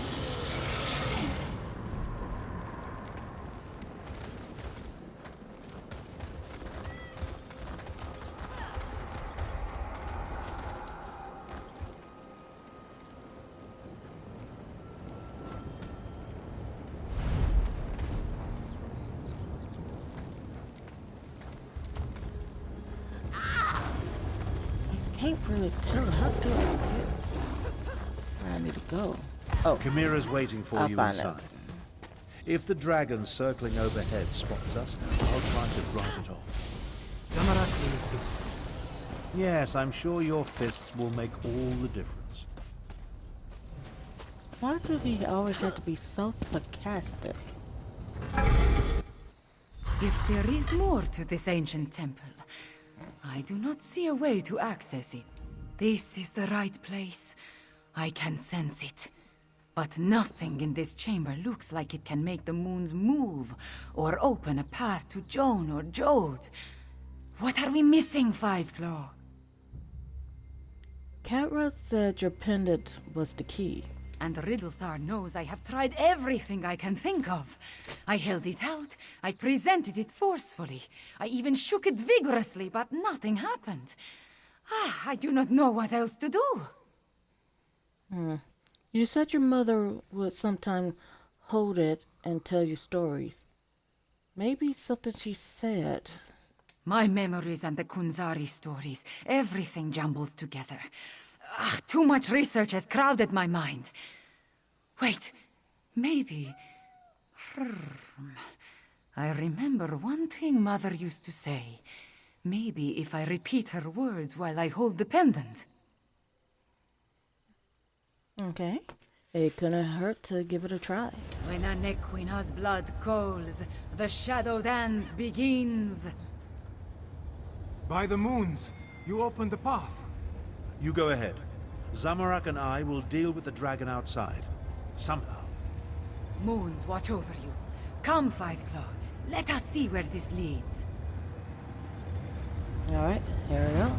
Can't really tell. How do I get where I need to go? Oh, Chimera's waiting for I'll you find inside. If the dragon circling overhead spots us, I'll try to drive it off. Zamarak will assist. Yes, I'm sure your fists will make all the difference. Why do he always have to be so sarcastic? If there is more to this ancient temple, I do not see a way to access it. This is the right place. I can sense it. But nothing in this chamber looks like it can make the moons move, or open a path to Joan or Jode. What are we missing, Fiveclaw? Catra said your pendant was the key. And Riddlethar knows I have tried everything I can think of. I held it out. I presented it forcefully. I even shook it vigorously, but nothing happened. I do not know what else to do. You said your mother would sometime hold it and tell you stories. Maybe something she said. My memories and the Kunzari stories, everything jumbles together. Too much research has crowded my mind. Wait, maybe... I remember one thing Mother used to say. Maybe if I repeat her words while I hold the pendant. Okay. It couldn't hurt to give it a try. When a Nequina's blood calls, the shadow dance begins. By the moons, you opened the path. You go ahead. Zamarak and I will deal with the dragon outside. Somehow. Moons watch over you. Come, Fiveclaw. Let us see where this leads. Alright, here we go.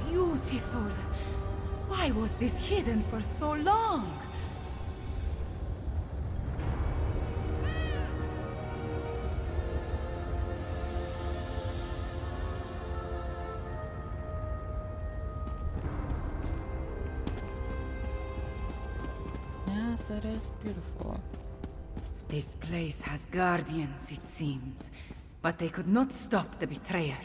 Beautiful. Why was this hidden for so long? Yes, it is beautiful. This place has guardians, it seems. But they could not stop the betrayer.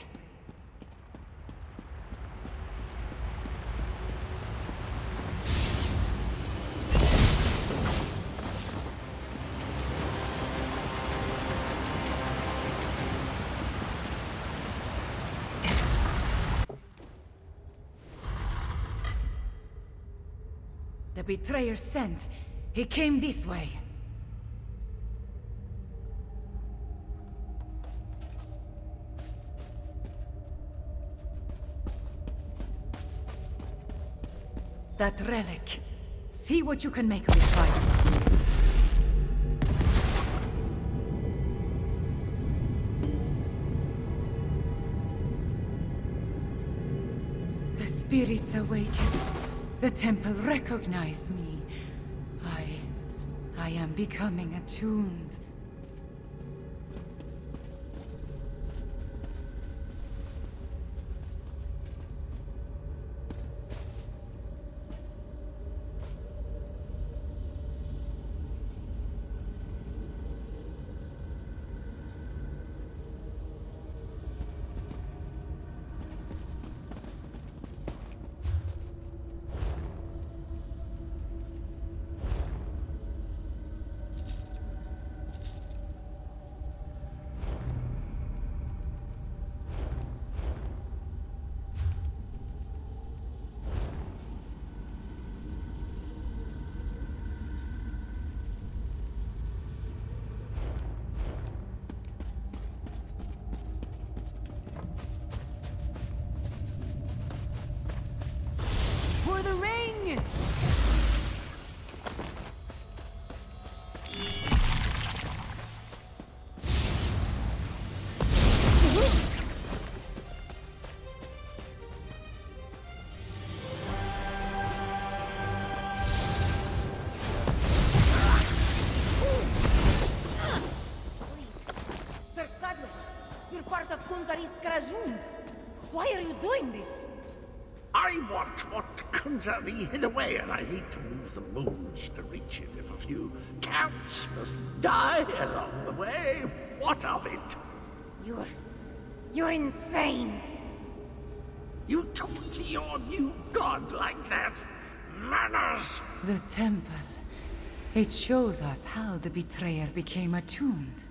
The betrayer sent. He came this way. That relic. See what you can make of it, Fire. spirits awakened. The temple recognized me. I am becoming attuned. For the ring! Sir Cadwell, you're part of Kunzari's Krazun. Why are you doing this? I want what Kunzari hid away, and I need to move the moons to reach it. If a few cats must die along the way, what of it? You're insane! You talk to your new god like that? Manners! The temple. It shows us how the betrayer became attuned.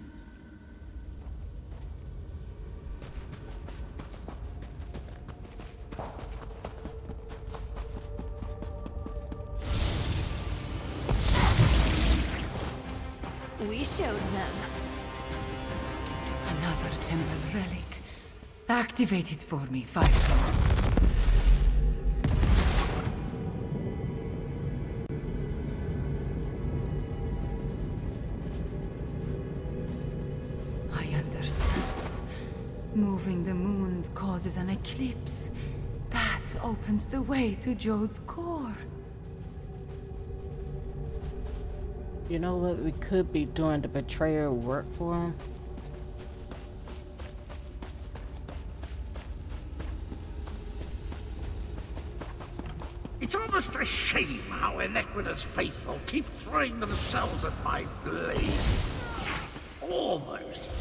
We showed them. Another temple relic. Activate it for me, Firefly. I understand. Moving the moons causes an eclipse. That opens the way to Jode's core. You know what we could be doing to betrayer work for him? It's almost a shame how Inequida's faithful keep throwing themselves at my blade. Almost.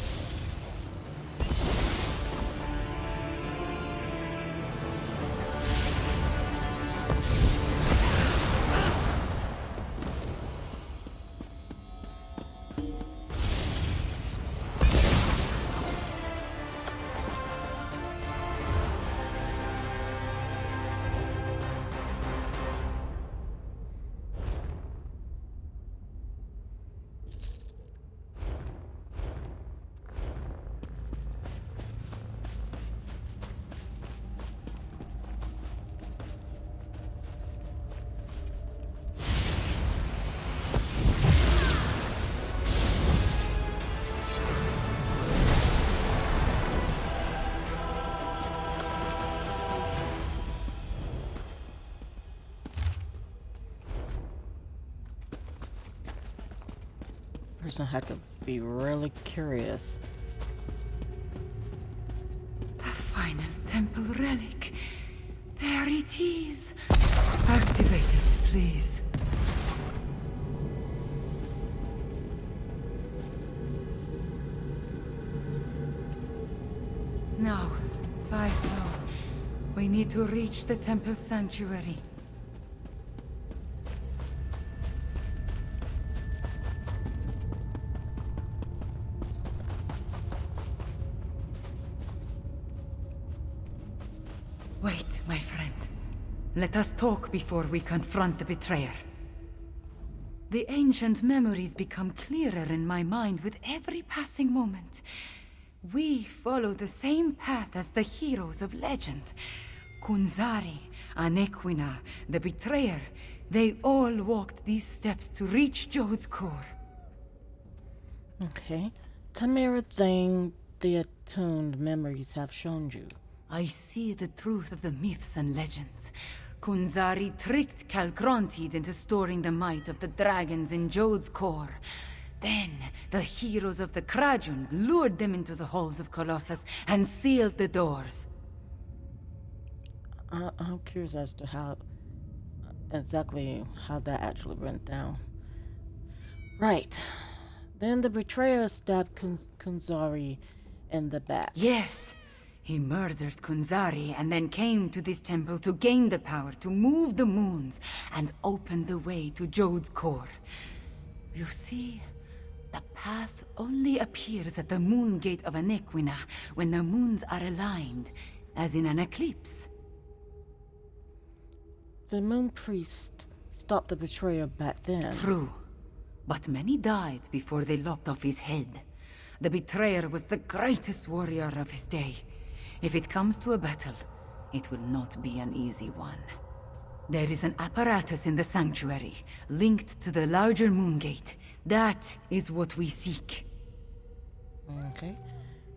Person had to be really curious. The final temple relic. There it is. Activate it, please. Now, Firefly. We need to reach the temple sanctuary. Wait, my friend. Let us talk before we confront the betrayer. The ancient memories become clearer in my mind with every passing moment. We follow the same path as the heroes of legend. Kunzari, Anequina, the betrayer, they all walked these steps to reach Jode's core. Okay. Tell me everything the attuned memories have shown you. I see the truth of the myths and legends. Kunzari tricked Calgrontid into storing the might of the dragons in Jode's core. Then, the heroes of the Krajund lured them into the halls of Colossus and sealed the doors. I'm curious as to how that actually went down. Right. Then the betrayer stabbed Kunzari in the back. Yes. He murdered Kunzari and then came to this temple to gain the power to move the moons and open the way to Jode's core. You see, the path only appears at the moon gate of Anequina when the moons are aligned, as in an eclipse. The moon priest stopped the betrayer back then. True. But many died before they lopped off his head. The betrayer was the greatest warrior of his day. If it comes to a battle, it will not be an easy one. There is an apparatus in the sanctuary, linked to the larger moon gate. That is what we seek. Okay.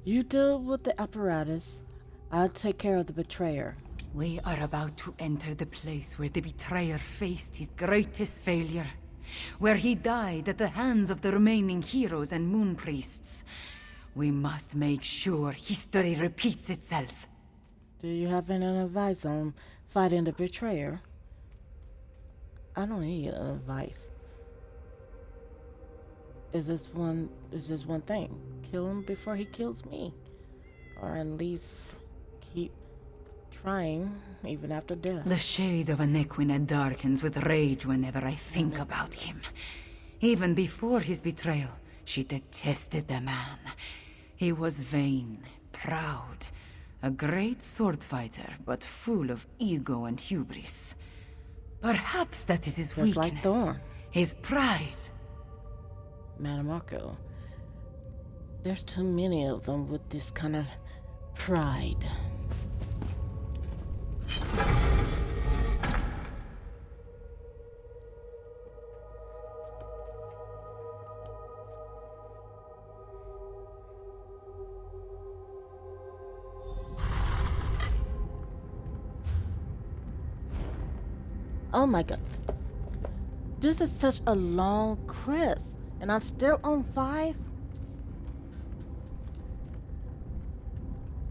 You deal with the apparatus. I'll take care of the betrayer. We are about to enter the place where the betrayer faced his greatest failure. Where he died at the hands of the remaining heroes and moon priests. We must make sure history repeats itself. Do you have any advice on fighting the betrayer? I don't need advice. Is this one thing? Kill him before he kills me. Or at least keep trying, even after death. The shade of Anequina darkens with rage whenever I think about him. Even before his betrayal, she detested the man. He was vain, proud, a great sword fighter, but full of ego and hubris. Perhaps that is his weakness. Like Thorn. His pride. Madam Marco, there's too many of them with this kind of pride. Oh my god. This is such a long quiz, and I'm still on 5?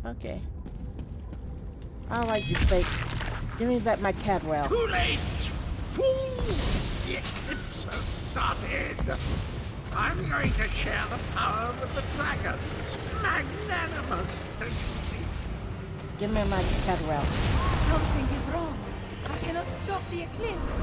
Okay. Alright, you fake. Give me back my Cadwell. Too late! Fool! The eclipse has started! I'm going to share the power with the dragons. Magnanimous, don't you see? Give me my Cadwell. Something is wrong. I cannot stop the eclipse.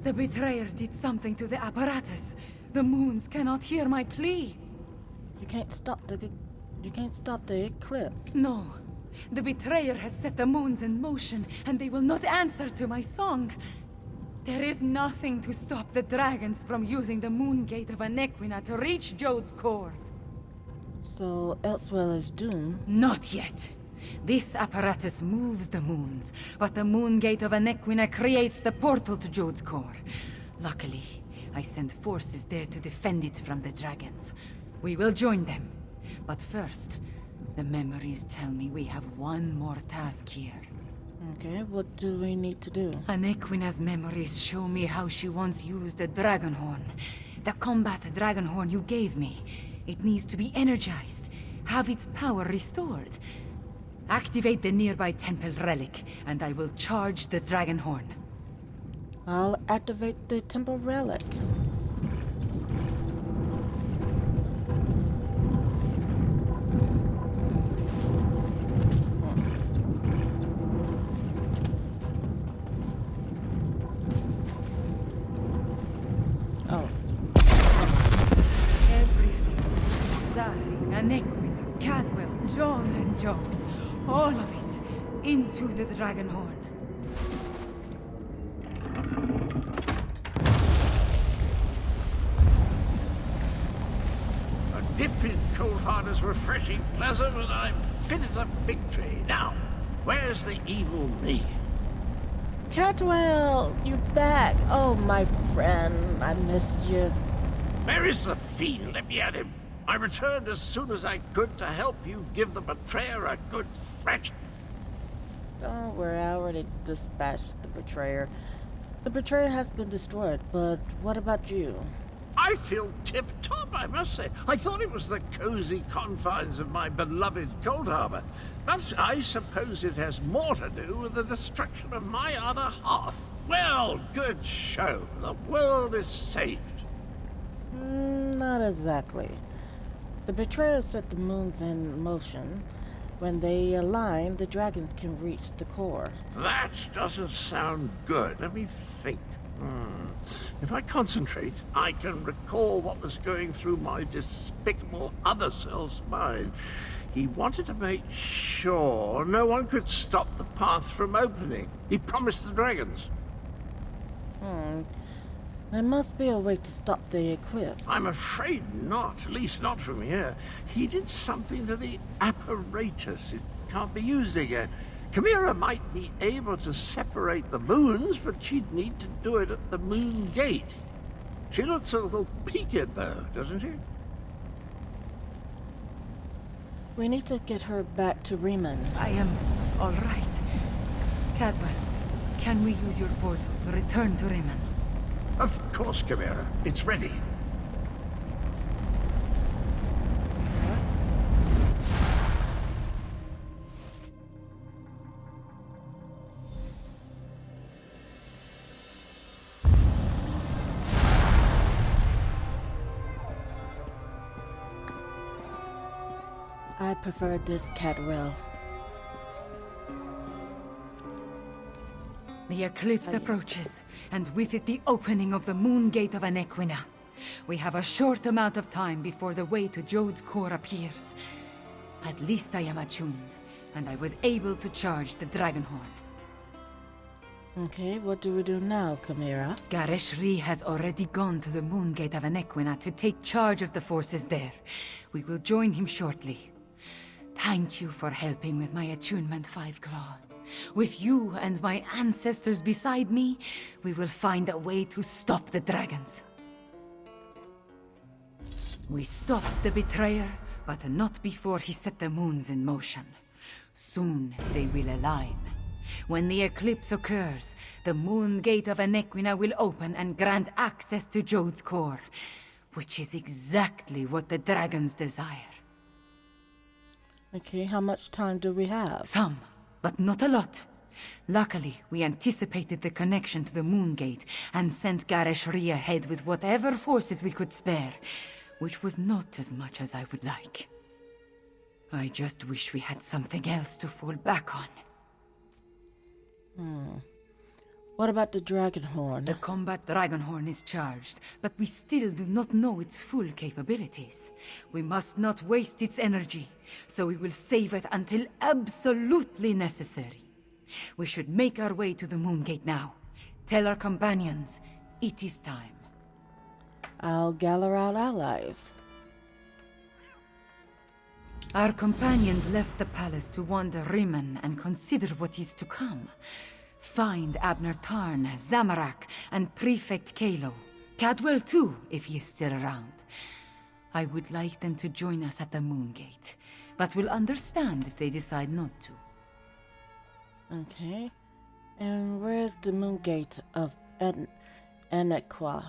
The betrayer did something to the apparatus. The moons cannot hear my plea. You can't stop the eclipse. No. The betrayer has set the moons in motion, and they will not answer to my song. There is nothing to stop the dragons from using the moon gate of Anequina to reach Jode's core. So Elsweyr is doomed? Not yet. This apparatus moves the moons, but the moon gate of Anequina creates the portal to Jode's core. Luckily, I sent forces there to defend it from the dragons. We will join them. But first, the memories tell me we have one more task here. Okay, what do we need to do? Anequina's memories show me how she once used a dragon horn. The combat dragon horn you gave me. It needs to be energized, have its power restored. Activate the nearby temple relic, and I will charge the dragon horn. I'll activate the temple relic. Oh. Everything. Zari, Anequina, Cadwell, John and Joe. All of it. Into the dragon horn. A dip in cold water is refreshing, pleasant, and I'm fit as a fig tree. Now, where's the evil me? Catwell, you're back. Oh, my friend, I missed you. Where is the fiend? Let me at him. I returned as soon as I could to help you give the betrayer a good threat. Don't worry, I already dispatched the betrayer. The betrayer has been destroyed, but what about you? I feel tip-top, I must say. I thought it was the cozy confines of my beloved Cold Harbor, but I suppose it has more to do with the destruction of my other half. Well, good show. The world is saved. Not exactly. The betrayer set the moons in motion. When they align, the dragons can reach the core. That doesn't sound good. Let me think. If I concentrate, I can recall what was going through my despicable other self's mind. He wanted to make sure no one could stop the path from opening. He promised the dragons. There must be a way to stop the eclipse. I'm afraid not, at least not from here. He did something to the apparatus. It can't be used again. Chimera might be able to separate the moons, but she'd need to do it at the moon gate. She looks a little peaked, though, doesn't she? We need to get her back to Riemann. I am all right. Cadwell, can we use your portal to return to Riemann? Of course, Chimera. It's ready. I prefer this Catwell. The eclipse approaches, and with it the opening of the moon gate of Anequina. We have a short amount of time before the way to Jode's core appears. At least I am attuned, and I was able to charge the Dragonhorn. Okay, what do we do now, Chimera? Gareshri has already gone to the moon gate of Anequina to take charge of the forces there. We will join him shortly. Thank you for helping with my attunement, Five Claw. With you and my ancestors beside me, we will find a way to stop the dragons. We stopped the betrayer, but not before he set the moons in motion. Soon they will align. When the eclipse occurs, the moon gate of Anequina will open and grant access to Jode's core, which is exactly what the dragons desire. Okay, how much time do we have? Some, but not a lot. Luckily, we anticipated the connection to the moon gate and sent Gareshri ahead with whatever forces we could spare, which was not as much as I would like. I just wish we had something else to fall back on. What about the Dragonhorn? The combat Dragonhorn is charged, but we still do not know its full capabilities. We must not waste its energy, so we will save it until absolutely necessary. We should make our way to the moon gate now. Tell our companions, it is time. I'll gather our allies. Our companions left the palace to wander Riemann and consider what is to come. Find Abner Tarn, Zamorak, and Prefect Kalo. Cadwell too, if he is still around. I would like them to join us at the moon gate, but will understand if they decide not to. Okay. And where's the moon gate of Anequa?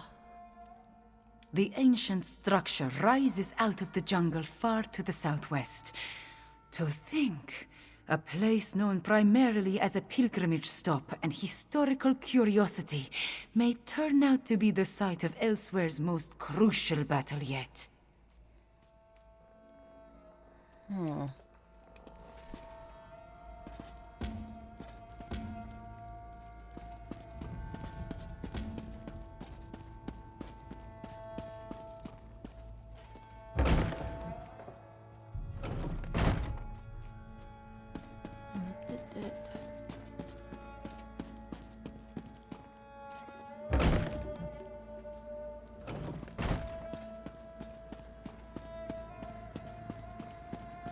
The ancient structure rises out of the jungle far to the southwest. To think, a place known primarily as a pilgrimage stop and historical curiosity may turn out to be the site of Elsweyr's most crucial battle yet.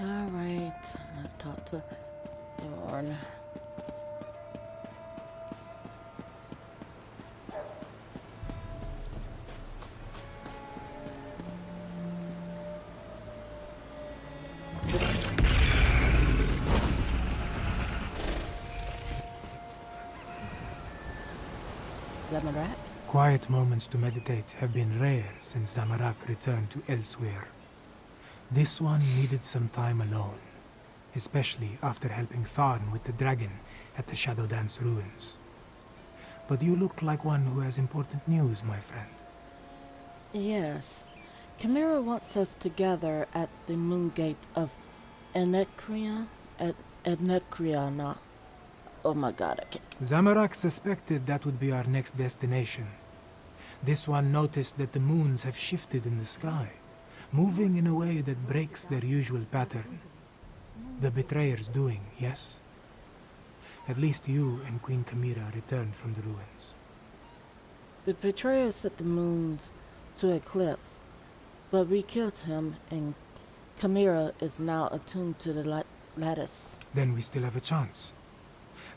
Alright, let's talk to Thorn. Zamorak? Quiet moments to meditate have been rare since Zamorak returned to Elsweyr. This one needed some time alone, especially after helping Tharn with the dragon at the Shadow Dance ruins. But you look like one who has important news, my friend. Yes. Chimera wants us to gather at the moon gate of Enekriana. Oh my god, I can't. Zamorak suspected that would be our next destination. This one noticed that the moons have shifted in the sky, moving in a way that breaks their usual pattern. The betrayer's doing, yes? At least you and Queen Chimera returned from the ruins. The betrayer set the moons to eclipse, but we killed him, and Chimera is now attuned to the lattice. Then we still have a chance.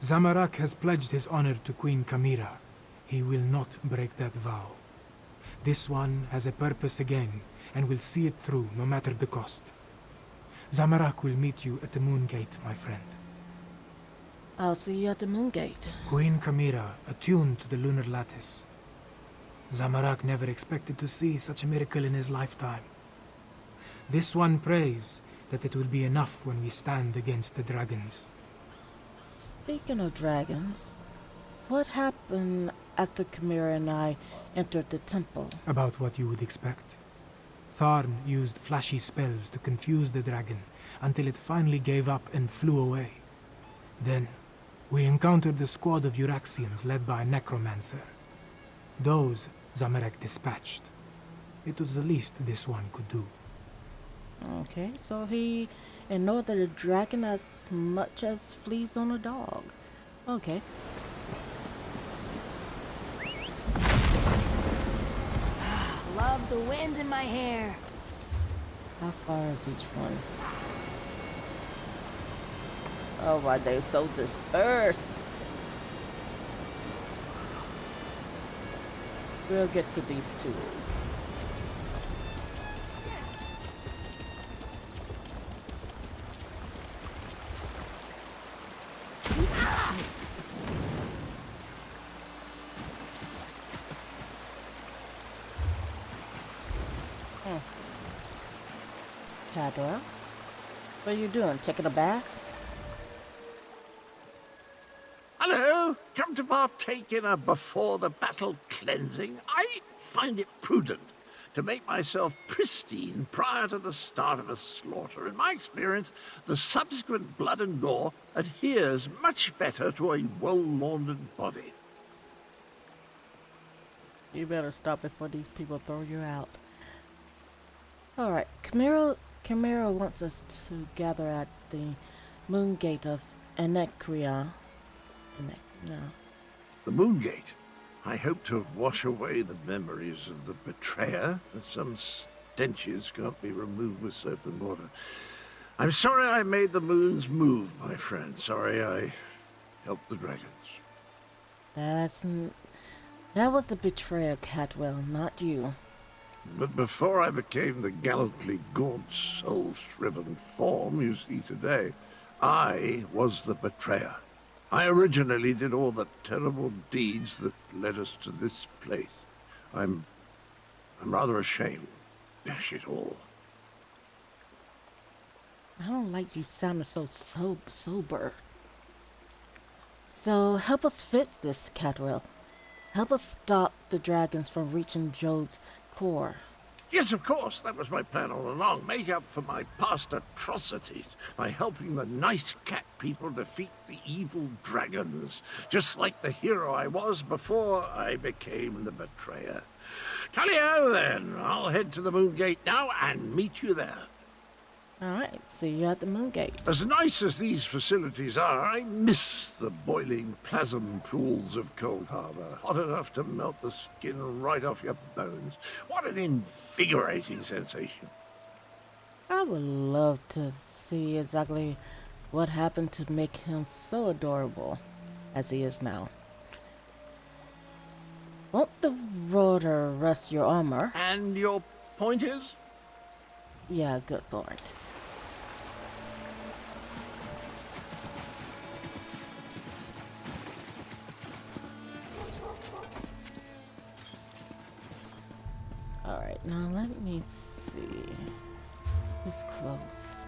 Zamorak has pledged his honor to Queen Chimera. He will not break that vow. This one has a purpose again, and will see it through no matter the cost. Zamorak will meet you at the moon gate, my friend. I'll see you at the moon gate. Queen Chimera, attuned to the lunar lattice. Zamorak never expected to see such a miracle in his lifetime. This one prays that it will be enough when we stand against the dragons. Speaking of dragons, what happened after Chimera and I entered the temple? About what you would expect. Tharn used flashy spells to confuse the dragon until it finally gave up and flew away. Then, we encountered the squad of Euraxians led by a necromancer. Those Zamorak dispatched. It was the least this one could do. Okay, so he ignored the dragon as much as fleas on a dog. Okay. Love the wind in my hair. How far is each one? Oh, why they're so dispersed. We'll get to these two. Cadwell, what are you doing? Taking a bath? Hello! Come to partake in a before-the-battle cleansing? I find it prudent to make myself pristine prior to the start of a slaughter. In my experience, the subsequent blood and gore adheres much better to a well-laundered body. You better stop before these people throw you out. Alright, Chimera wants us to gather at the moon gate of Enekria. The moon gate? I hope to wash away the memories of the betrayer, as some stenches can't be removed with soap and water. I'm sorry I made the moons move, my friend. Sorry I helped the dragons. That was the betrayer, Cadwell, not you. But before I became the gallantly gaunt, soul-shriven form you see today, I was the betrayer. I originally did all the terrible deeds that led us to this place. I'm rather ashamed. Dash it all. I don't like you sounding so sober. So help us fix this, Cadwell. Help us stop the dragons from reaching Jode's core. Yes, of course. That was my plan all along. Make up for my past atrocities by helping the nice cat people defeat the evil dragons, just like the hero I was before I became the betrayer. Tally-ho, then. I'll head to the moon gate now and meet you there. Alright, see you at the moon gate. As nice as these facilities are, I miss the boiling plasm pools of Cold Harbor. Hot enough to melt the skin right off your bones. What an invigorating sensation. I would love to see exactly what happened to make him so adorable as he is now. Won't the water rust your armor? And your point is? Yeah, good point. Now let me see. Who's close?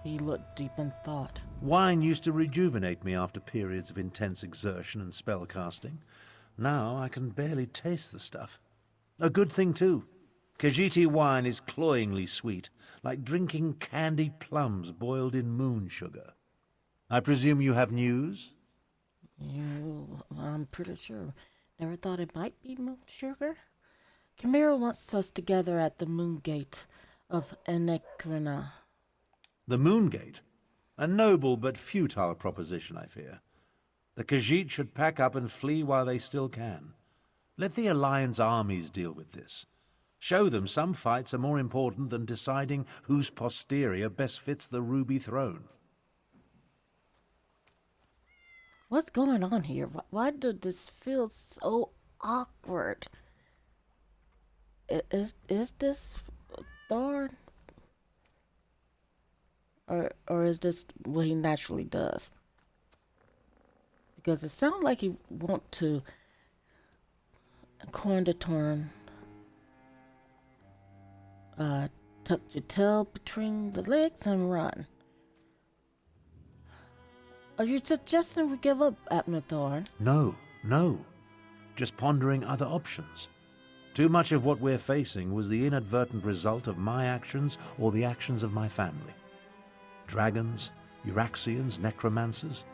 He looked deep in thought. Wine used to rejuvenate me after periods of intense exertion and spellcasting. Now I can barely taste the stuff. A good thing, too. Khajiiti wine is cloyingly sweet, like drinking candied plums boiled in moon sugar. I presume you have news? I'm pretty sure. Never thought it might be moon sugar. Chimera wants us together at the moon gate of Enekrina. The Moon Gate? A noble but futile proposition, I fear. The Khajiit should pack up and flee while they still can. Let the Alliance armies deal with this. Show them some fights are more important than deciding whose posterior best fits the Ruby Throne. What's going on here? Why does this feel so awkward? Is this Thorn? Or is this what he naturally does? Because it sounds like he want to coin the term, tuck your tail between the legs and run. Are you suggesting we give up, Abner Thorn? No. Just pondering other options. Too much of what we're facing was the inadvertent result of my actions or the actions of my family. Dragons, Euraxians, necromancers.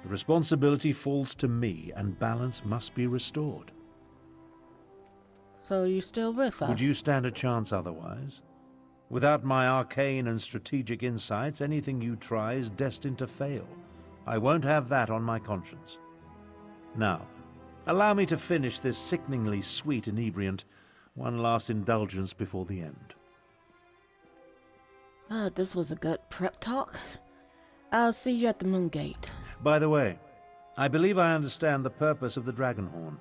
The responsibility falls to me, and balance must be restored. So you still with us? Would you stand a chance otherwise? Without my arcane and strategic insights, anything you try is destined to fail. I won't have that on my conscience. Now, allow me to finish this sickeningly sweet inebriant, one last indulgence before the end. This was a good prep talk. I'll see you at the Moon Gate. By the way, I believe I understand the purpose of the Dragonhorn.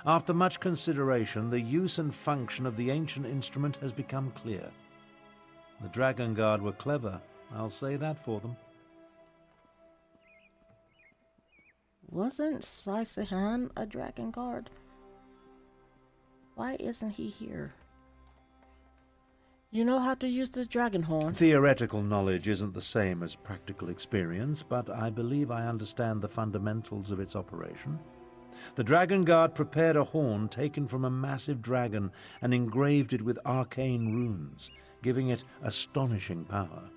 After much consideration, the use and function of the ancient instrument has become clear. The Dragon Guard were clever, I'll say that for them. Wasn't Slicehan a Dragon Guard? Why isn't he here? You know how to use the Dragonhorn? Theoretical knowledge isn't the same as practical experience, but I believe I understand the fundamentals of its operation. The Dragon Guard prepared a horn taken from a massive dragon and engraved it with arcane runes, giving it astonishing power.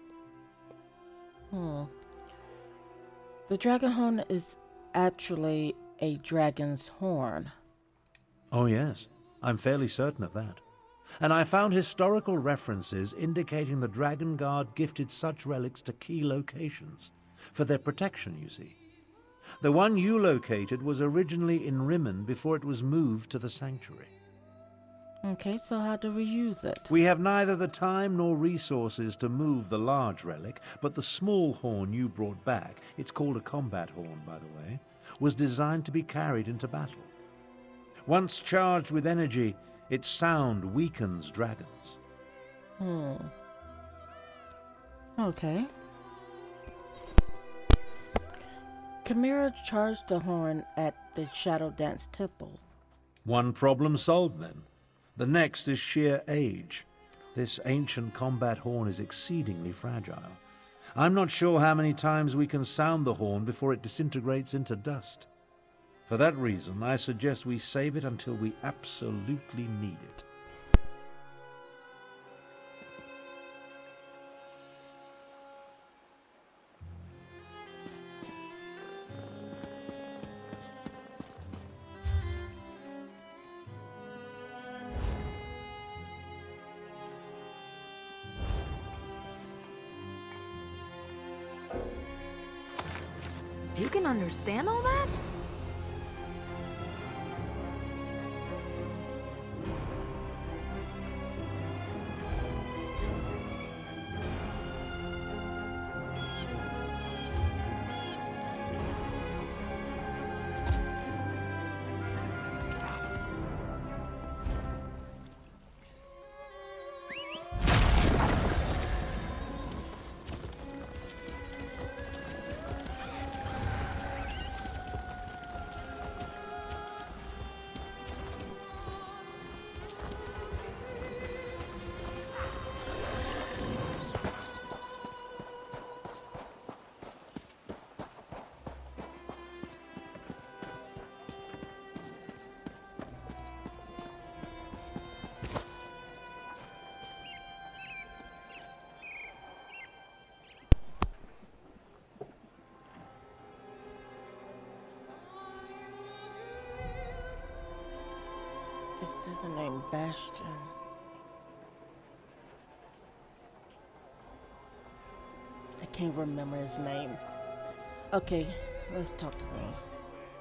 The Dragonhorn is actually a dragon's horn. Oh yes, I'm fairly certain of that. And I found historical references indicating the Dragon Guard gifted such relics to key locations. For their protection, you see. The one you located was originally in Rimmen before it was moved to the Sanctuary. Okay, so how do we use it? We have neither the time nor resources to move the large relic, but the small horn you brought back, it's called a combat horn, by the way, was designed to be carried into battle. Once charged with energy, its sound weakens dragons. Okay. Chimera charged the horn at the Shadow Dance Temple. One problem solved, then. The next is sheer age. This ancient combat horn is exceedingly fragile. I'm not sure how many times we can sound the horn before it disintegrates into dust. For that reason, I suggest we save it until we absolutely need it. You can understand all that? It says the name Bastion. I can't remember his name. Okay, let's talk to me.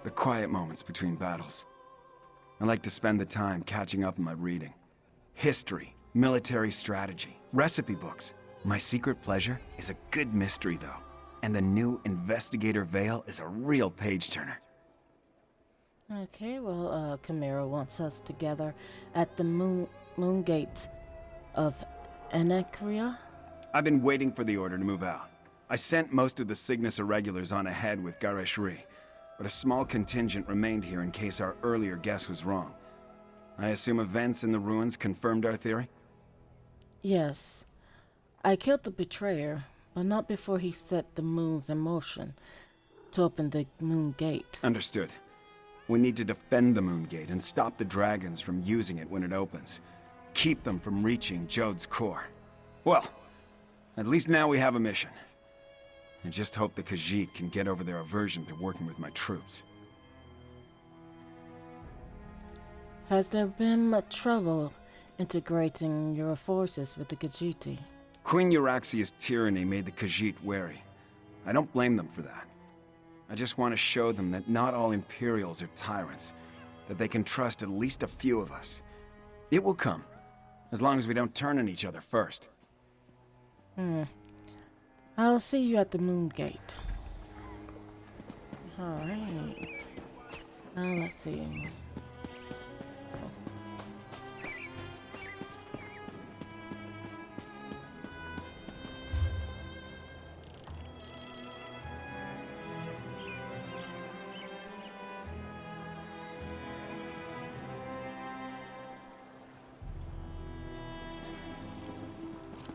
The quiet moments between battles. I like to spend the time catching up on my reading. History, military strategy, recipe books. My secret pleasure is a good mystery, though. And the new Investigator Veil is a real page-turner. Okay, well, Chimera wants us together at the moon gate of Anakria. I've been waiting for the order to move out. I sent most of the Cygnus irregulars on ahead with Gareshri, but a small contingent remained here in case our earlier guess was wrong. I assume events in the ruins confirmed our theory? Yes. I killed the betrayer, but not before he set the moons in motion to open the moon gate. Understood. We need to defend the moon gate and stop the dragons from using it when it opens. Keep them from reaching Jode's core. Well, at least now we have a mission. I just hope the Khajiit can get over their aversion to working with my troops. Has there been much trouble integrating your forces with the Khajiit? Queen Euraxia's tyranny made the Khajiit wary. I don't blame them for that. I just want to show them that not all Imperials are tyrants, that they can trust at least a few of us. It will come, as long as we don't turn on each other first. I'll see you at the moon gate. Alright. Now let's see.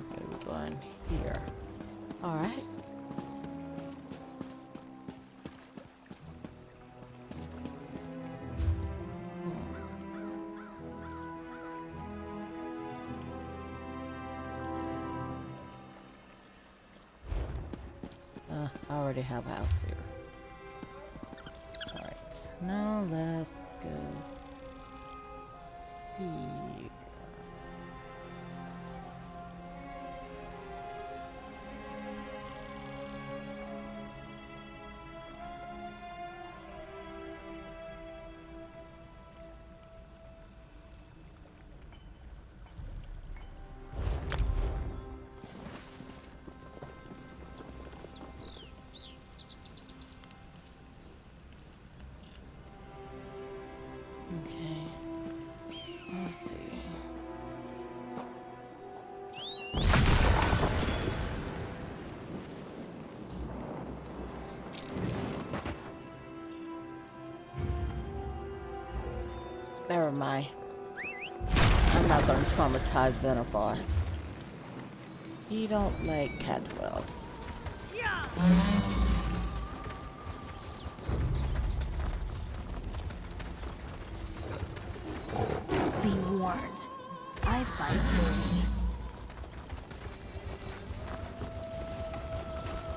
Okay, we're going here. Alright. I already have a house here. Alright, now let's go here. Okay. Let's see. Never mind. I'm not gonna traumatize Xenophar. He don't like Cadwell. Be warned. I fight dirty.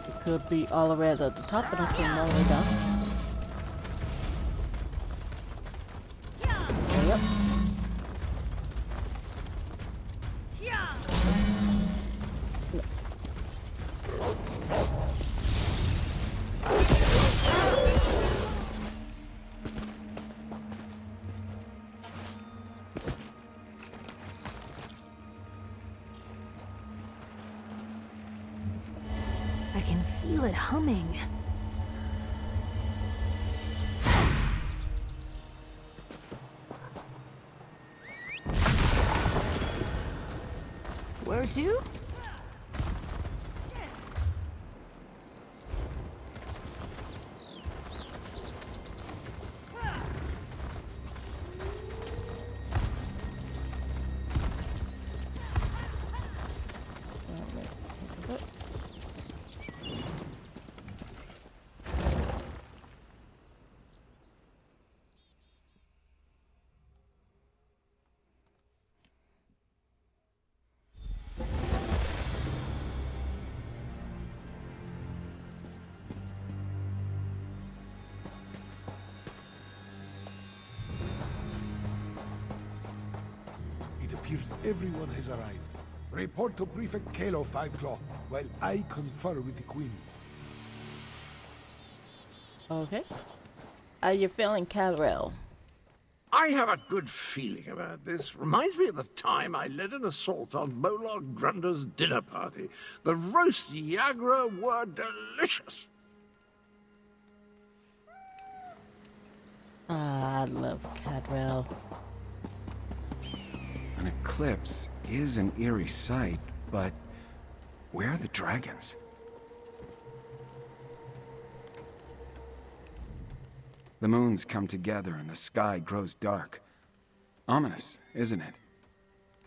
It could be all the way at the top, but I came all the way down. Yep. I can feel it humming. Where to? appears everyone has arrived. Report to Prefect Kalo, Five Claw, while I confer with the Queen. Okay. How you feeling, Cadrell? I have a good feeling about this. Reminds me of the time I led an assault on Molog Grunder's dinner party. The roast Yagra were delicious. Ah, I love Cadrell. An eclipse is an eerie sight, but where are the dragons? The moons come together and the sky grows dark. Ominous, isn't it?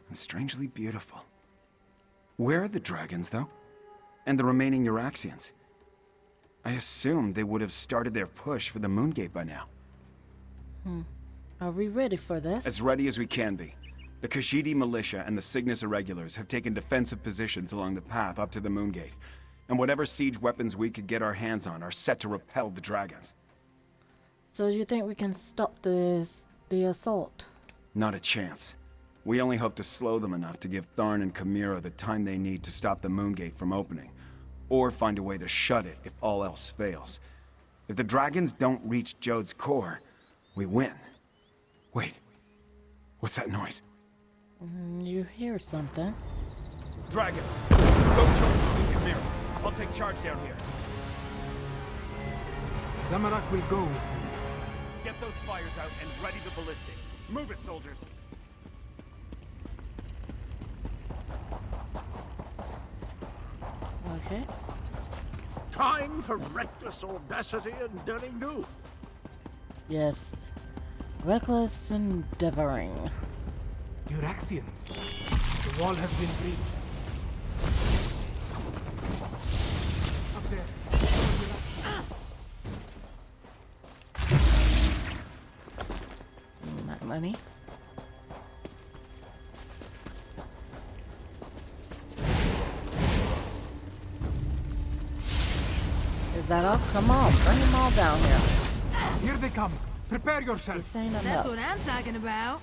And strangely beautiful. Where are the dragons, though? And the remaining Euraxians? I assumed they would have started their push for the Moongate by now. Are we ready for this? As ready as we can be. The Kashidi militia and the Cygnus Irregulars have taken defensive positions along the path up to the Moongate. And whatever siege weapons we could get our hands on are set to repel the dragons. So you think we can stop the assault? Not a chance. We only hope to slow them enough to give Tharn and Chimera the time they need to stop the Moongate from opening. Or find a way to shut it if all else fails. If the dragons don't reach Jode's core, we win. Wait. What's that noise? You hear something. Dragons! Go join Queen Chimera. I'll take charge down here. Zamarak will go with me. Get those fires out and ready the ballistic. Move it, soldiers! Okay. Time for reckless audacity and daring do. Yes. Reckless endeavoring. Euraxians. The wall has been breached. Up there. Not money. Is that all? Come on, bring them all down here. Here they come. Prepare yourself. This ain't enough. That's what I'm talking about.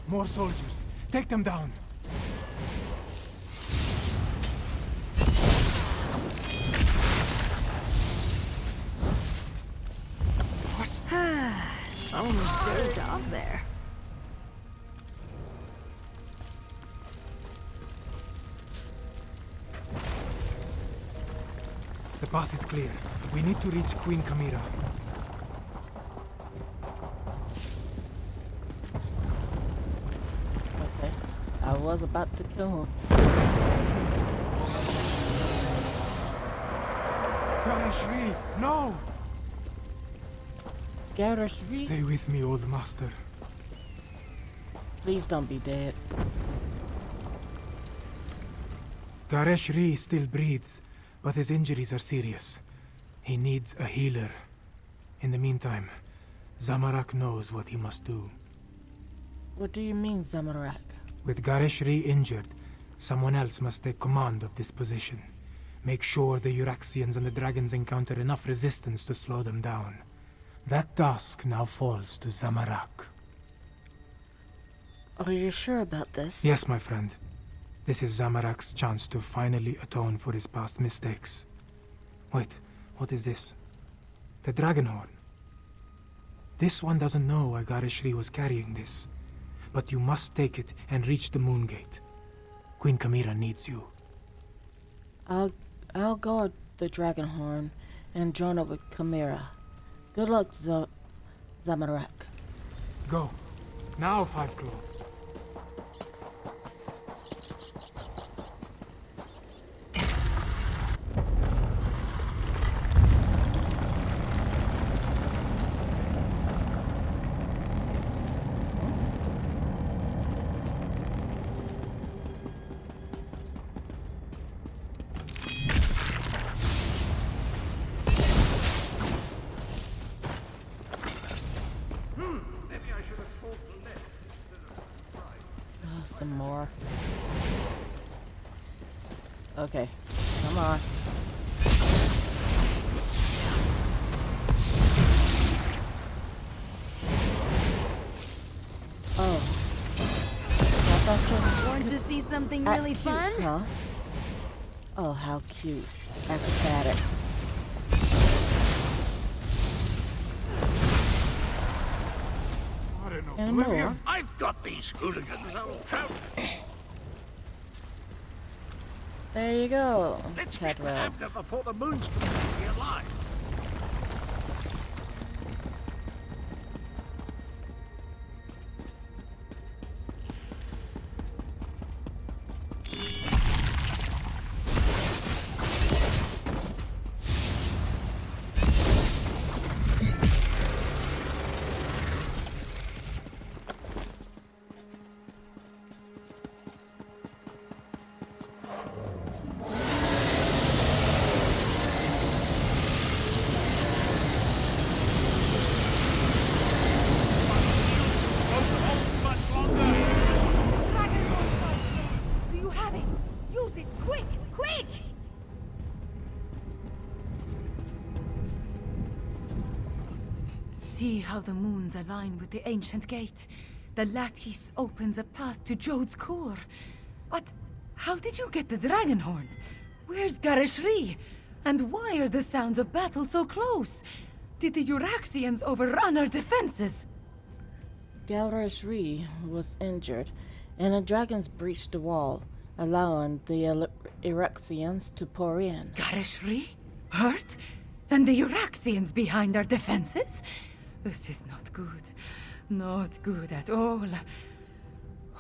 More soldiers. Take them down. Almost dozed off there. The path is clear. We need to reach Queen Chimera. Okay. I was about to kill him. Garashri, no! Garashri? Stay with me, old master. Please don't be dead. Garashri still breathes, but his injuries are serious. He needs a healer. In the meantime, Zamarak knows what he must do. What do you mean, Zamarak? With Gareshri injured, someone else must take command of this position. Make sure the Euraxians and the dragons encounter enough resistance to slow them down. That task now falls to Zamarak. Are you sure about this? Yes, my friend. This is Zamarak's chance to finally atone for his past mistakes. Wait, what is this? The dragon horn. This one doesn't know why Gareshri was carrying this. But you must take it and reach the Moongate. Queen Chimera needs you. I'll guard the dragon horn and join up with Chimera. Good luck, Zamarak. Go. Now, Five Claw. Some more. Okay, come on. Want to see something really cute, fun? Huh? Oh, how cute. Acrobatics. And more. I've got these hooligans all trapped. There you go. Let's get to Abner before the moon's completely alive. Do you have it? Use it! Quick! Quick! See how the moons align with the ancient gate. The lattice opens a path to Jode's core. But how did you get the dragon horn? Where's Garishri? And why are the sounds of battle so close? Did the Euraxians overrun our defenses? Garishri was injured, and the dragons breached the wall, allowing the Erexians to pour in. Garishri? Hurt? And the Euraxians behind our defenses? This is not good. Not good at all.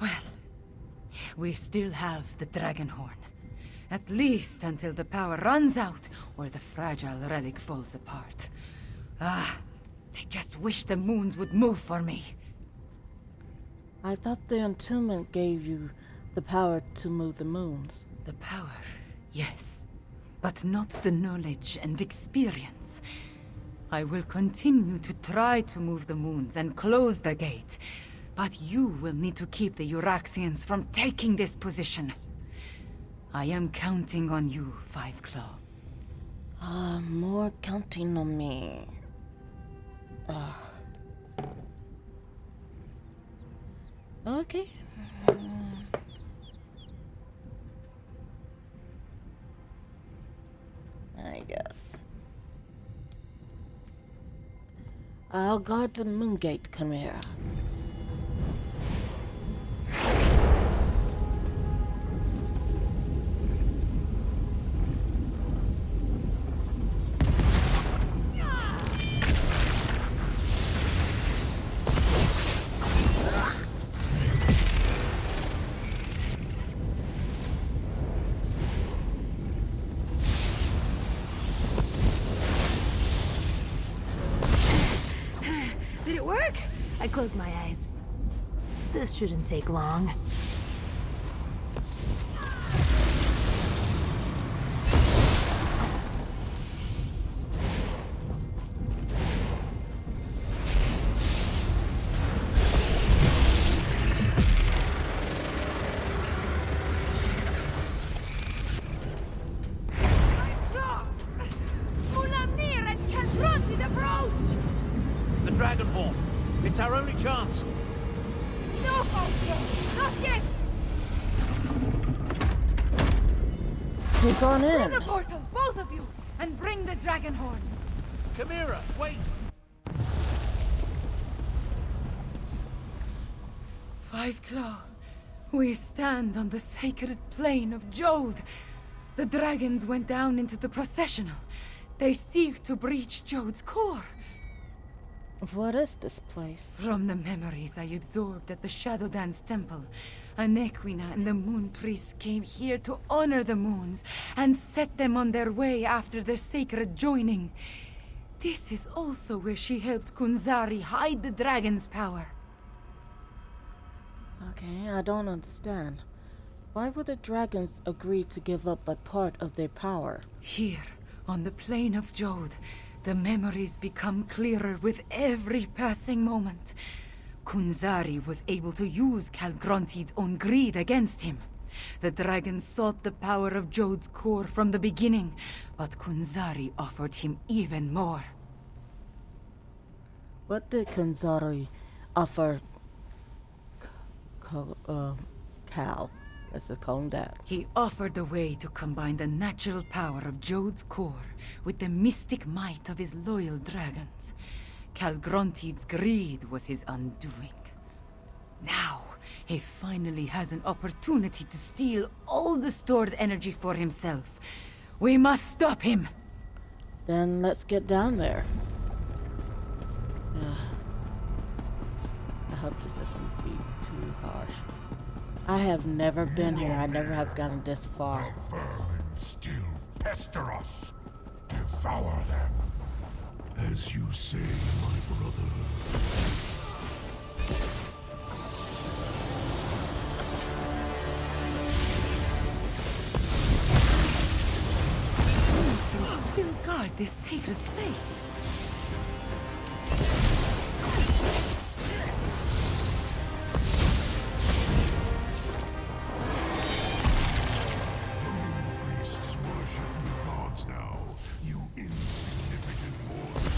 Well, we still have the dragon horn. At least until the power runs out, or the fragile relic falls apart. I just wish the moons would move for me. I thought the entombment gave you the power to move the moons. The power, yes. But not the knowledge and experience. I will continue to try to move the moons and close the gate. But you will need to keep the Euraxians from taking this position. I am counting on you, Five Claw. More counting on me. Okay. I guess. I'll guard the Moongate, Chimera. Did it work? I closed my eyes. This shouldn't take long. The dragon horn. It's our only chance. No, Fausto! Not yet! They've gone Through in. the portal, both of you, and bring the dragon horn. Chimera, wait! Five Claw, we stand on the sacred plane of Jode. The dragons went down into the processional. They seek to breach Jode's core. What is this place? From the memories I absorbed at the Shadow Dance Temple, Anequina and the Moon Priests came here to honor the moons and set them on their way after their sacred joining. This is also where she helped Kunzari hide the dragon's power. Okay, I don't understand. Why would the dragons agree to give up a part of their power? Here, on the plane of Jode, the memories become clearer with every passing moment. Kunzari was able to use Calgronti's own greed against him. The dragon sought the power of Jode's core from the beginning, but Kunzari offered him even more. What did Kunzari offer Cal? Let's just call him that. He offered a way to combine the natural power of Jode's core with the mystic might of his loyal dragons. Calgrontide's greed was his undoing. Now, he finally has an opportunity to steal all the stored energy for himself. We must stop him! Then let's get down there. I hope this doesn't be too harsh. I have never been here. I never have gotten this far. The vermin still pester us. Devour them. As you say, my brother. Who can still guard this sacred place? Priests worship the gods now, you insignificant mortals.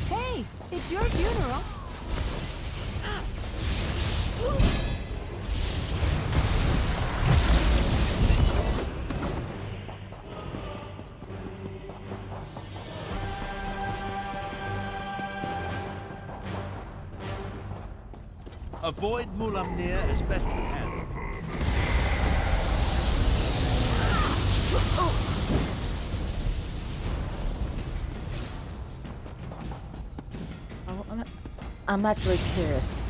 Hey, it's your funeral. Avoid Mulamnir as best you can. I'm actually curious.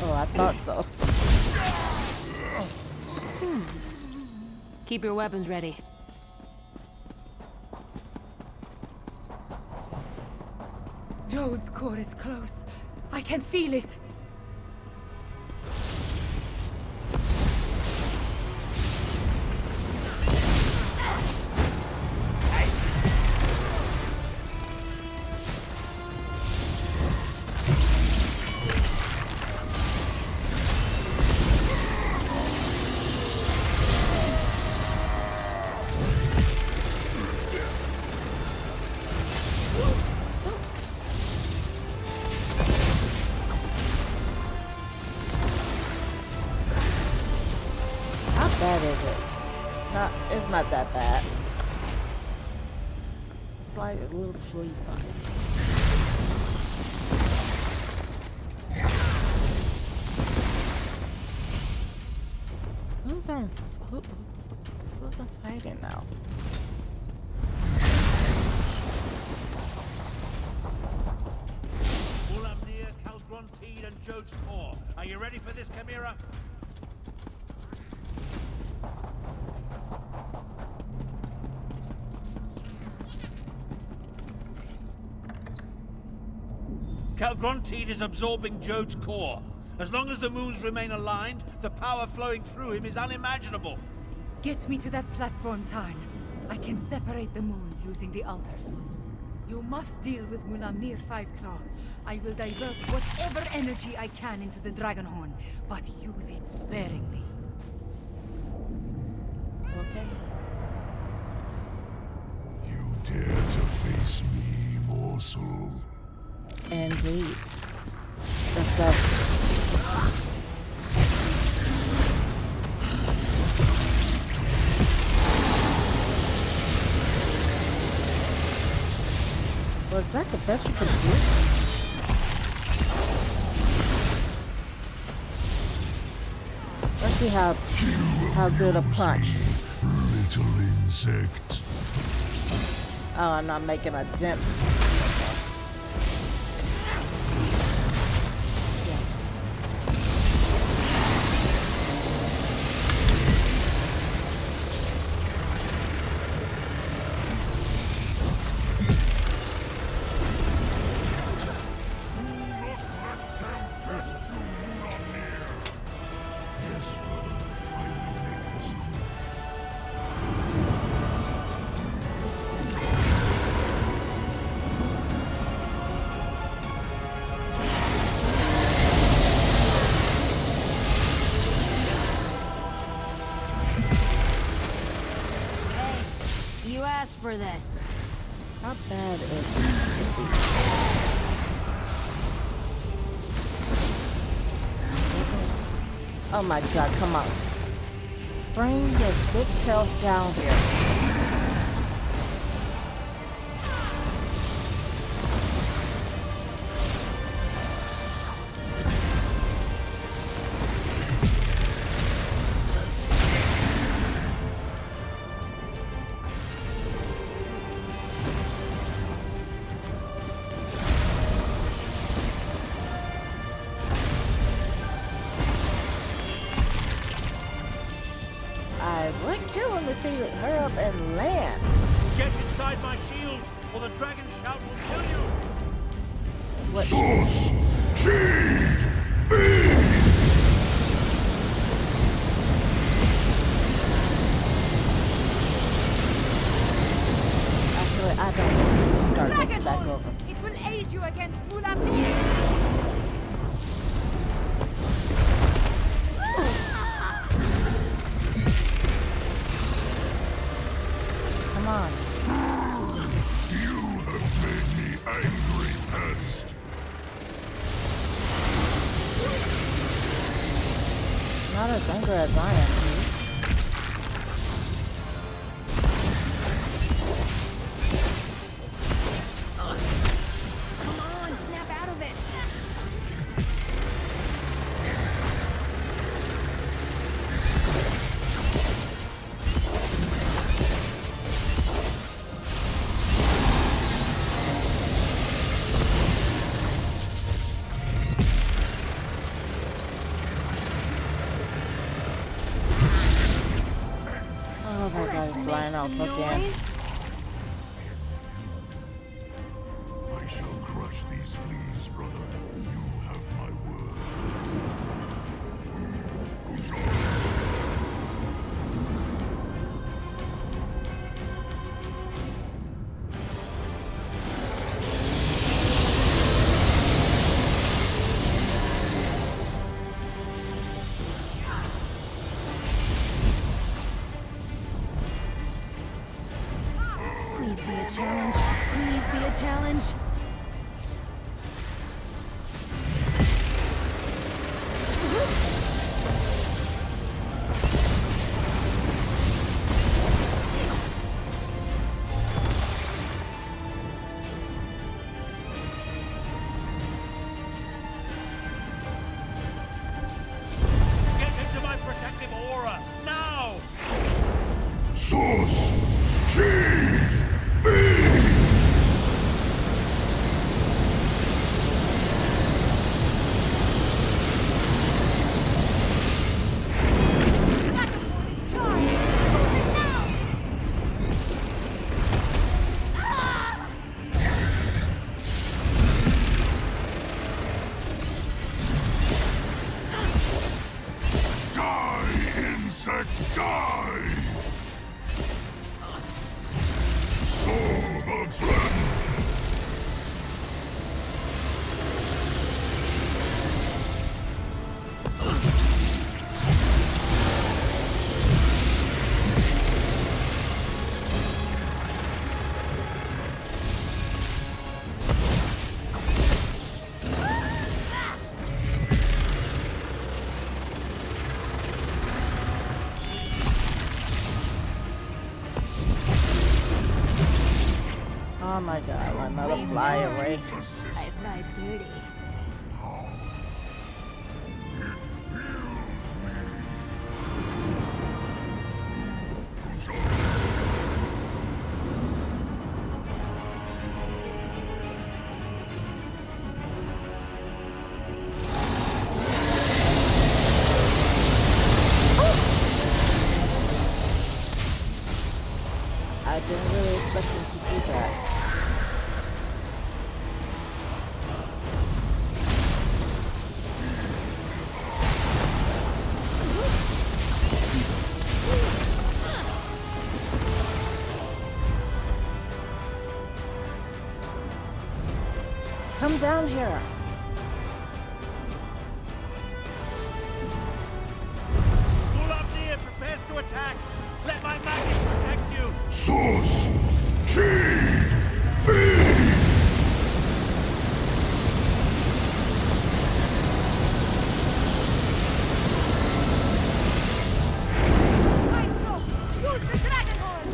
Oh, I thought so. Keep your weapons ready. Jode's core is close. I can feel it. How bad is it? It's not that bad. It's like a little flea bite. Who's I'm fighting now? Mulamnir, Calgrontide, and Jode's core. Are you ready for this, Chimera? Calgrontide is absorbing Jode's core. As long as the moons remain aligned, the power flowing through him is unimaginable. Get me to that platform, Tarn. I can separate the moons using the altars. You must deal with Mulamnir Fiveclaw. I will divert whatever energy I can into the Dragonhorn, but use it sparingly. Okay. You dare to face me, morsel? Indeed. Let's go. Was that the best you could do? Let's see how good a punch. Little insect. Oh, I'm not making a dent. Yeah. for this. How bad is it? Oh my god, come on. Bring your big tail down here. I would kill him if he would hurry up and land. Get inside my shield, or the dragon shout will kill you! What? Source GB! Actually, I don't want to start this back over. It will aid you against Mulab. Come on. You have made me angry, pest. Not as angry as I am, please. Come on, snap out of it. Oh my god, he's flying off again. I shall crush these fleas, brother. You have my word. Good job. Please be a challenge. Please be a challenge. Get into my protective aura, now! Source GB! Die, insect, die! Soul bugs run! Oh my god, another fly away. I fly dirty. I didn't really expect him to do that. Come down here. Mulab prepares to attack! Let my magic protect you! Source Seed! Feed! Use the dragon horn!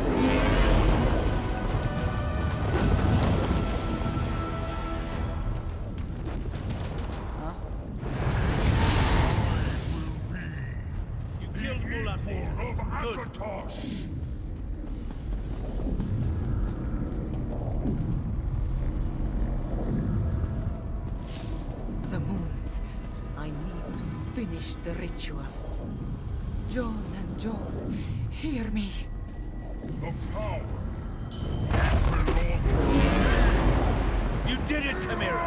You killed Mulan of Akatosh! The moons. I need to finish the ritual. John and Jod, hear me. The power that belongs to you! You did it, Chimera!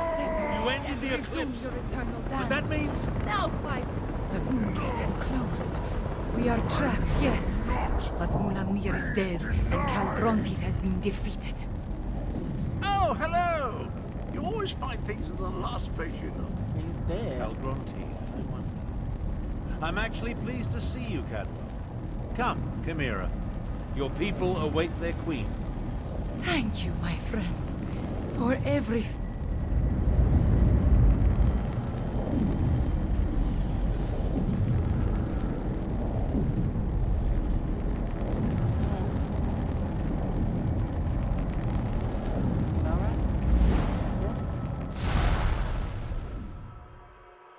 You ended the eclipse! Your eternal dance. But that means... Now, fight! The moon gate has closed. We are trapped, yes. But Mulamnir is dead, and Calgrontit has been defeated. Oh, hello! You always find things in the last place you know. He's dead. Calgrontit, I wonder. I'm actually pleased to see you, Cadwell. Come, Chimera. Your people await their queen. Thank you, my friends, for everything.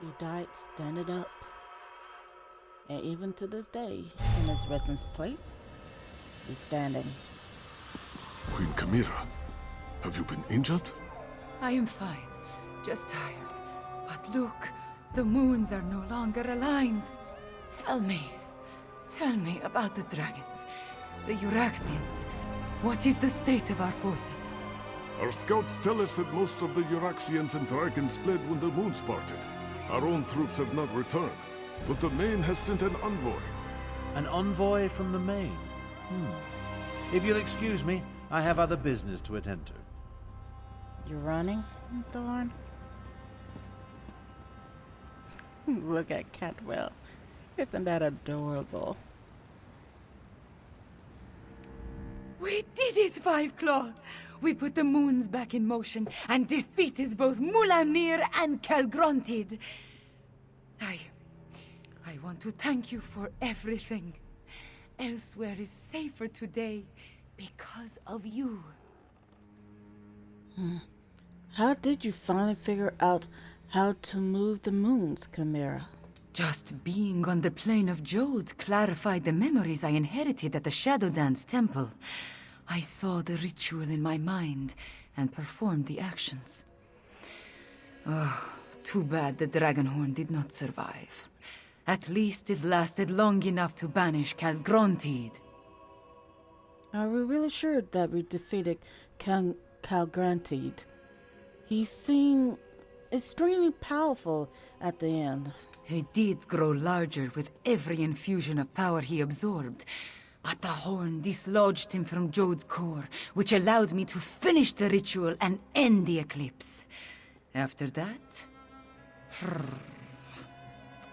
He died standing up. And even to this day, in his residence place, he's standing. Queen Chimera, have you been injured? I am fine, just tired. But look, the moons are no longer aligned. Tell me about the dragons, the Euraxians. What is the state of our forces? Our scouts tell us that most of the Euraxians and dragons fled when the moons parted. Our own troops have not returned, but the Main has sent an envoy. An envoy from the Main? If you'll excuse me, I have other business to attend to. You're running, Thorn? Look at Catwell. Isn't that adorable? We did it, Five Claw! We put the moons back in motion and defeated both Mulamnir and Calgrontit. I want to thank you for everything. Elsweyr is safer today because of you. How did you finally figure out how to move the moons, Chimera? Just being on the plane of Jod clarified the memories I inherited at the Shadow Dance Temple. I saw the ritual in my mind and performed the actions. Oh, too bad the Dragonhorn did not survive. At least it lasted long enough to banish Calgrontit. Are we really sure that we defeated Calgrontit? He seemed extremely powerful at the end. He did grow larger with every infusion of power he absorbed, but the horn dislodged him from Jod's core, which allowed me to finish the ritual and end the eclipse. After that,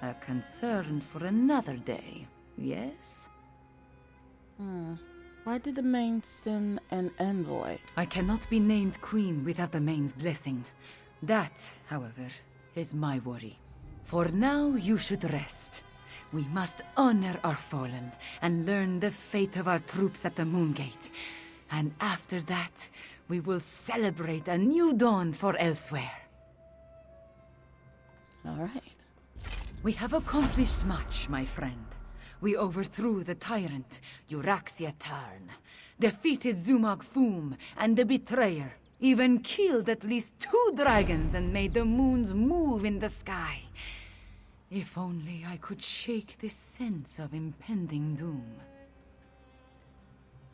a concern for another day, yes? Why did the Main send an envoy? I cannot be named queen without the Main's blessing. That, however, is my worry. For now, you should rest. We must honor our fallen and learn the fate of our troops at the Moongate. And after that, we will celebrate a new dawn for Elsweyr. All right. We have accomplished much, my friend. We overthrew the tyrant, Euraxia Tarn, defeated Zumog Foom and the Betrayer, even killed at least 2 dragons and made the moons move in the sky. If only I could shake this sense of impending doom.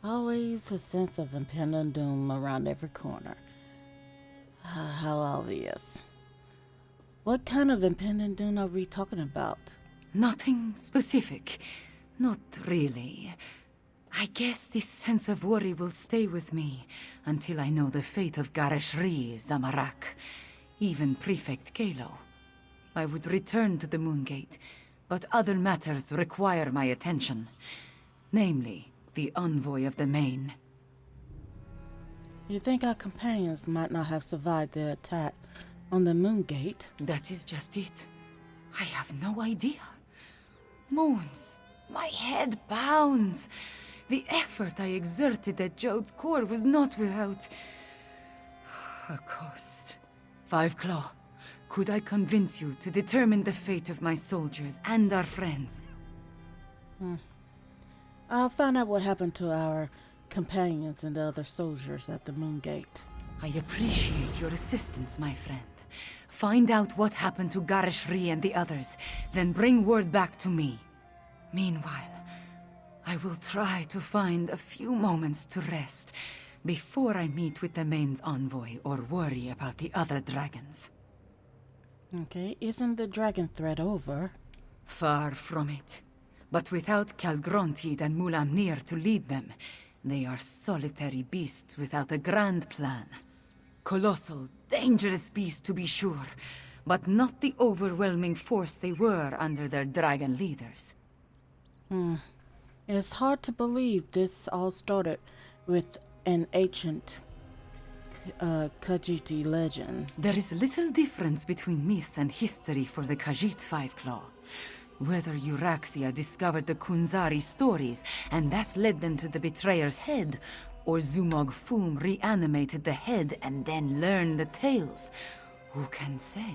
Always a sense of impending doom around every corner. How obvious. What kind of impending doom are we talking about? Nothing specific. Not really. I guess this sense of worry will stay with me until I know the fate of Gareshri, Zamarak, even Prefect Kalo. I would return to the Moongate, but other matters require my attention. Namely, the envoy of the Main. You think our companions might not have survived the attack on the Moon Gate? That is just it. I have no idea. Moons, my head pounds. The effort I exerted at Jode's core was not without a cost. Five Claw, could I convince you to determine the fate of my soldiers and our friends? I'll find out what happened to our companions and the other soldiers at the Moon Gate. I appreciate your assistance, my friend. Find out what happened to Garishri and the others, then bring word back to me. Meanwhile, I will try to find a few moments to rest before I meet with the main's envoy or worry about the other dragons. Okay, isn't the dragon threat over? Far from it. But without Calgrontid and Mulamnir to lead them, they are solitary beasts without a grand plan. Colossal, dangerous beasts to be sure, but not the overwhelming force they were under their dragon leaders. It's hard to believe this all started with an ancient Khajiit legend. There is little difference between myth and history for the Khajiit Five Claw. Whether Euraxia discovered the Kunzari stories and that led them to the betrayer's head, or Zumog Fum reanimated the head and then learned the tales, who can say?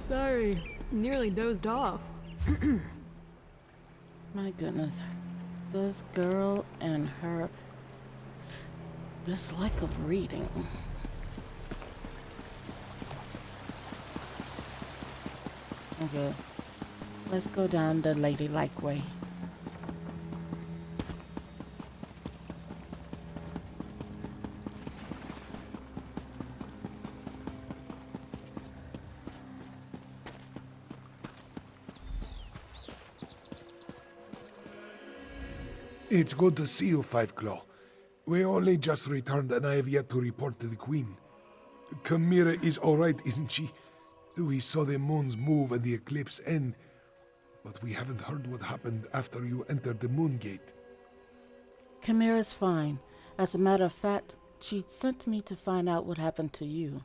Sorry, nearly dozed off. My goodness. This girl and her dislike of reading. Okay. Let's go down the ladylike way. It's good to see you, Five Claw. We only just returned and I have yet to report to the Queen. Chimera is alright, isn't she? We saw the moons move and the eclipse end, but we haven't heard what happened after you entered the Moon Gate. Chimera's fine. As a matter of fact, she sent me to find out what happened to you.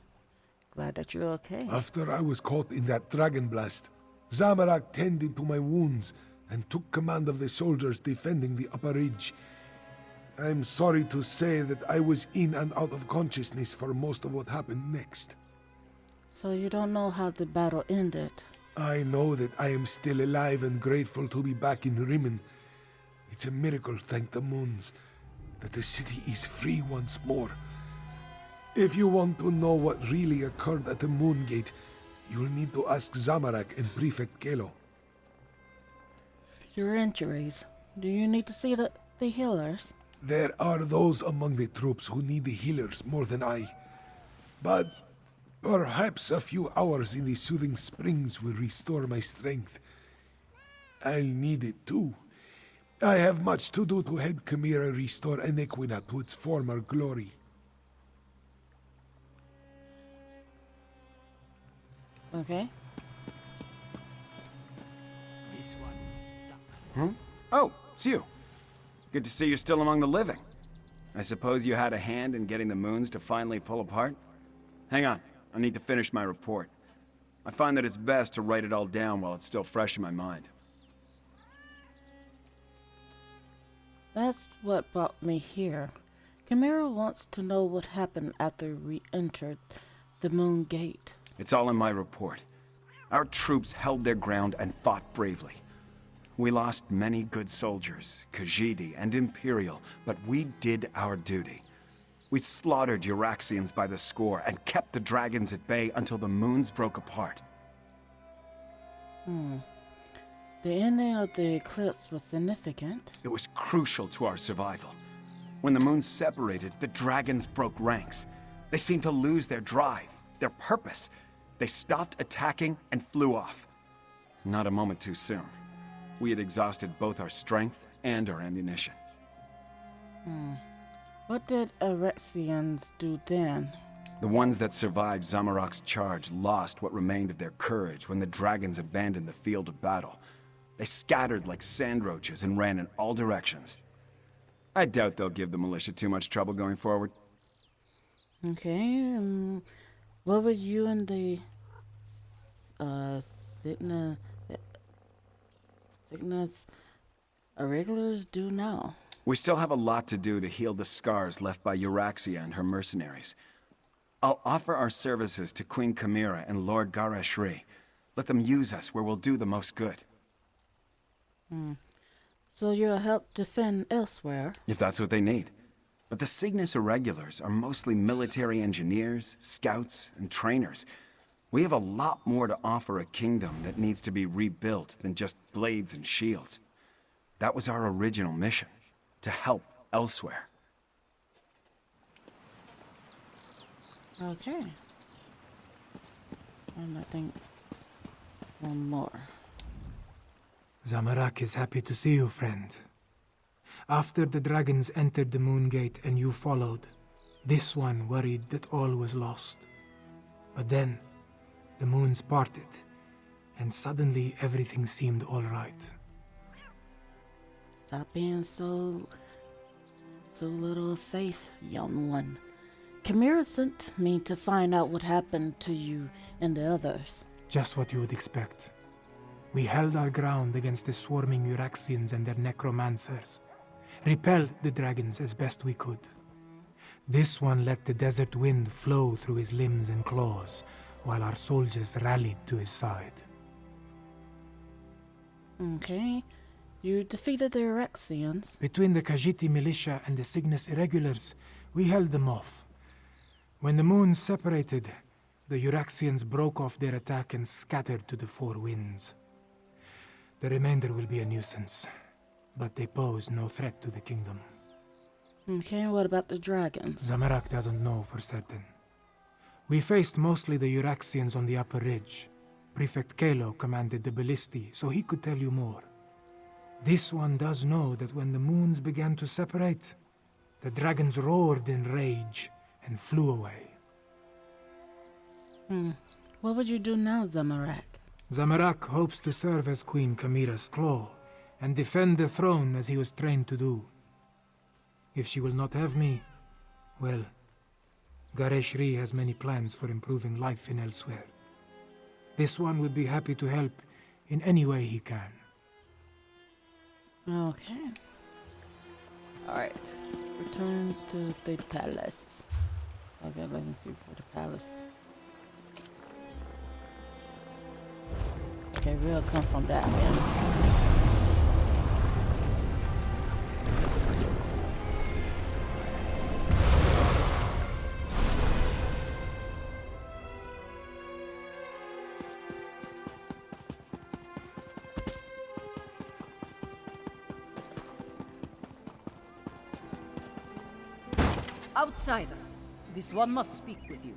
Glad that you're okay. After I was caught in that dragon blast, Zamorak tended to my wounds and took command of the soldiers defending the upper ridge. I'm sorry to say that I was in and out of consciousness for most of what happened next. So you don't know how the battle ended? I know that I am still alive and grateful to be back in Rimmon. It's a miracle, thank the moons, that the city is free once more. If you want to know what really occurred at the Moon Gate, you'll need to ask Zamorak and Prefect Kelo. Your injuries. Do you need to see the healers? There are those among the troops who need the healers more than I. But perhaps a few hours in the soothing springs will restore my strength. I'll need it too. I have much to do to help Chimera restore Enequina to its former glory. Okay. Oh, it's you. Good to see you're still among the living. I suppose you had a hand in getting the moons to finally pull apart? Hang on, I need to finish my report. I find that it's best to write it all down while it's still fresh in my mind. That's what brought me here. Chimera wants to know what happened after we entered the Moon Gate. It's all in my report. Our troops held their ground and fought bravely. We lost many good soldiers, Khajiit and Imperial, but we did our duty. We slaughtered Euraxians by the score and kept the dragons at bay until the moons broke apart. The ending of the eclipse was significant. It was crucial to our survival. When the moons separated, the dragons broke ranks. They seemed to lose their drive, their purpose. They stopped attacking and flew off. Not a moment too soon. We had exhausted both our strength and our ammunition. What did Erexians do then? The ones that survived Zamorak's charge lost what remained of their courage when the dragons abandoned the field of battle. They scattered like sand roaches and ran in all directions. I doubt they'll give the militia too much trouble going forward. Okay, what would you and the Cygnus irregulars do now? We still have a lot to do to heal the scars left by Euraxia and her mercenaries. I'll offer our services to Queen Chimera and Lord Gareshri. Let them use us where we'll do the most good. So you'll help defend Elsweyr? If that's what they need. But the Cygnus Irregulars are mostly military engineers, scouts, and trainers. We have a lot more to offer a kingdom that needs to be rebuilt than just blades and shields. That was our original mission, to help Elsweyr. Okay. And I think one more. Zamorak is happy to see you, friend. After the dragons entered the Moon Gate and you followed, this one worried that all was lost. But then, the moons parted, and suddenly everything seemed all right. Stop being so little of faith, young one. Chimera sent me to find out what happened to you and the others. Just what you would expect. We held our ground against the swarming Euraxians and their necromancers, repelled the dragons as best we could. This one let the desert wind flow through his limbs and claws, while our soldiers rallied to his side. Okay. You defeated the Erexians. Between the Khajiiti militia and the Cygnus Irregulars, we held them off. When the moons separated, the Euraxians broke off their attack and scattered to the four winds. The remainder will be a nuisance, but they pose no threat to the kingdom. Okay, what about the dragons? Zamorak doesn't know for certain. We faced mostly the Euraxians on the upper ridge. Prefect Kalo commanded the ballisti, so he could tell you more. This one does know that when the moons began to separate, the dragons roared in rage and flew away. What would you do now, Zamorak? Zamorak hopes to serve as Queen Chimera's claw and defend the throne as he was trained to do. If she will not have me, well, Gareshri has many plans for improving life in Elsweyr. This one would be happy to help in any way he can. Okay. Alright. Return to the palace. Okay, let me see for the palace. Okay, we'll come from that end. Outsider, this one must speak with you.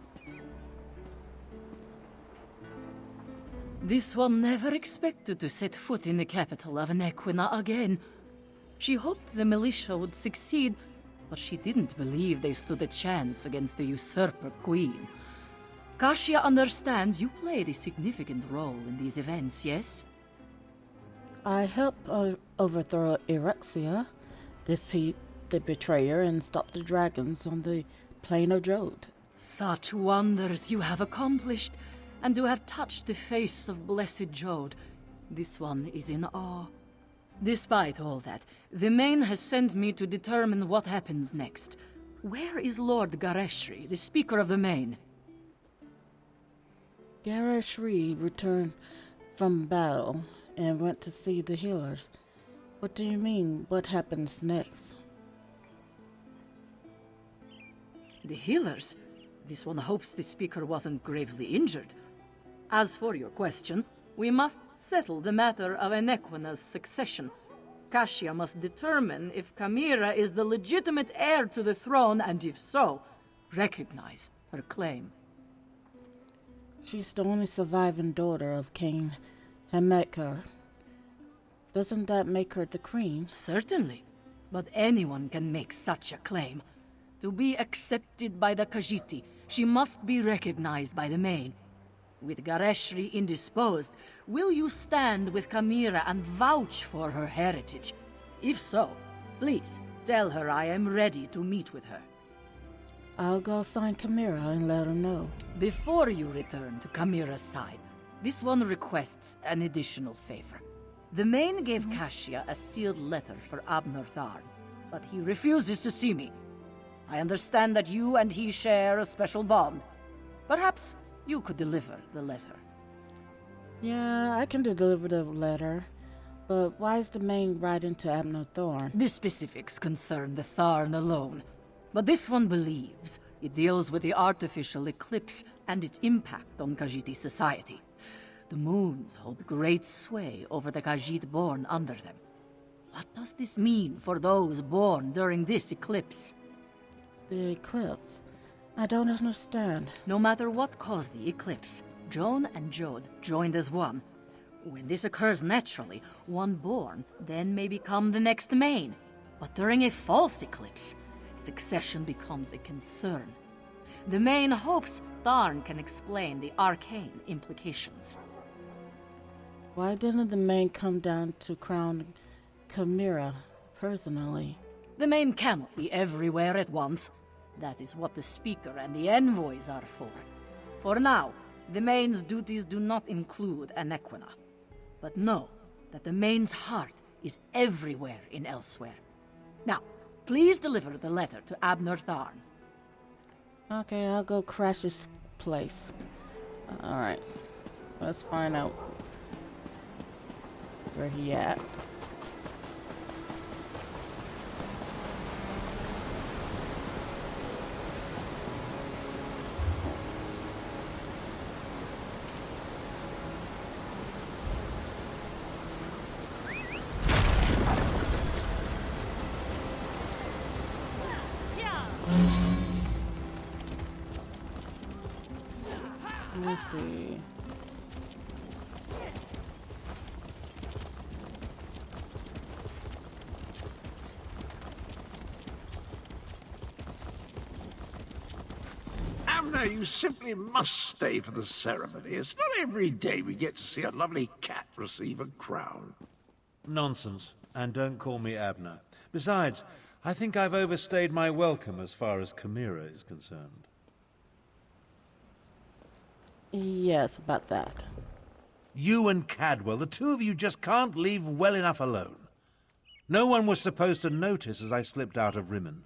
This one never expected to set foot in the capital of Nequina again. She hoped the militia would succeed, but she didn't believe they stood a chance against the usurper queen. Kasia understands you played a significant role in these events, yes? I helped overthrow Erexia, defeat the betrayer, and stop the dragons on the plain of Jode. Such wonders you have accomplished, and to have touched the face of blessed Jode. This one is in awe. Despite all that, the Main has sent me to determine what happens next. Where is Lord Gareshri, the Speaker of the Main? Gareshri returned from battle and went to see the healers. What do you mean, what happens next? The healers? This one hopes the speaker wasn't gravely injured. As for your question, we must settle the matter of Enequina's succession. Cassia must determine if Chimera is the legitimate heir to the throne, and if so, recognize her claim. She's the only surviving daughter of King Hamekar. Doesn't that make her the queen? Certainly, but anyone can make such a claim. To be accepted by the Khajiit, she must be recognized by the Main. With Gareshri indisposed, will you stand with Chimera and vouch for her heritage? If so, please tell her I am ready to meet with her. I'll go find Chimera and let her know. Before you return to Chimera's side, this one requests an additional favor. The Main gave Cassia a sealed letter for Abner Tharn, but he refuses to see me. I understand that you and he share a special bond. Perhaps you could deliver the letter. Yeah, I can deliver the letter. But why is the Main writing to Abner Thorn? The specifics concern the Tharn alone. But this one believes it deals with the artificial eclipse and its impact on Khajiit society. The moons hold great sway over the Khajiit born under them. What does this mean for those born during this eclipse? The eclipse? I don't understand. No matter what caused the eclipse, Joan and Jode joined as one. When this occurs naturally, one born then may become the next Main. But during a false eclipse, succession becomes a concern. The Main hopes Tharn can explain the arcane implications. Why didn't the Main come down to crown Chimera personally? The Main cannot be everywhere at once. That is what the Speaker and the envoys are for. For now, the Main's duties do not include Enequina. But know that the Main's heart is everywhere in Elsweyr. Now, please deliver the letter to Abner Tharn. Okay, I'll go crash his place. Alright, let's find out where he at. Let's see. Abner, you simply must stay for the ceremony. It's not every day we get to see a lovely cat receive a crown. Nonsense. And don't call me Abner. Besides, I think I've overstayed my welcome as far as Chimera is concerned. Yes, about that. You and Cadwell, the two of you just can't leave well enough alone. No one was supposed to notice as I slipped out of Rimmen.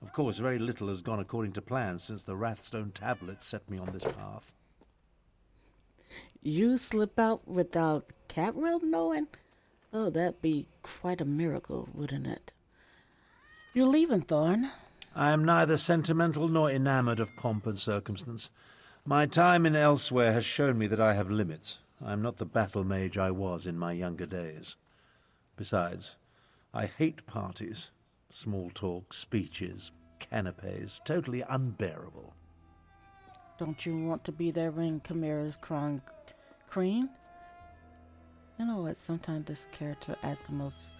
Of course, very little has gone according to plan since the Wrathstone tablets set me on this path. You slip out without Cadwell knowing? Oh, that'd be quite a miracle, wouldn't it? You're leaving, Thorn. I am neither sentimental nor enamored of pomp and circumstance. My time in Elsweyr has shown me that I have limits. I am not the battle mage I was in my younger days. Besides, I hate parties. Small talk, speeches, canapes, totally unbearable. Don't you want to be there when Chimera's crown queen? You know what, sometimes this character asks the most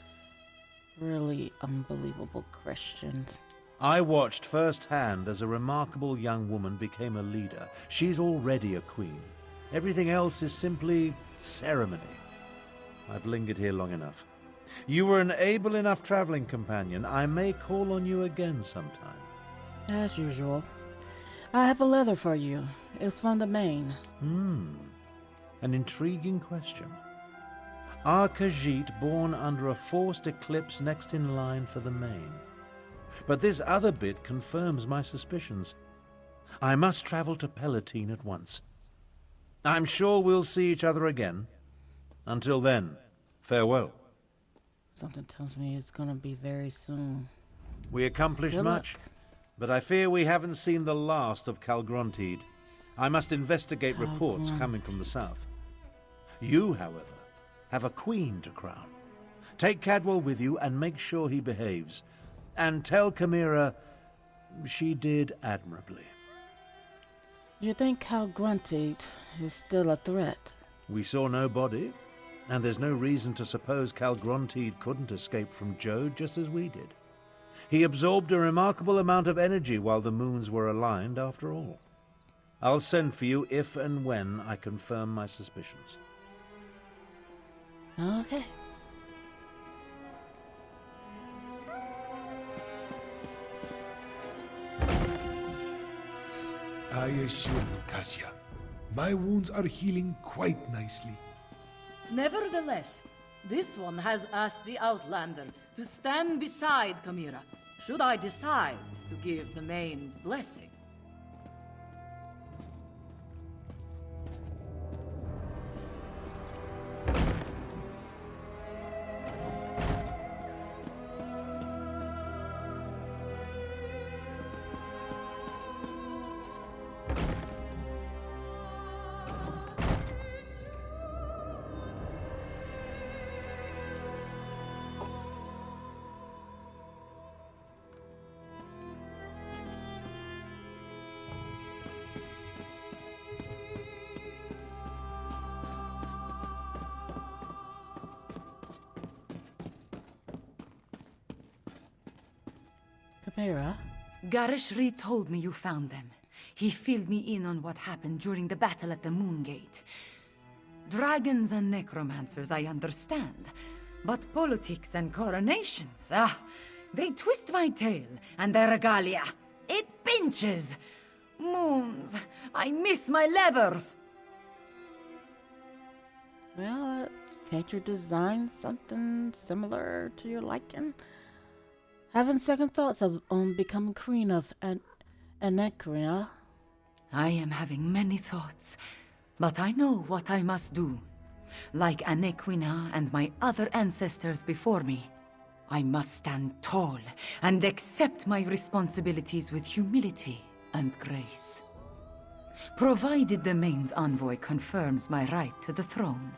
really unbelievable questions. I watched firsthand as a remarkable young woman became a leader. She's already a queen. Everything else is simply ceremony. I've lingered here long enough. You were an able enough traveling companion. I may call on you again sometime. As usual. I have a letter for you. It's from the Main. An intriguing question. Are Khajiit born under a forced eclipse next in line for the Main? But this other bit confirms my suspicions. I must travel to Palatine at once. I'm sure we'll see each other again. Until then, farewell. Something tells me it's gonna be very soon. We accomplished Good much. luck. But I fear we haven't seen the last of Calgrontide. I must investigate reports coming from the south. You, however, have a queen to crown. Take Cadwell with you and make sure he behaves. And tell Chimera she did admirably. You think Calgrontide is still a threat? We saw no body, and there's no reason to suppose Calgrontide couldn't escape from Jode just as we did. He absorbed a remarkable amount of energy while the moons were aligned, after all. I'll send for you if and when I confirm my suspicions. Okay. I assure you, Cassia, my wounds are healing quite nicely. Nevertheless, this one has asked the Outlander to stand beside Chimera, should I decide to give the Main's blessing. Chimera? Garishri told me you found them. He filled me in on what happened during the battle at the Moongate. Dragons and necromancers, I understand. But politics and coronations, they twist my tail, and their regalia. It pinches. Moons, I miss my leathers. Well, can't you design something similar to your liking? Having second thoughts on becoming queen of Anequina. I am having many thoughts, but I know what I must do. Like Anequina and my other ancestors before me, I must stand tall and accept my responsibilities with humility and grace. Provided the Main's envoy confirms my right to the throne.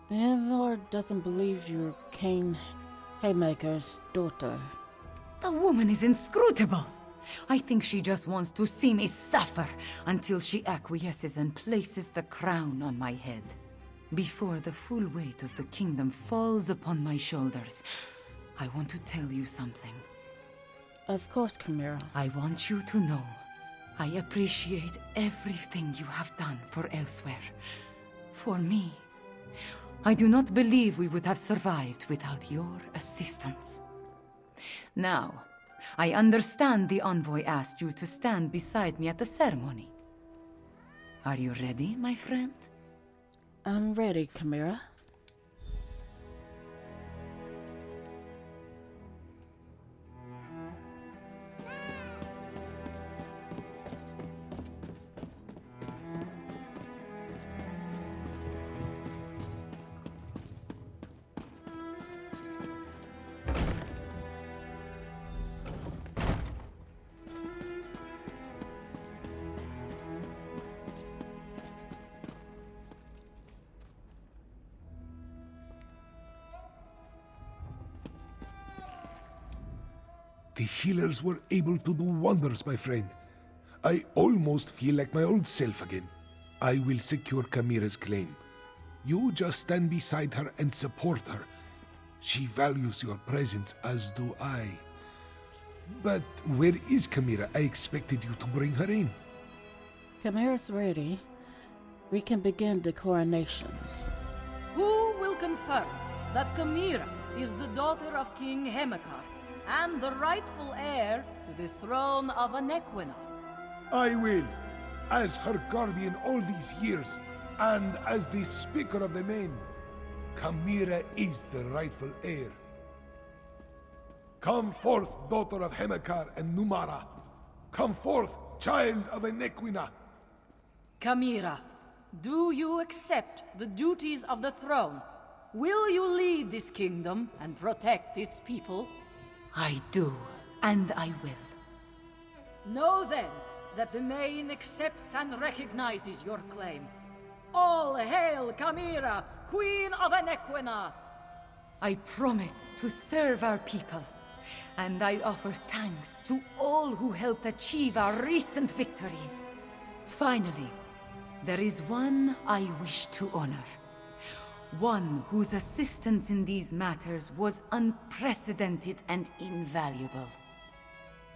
The Envoy doesn't believe you're King Haymaker's daughter. The woman is inscrutable. I think she just wants to see me suffer until she acquiesces and places the crown on my head. Before the full weight of the kingdom falls upon my shoulders, I want to tell you something. Of course, Chimera. I want you to know I appreciate everything you have done for Elsweyr. For me. I do not believe we would have survived without your assistance. Now, I understand the envoy asked you to stand beside me at the ceremony. Are you ready, my friend? I'm ready, Chimera. The healers were able to do wonders, my friend. I almost feel like my old self again. I will secure Chimera's claim. You just stand beside her and support her. She values your presence, as do I. But where is Chimera? I expected you to bring her in. Chimera's ready. We can begin the coronation. Who will confirm that Chimera is the daughter of King Hemekar and the rightful heir to the throne of Anequina? I will, as her guardian all these years, and as the Speaker of the Main. Chimera is the rightful heir. Come forth, daughter of Hemekar and Numara. Come forth, child of Anequina. Chimera, do you accept the duties of the throne? Will you lead this kingdom and protect its people? I do, and I will. Know then that the Main accepts and recognizes your claim. All hail Chimera, Queen of Enequina! I promise to serve our people, and I offer thanks to all who helped achieve our recent victories. Finally, there is one I wish to honor. One whose assistance in these matters was unprecedented and invaluable.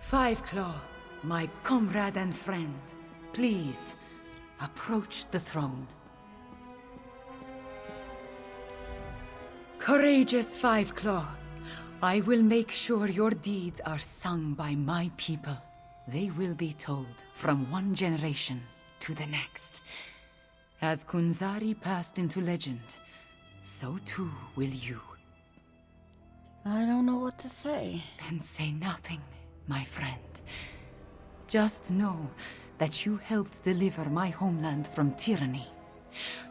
Five Claw, my comrade and friend, please approach the throne. Courageous Five Claw, I will make sure your deeds are sung by my people. They will be told from one generation to the next. As Kunzari passed into legend, so too will you. I don't know what to say. Then say nothing, my friend. Just know that you helped deliver my homeland from tyranny.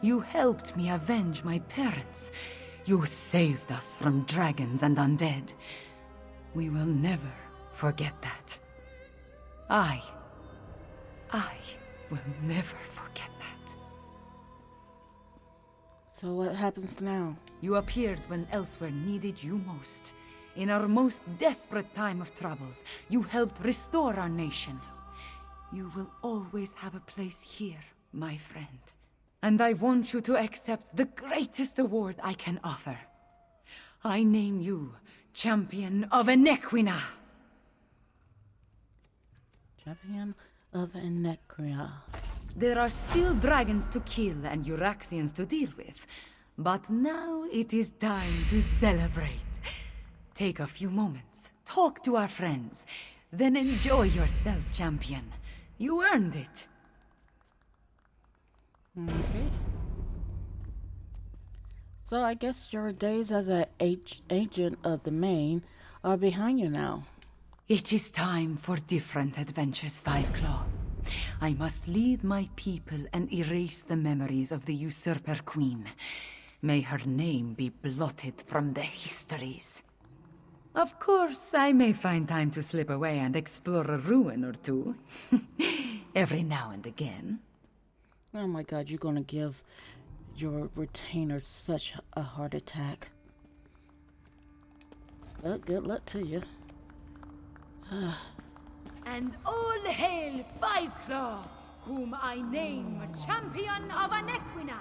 You helped me avenge my parents. You saved us from dragons and undead. We will never forget that. I will never forget that. So what happens now? You appeared when Elsweyr needed you most. In our most desperate time of troubles, you helped restore our nation. You will always have a place here, my friend. And I want you to accept the greatest award I can offer. I name you Champion of Enequina. Champion of Enequina. There are still dragons to kill and Euraxians to deal with, but now it is time to celebrate. Take a few moments, talk to our friends, then enjoy yourself, champion. You earned it. Okay. So I guess your days as an agent of the Main are behind you now. It is time for different adventures, Five Claw. I must lead my people and erase the memories of the usurper queen. May her name be blotted from the histories. Of course, I may find time to slip away and explore a ruin or two. Every now and again. Oh my god, you're gonna give your retainers such a heart attack. Well, good luck to you. And all hail Five Claw, whom I name Champion of Enequina.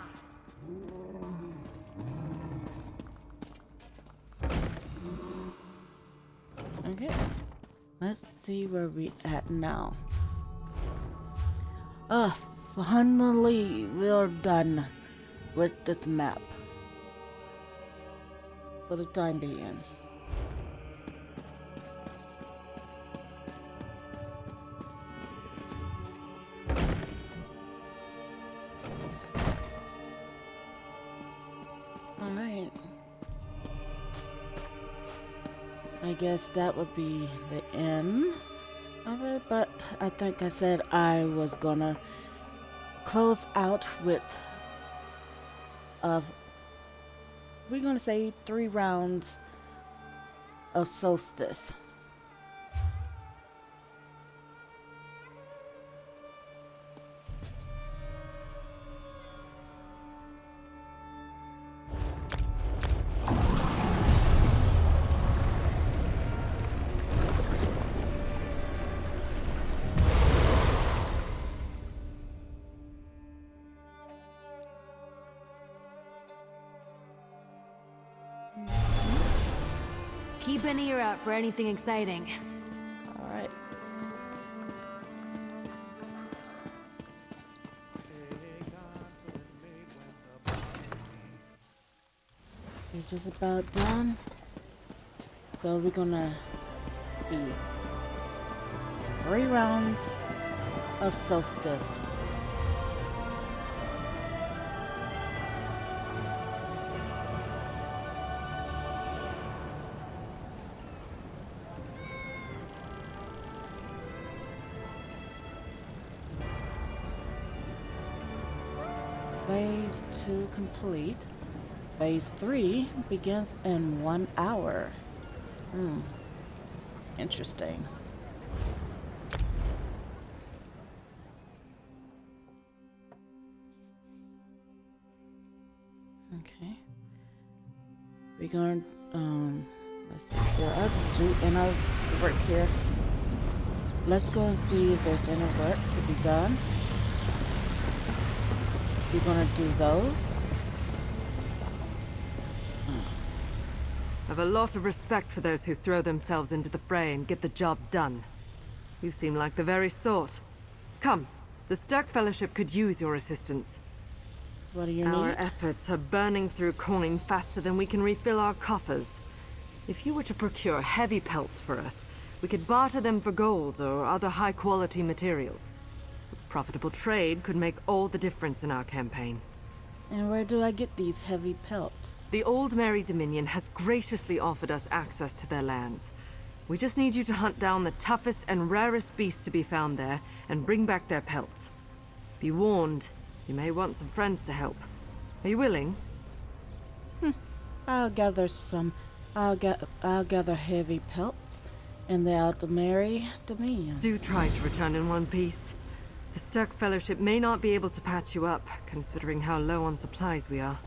Okay, let's see where we at now. Finally we're done with this map. For the time being. Alright. I guess that would be the end of it, but I think I said I was gonna close out with we're gonna say 3 rounds of Solstice. Keep an ear out for anything exciting. Alright. It's just about done. So we're gonna do 3 rounds of Solstice. Phase 2 complete. Phase 3 begins in 1 hour. Interesting. Okay. We're going let's see, there are enough work here. Let's go and see if there's any work to be done. We're gonna do those. I've a lot of respect for those who throw themselves into the fray and get the job done. You seem like the very sort. Come, the Stark Fellowship could use your assistance. What do you Our need? efforts are burning through coin faster than we can refill our coffers. If you were to procure heavy pelts for us, we could barter them for gold or other high-quality materials. A profitable trade could make all the difference in our campaign. And where do I get these heavy pelts? The Old Mary Dominion has graciously offered us access to their lands. We just need you to hunt down the toughest and rarest beasts to be found there and bring back their pelts. Be warned, you may want some friends to help. Are you willing? I'll gather some. I'll gather heavy pelts in the Old Mary Dominion. Do try to return in one piece. The Stark Fellowship may not be able to patch you up, considering how low on supplies we are.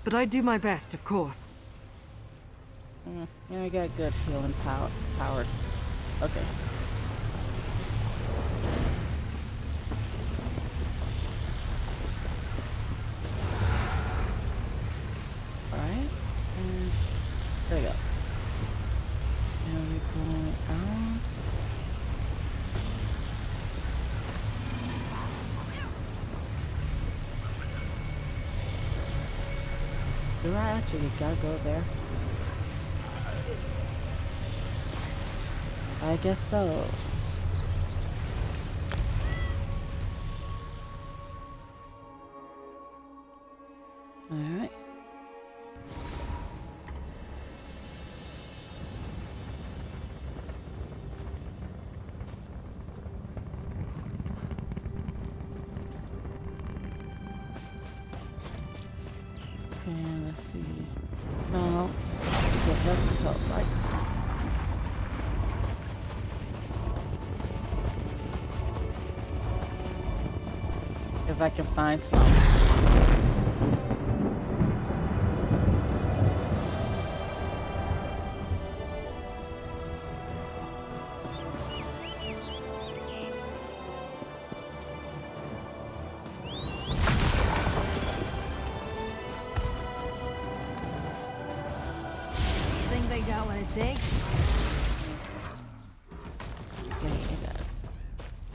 But I do my best, of course. Yeah, I got good healing powers. Okay. Alright. And there we go. And we're going out. Do I actually gotta go there? I guess so. Alright. Okay, let's see. No, it's a heavy pelt, right? If I can find some. Think they got what it takes? Okay, I got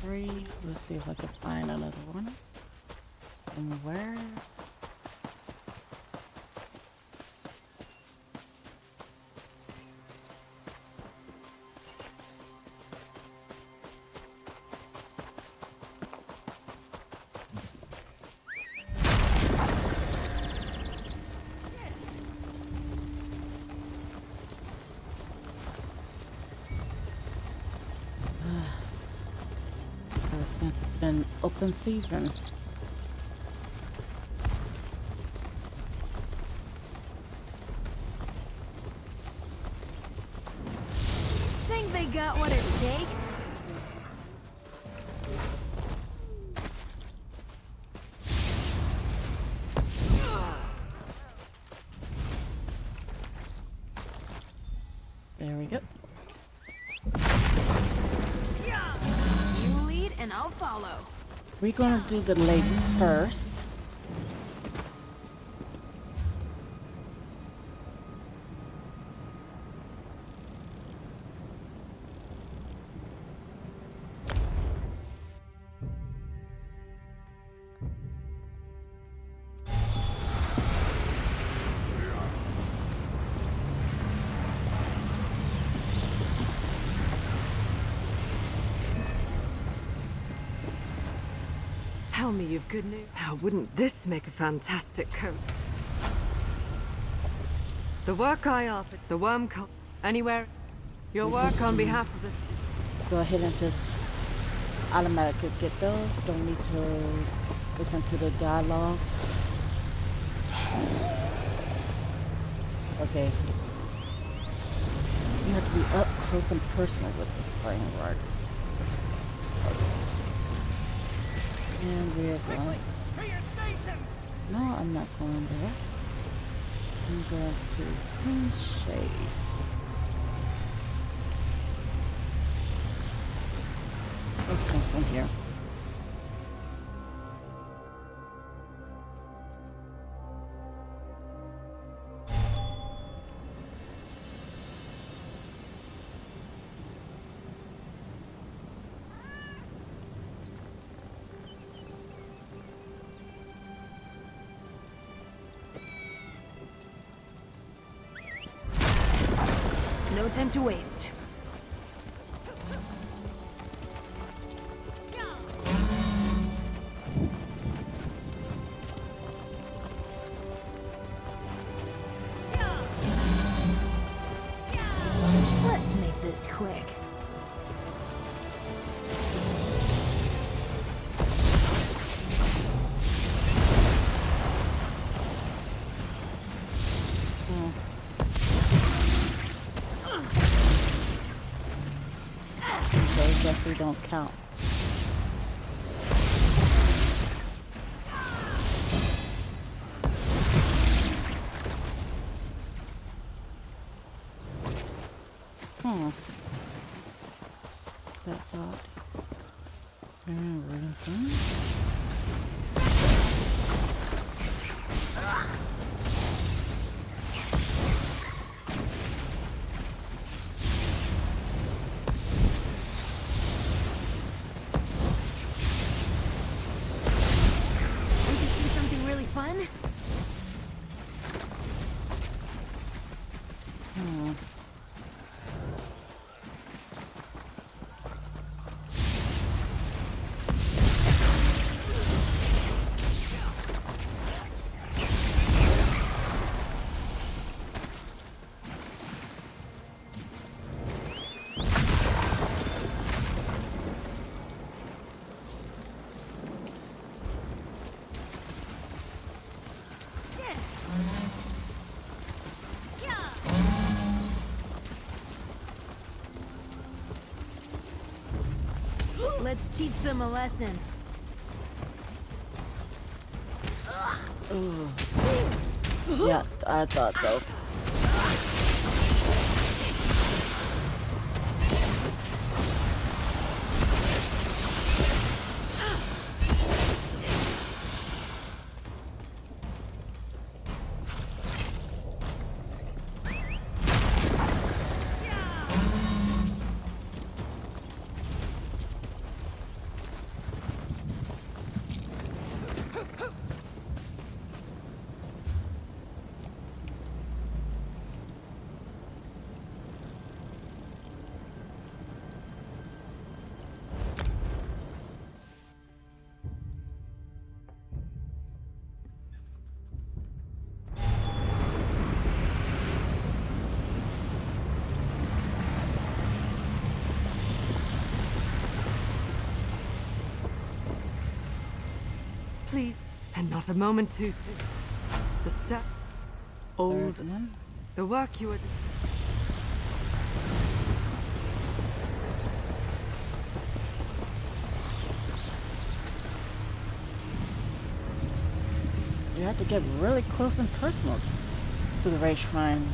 3. Let's see if I can find another one. And where? Ever since it's been open season. Think they got what it takes? There we go. You lead and I'll follow. We're gonna do the ladies first. Tell me you've good news. Now, wouldn't this make a fantastic coat? The work I offered, the worm cult, anywhere. Your work on behalf of the... Go ahead and just automatically get those. Don't need to listen to the dialogues. Okay. You have to be up close and personal with this thing, right? And we're going. No, I'm not going there. I'm going to shade. Let's go from here. No time to waste. Let's make this quick. Okay, guess we don't count. That's odd. Something really fun? Let's teach them a lesson. Yeah, I thought so. Please, and not a moment too soon. The step. Old. The work you are doing. You have to get really close and personal to the race shrine.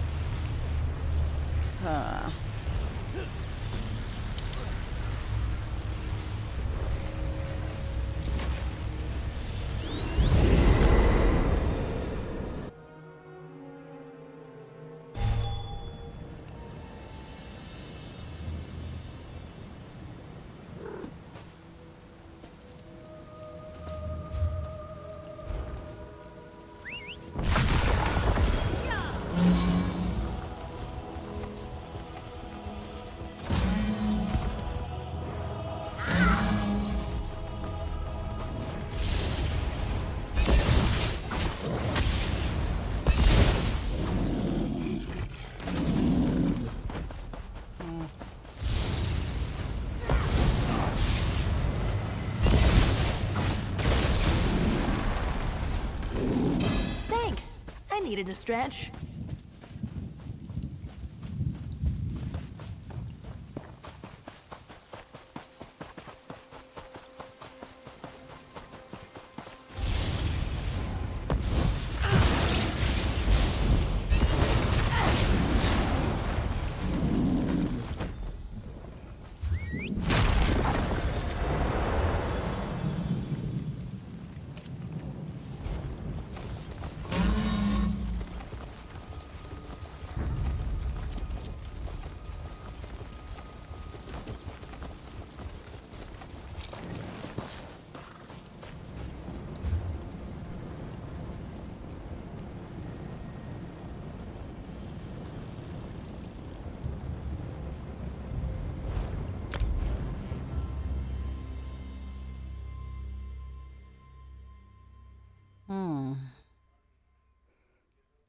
Thanks. I needed a stretch.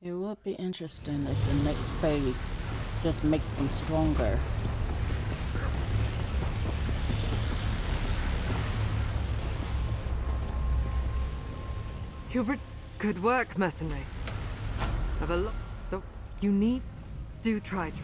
It would be interesting if the next phase just makes them stronger. Hubert, good work, mercenary. Have a look. Though you need do try to.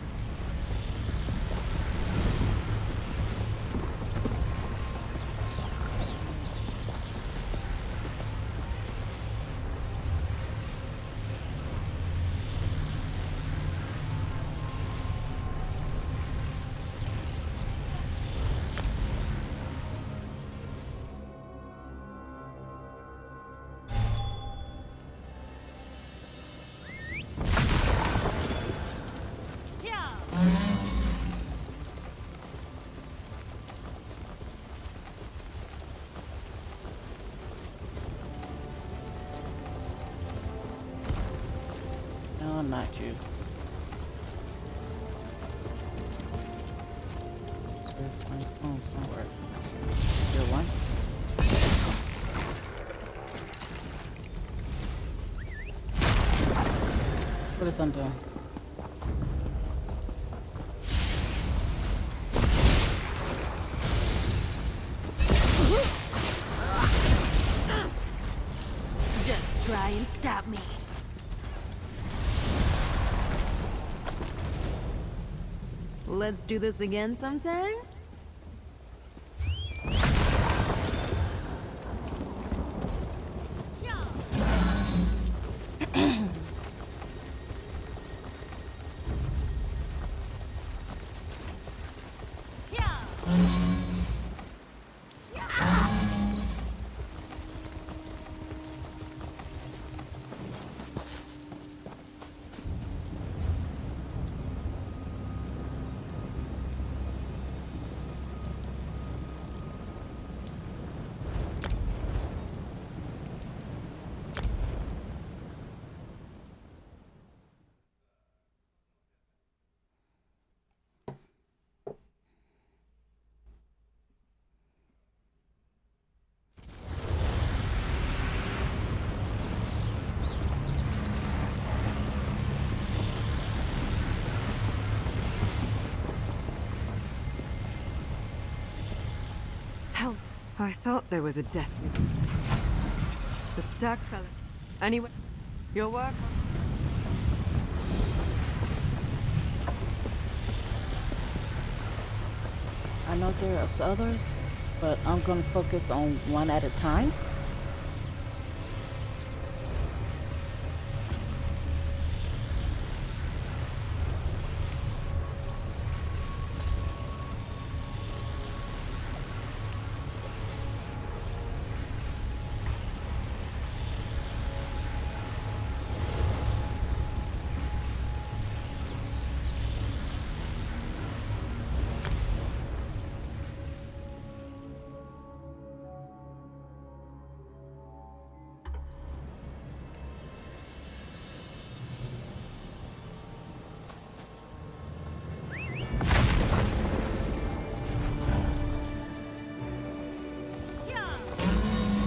No, not you. Find phone somewhere. Still one. What is I'm doing? Just try and stop me. Let's do this again sometime? I thought there was a death. The stack fell. Anyway, your work. I know there's others, but I'm gonna focus on one at a time.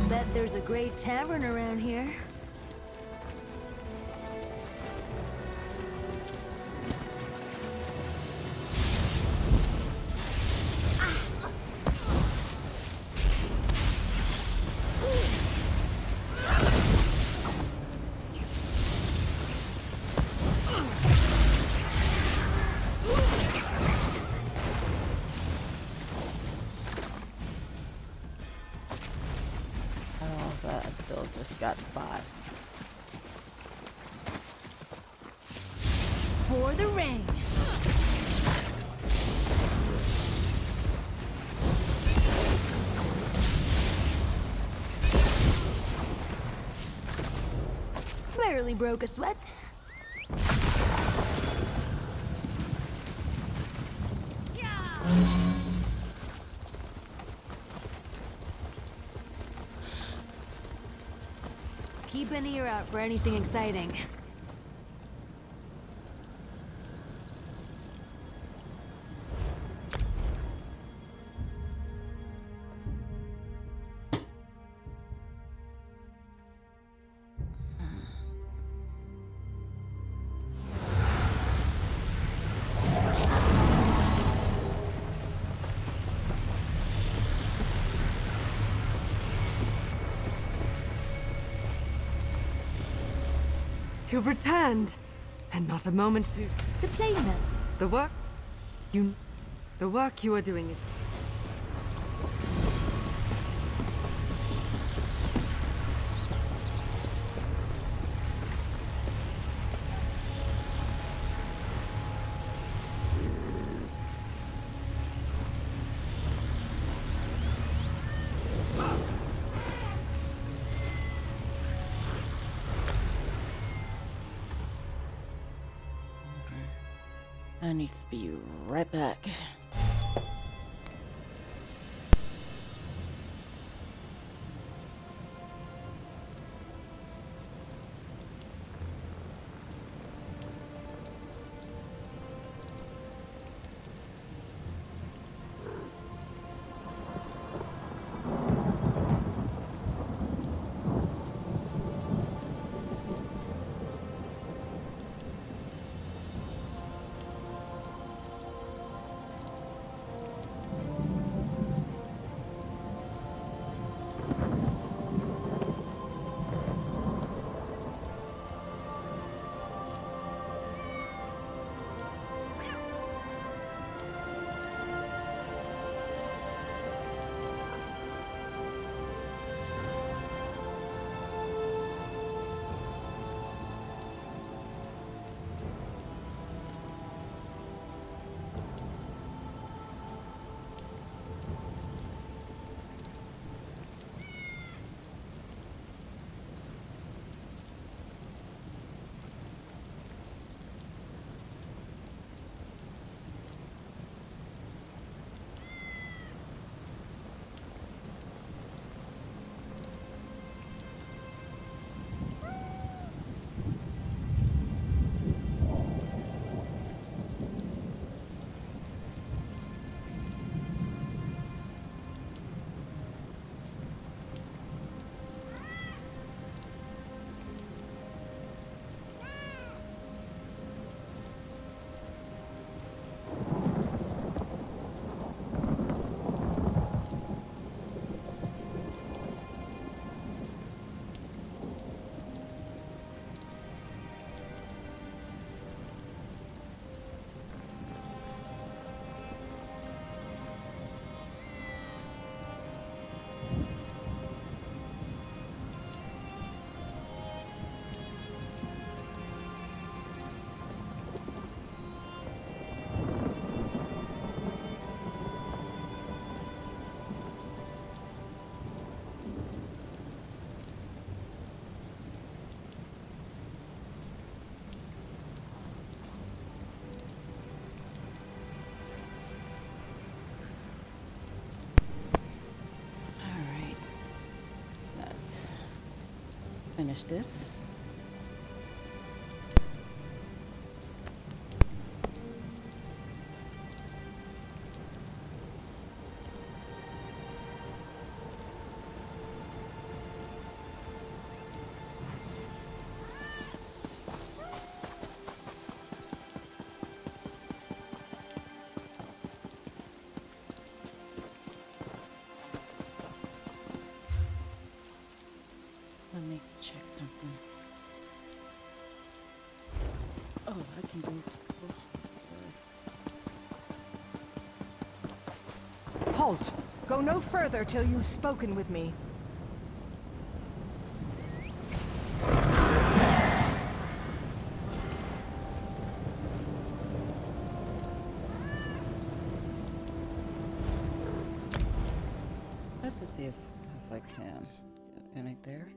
Bet there's a great tavern around here. Just got 5. For the rain. Barely broke a sweat. Keep an ear out for anything exciting. You've returned, and not a moment to... The playman. The work you are doing is... I need to be right back. Finish this. Let me check something. Oh, I can go to... Halt! Go no further till you've spoken with me. Let's just see if I can get any there.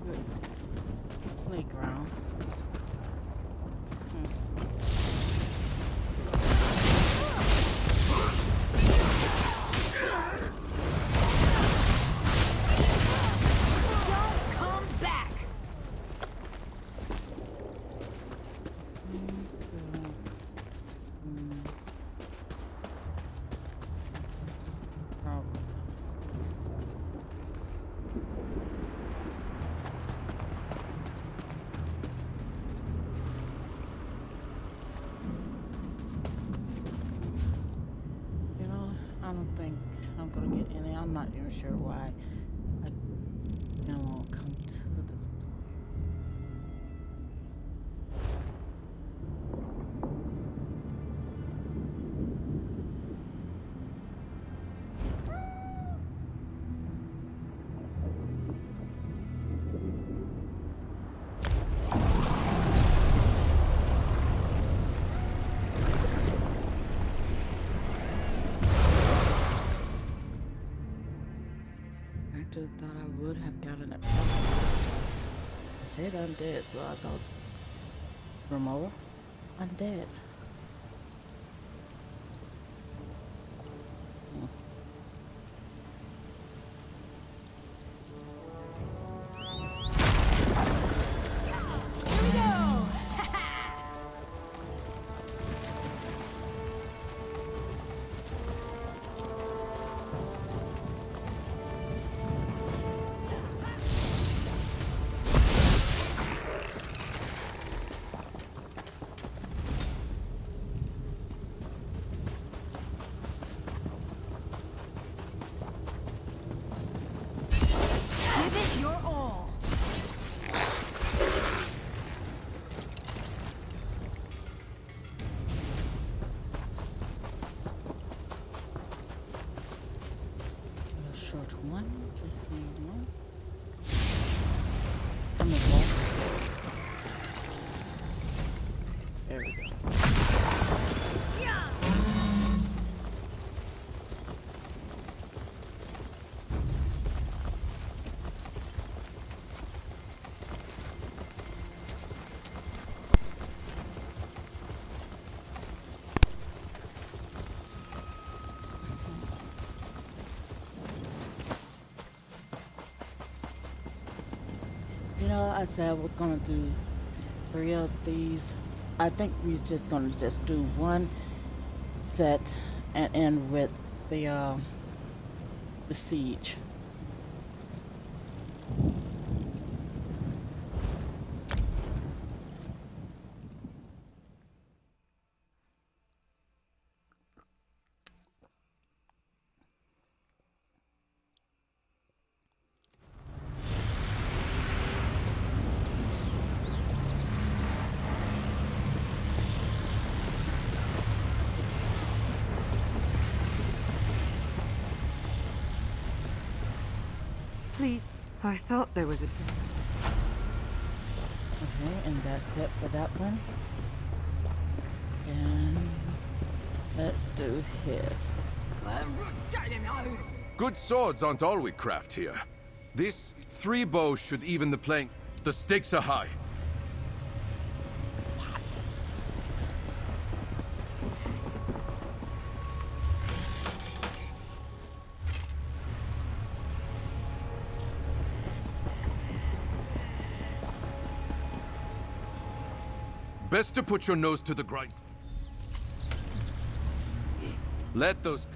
favorite playground. Don't come back! You know, I don't think I'm gonna get any. I'm not even sure why I won't come to this place. I just thought I would have gotten it. I said undead, so I thought Remora undead. Give it your all. A short one, just one. On the wall. There we go. You know, I said I was gonna do 3 of these. I think we're just gonna just do one set and end with the siege. Please. I thought there was a... Okay, and that's it for that one. And let's do his. Good swords aren't all we craft here. This 3 bows should even the playing. The stakes are high. Best to put your nose to the grind. Let those...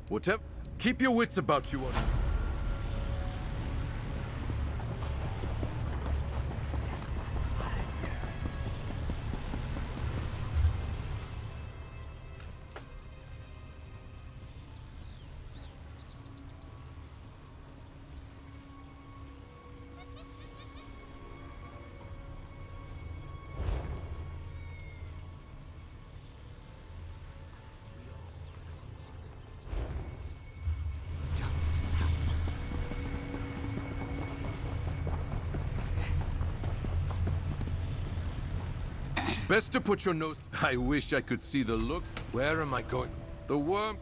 Whatever... Keep your wits about you. Best to put your nose... I wish I could see the look. Where am I going? The worm...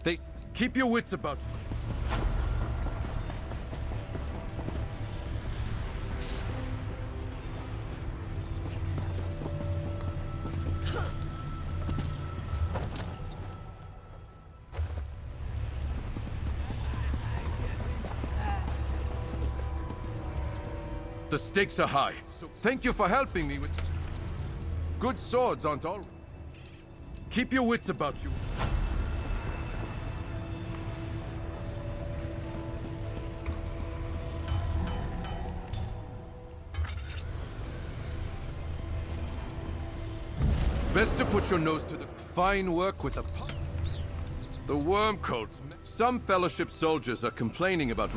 They... Keep your wits about you. The stakes are high, so thank you for helping me with... Good swords aren't all... Keep your wits about you. Best to put your nose to the fine work with the worm coats. Some Fellowship soldiers are complaining about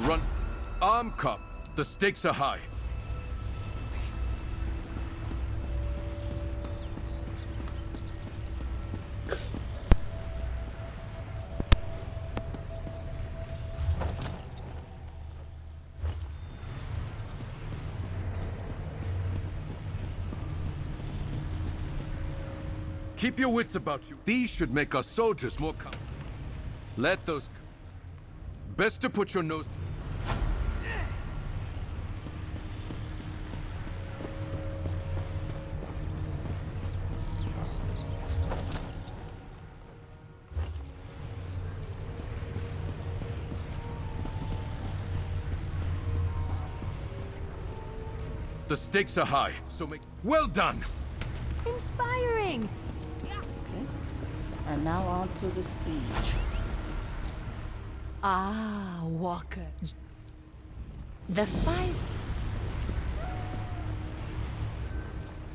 arm cop. The stakes are high. Keep your wits about you. These should make our soldiers more Let those... Best to put your nose... The stakes are high, so make... Well done! Inspiring! And now on to the siege. Ah, Walker. The fight...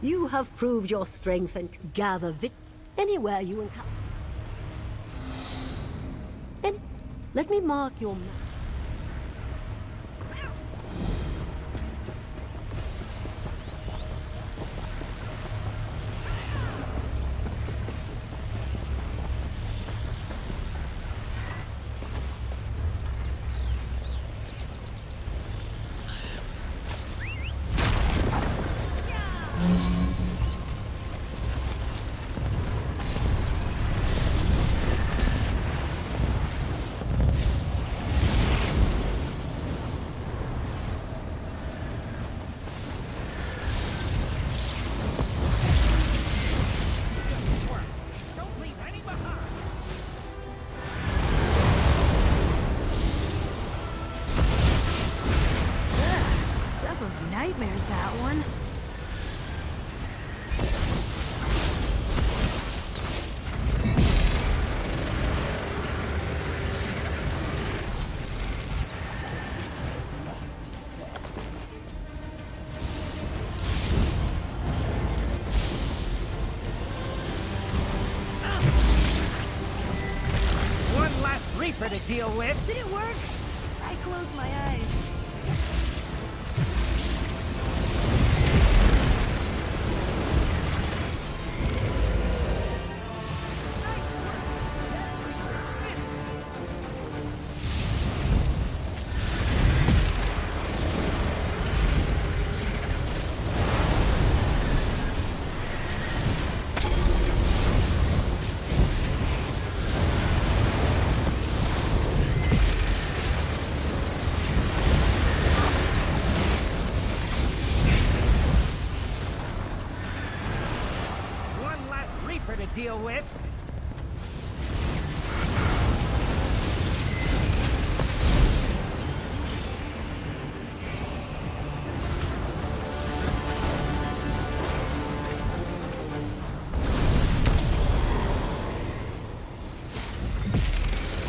You have proved your strength and gather anywhere you encounter. Let me mark your map. Nightmares, that one. One last Reaper to deal with. Did it work? I closed my eyes. To deal with.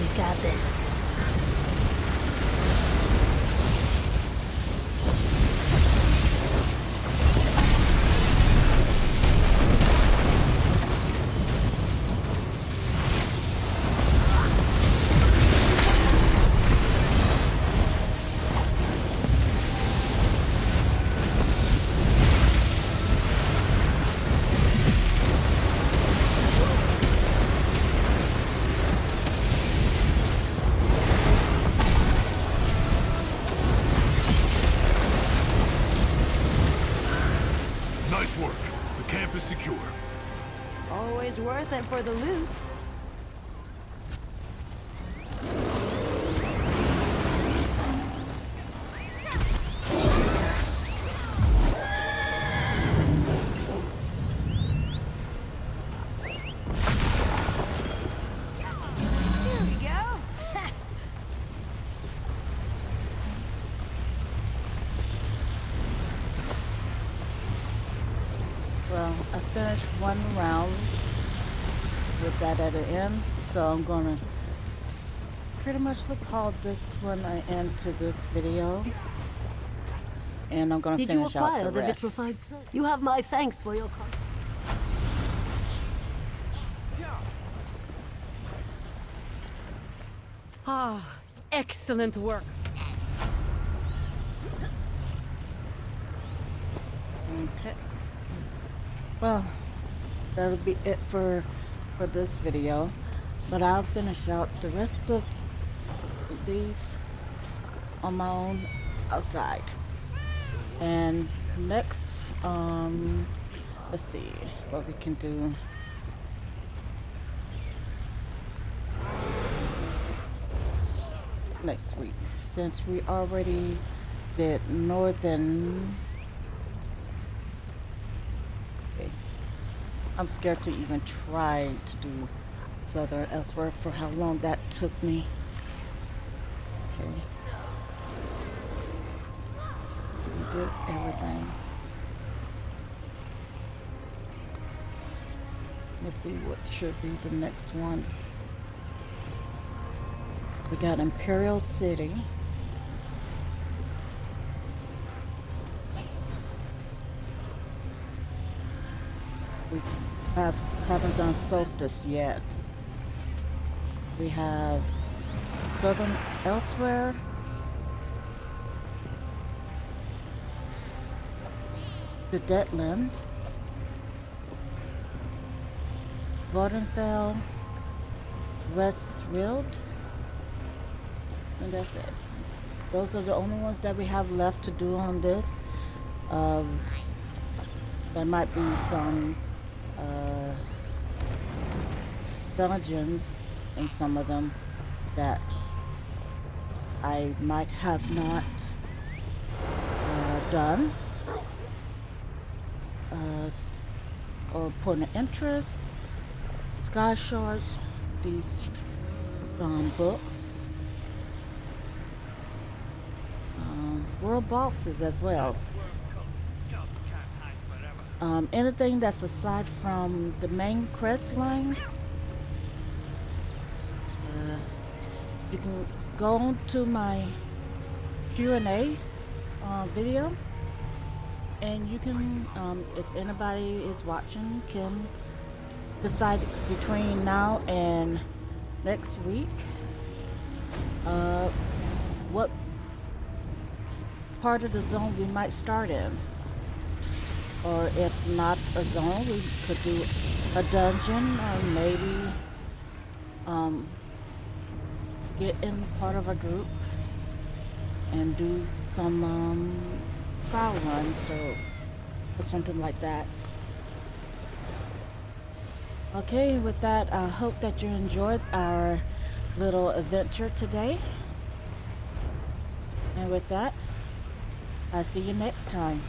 We got this. Nice work. The camp is secure. Always worth it for the loot. Here we go. I finished one round with that at the end, so I'm gonna pretty much call this one an end to this video, and I'm gonna Did you finish out acquire the the rest. vitrified soul? You have my thanks for your Ah, excellent work. Okay. Well, that'll be it for this video, but I'll finish out the rest of these on my own outside. And next, let's see what we can do. Next week, since we already did Northern. Okay. I'm scared to even try to do Southern Elsweyr for how long that took me. Okay. We did everything. Let's see what should be the next one. We got Imperial City. We haven't done Solstice yet. We have Southern Elsweyr. The Deadlands. Vordenfell. Westfield. And that's it. Those are the only ones that we have left to do on this. There might be some dungeons in some of them that I might have not done or put an interest. Sky Shards, these books. World boxes as well. Anything that's aside from the main quest lines, you can go on to my Q&A video, and you can, if anybody is watching, can decide between now and next week what part of the zone we might start in. Or if not a zone, we could do a dungeon, or maybe get in part of a group and do some trial runs or something like that. Okay, with that, I hope that you enjoyed our little adventure today. And with that, I'll see you next time.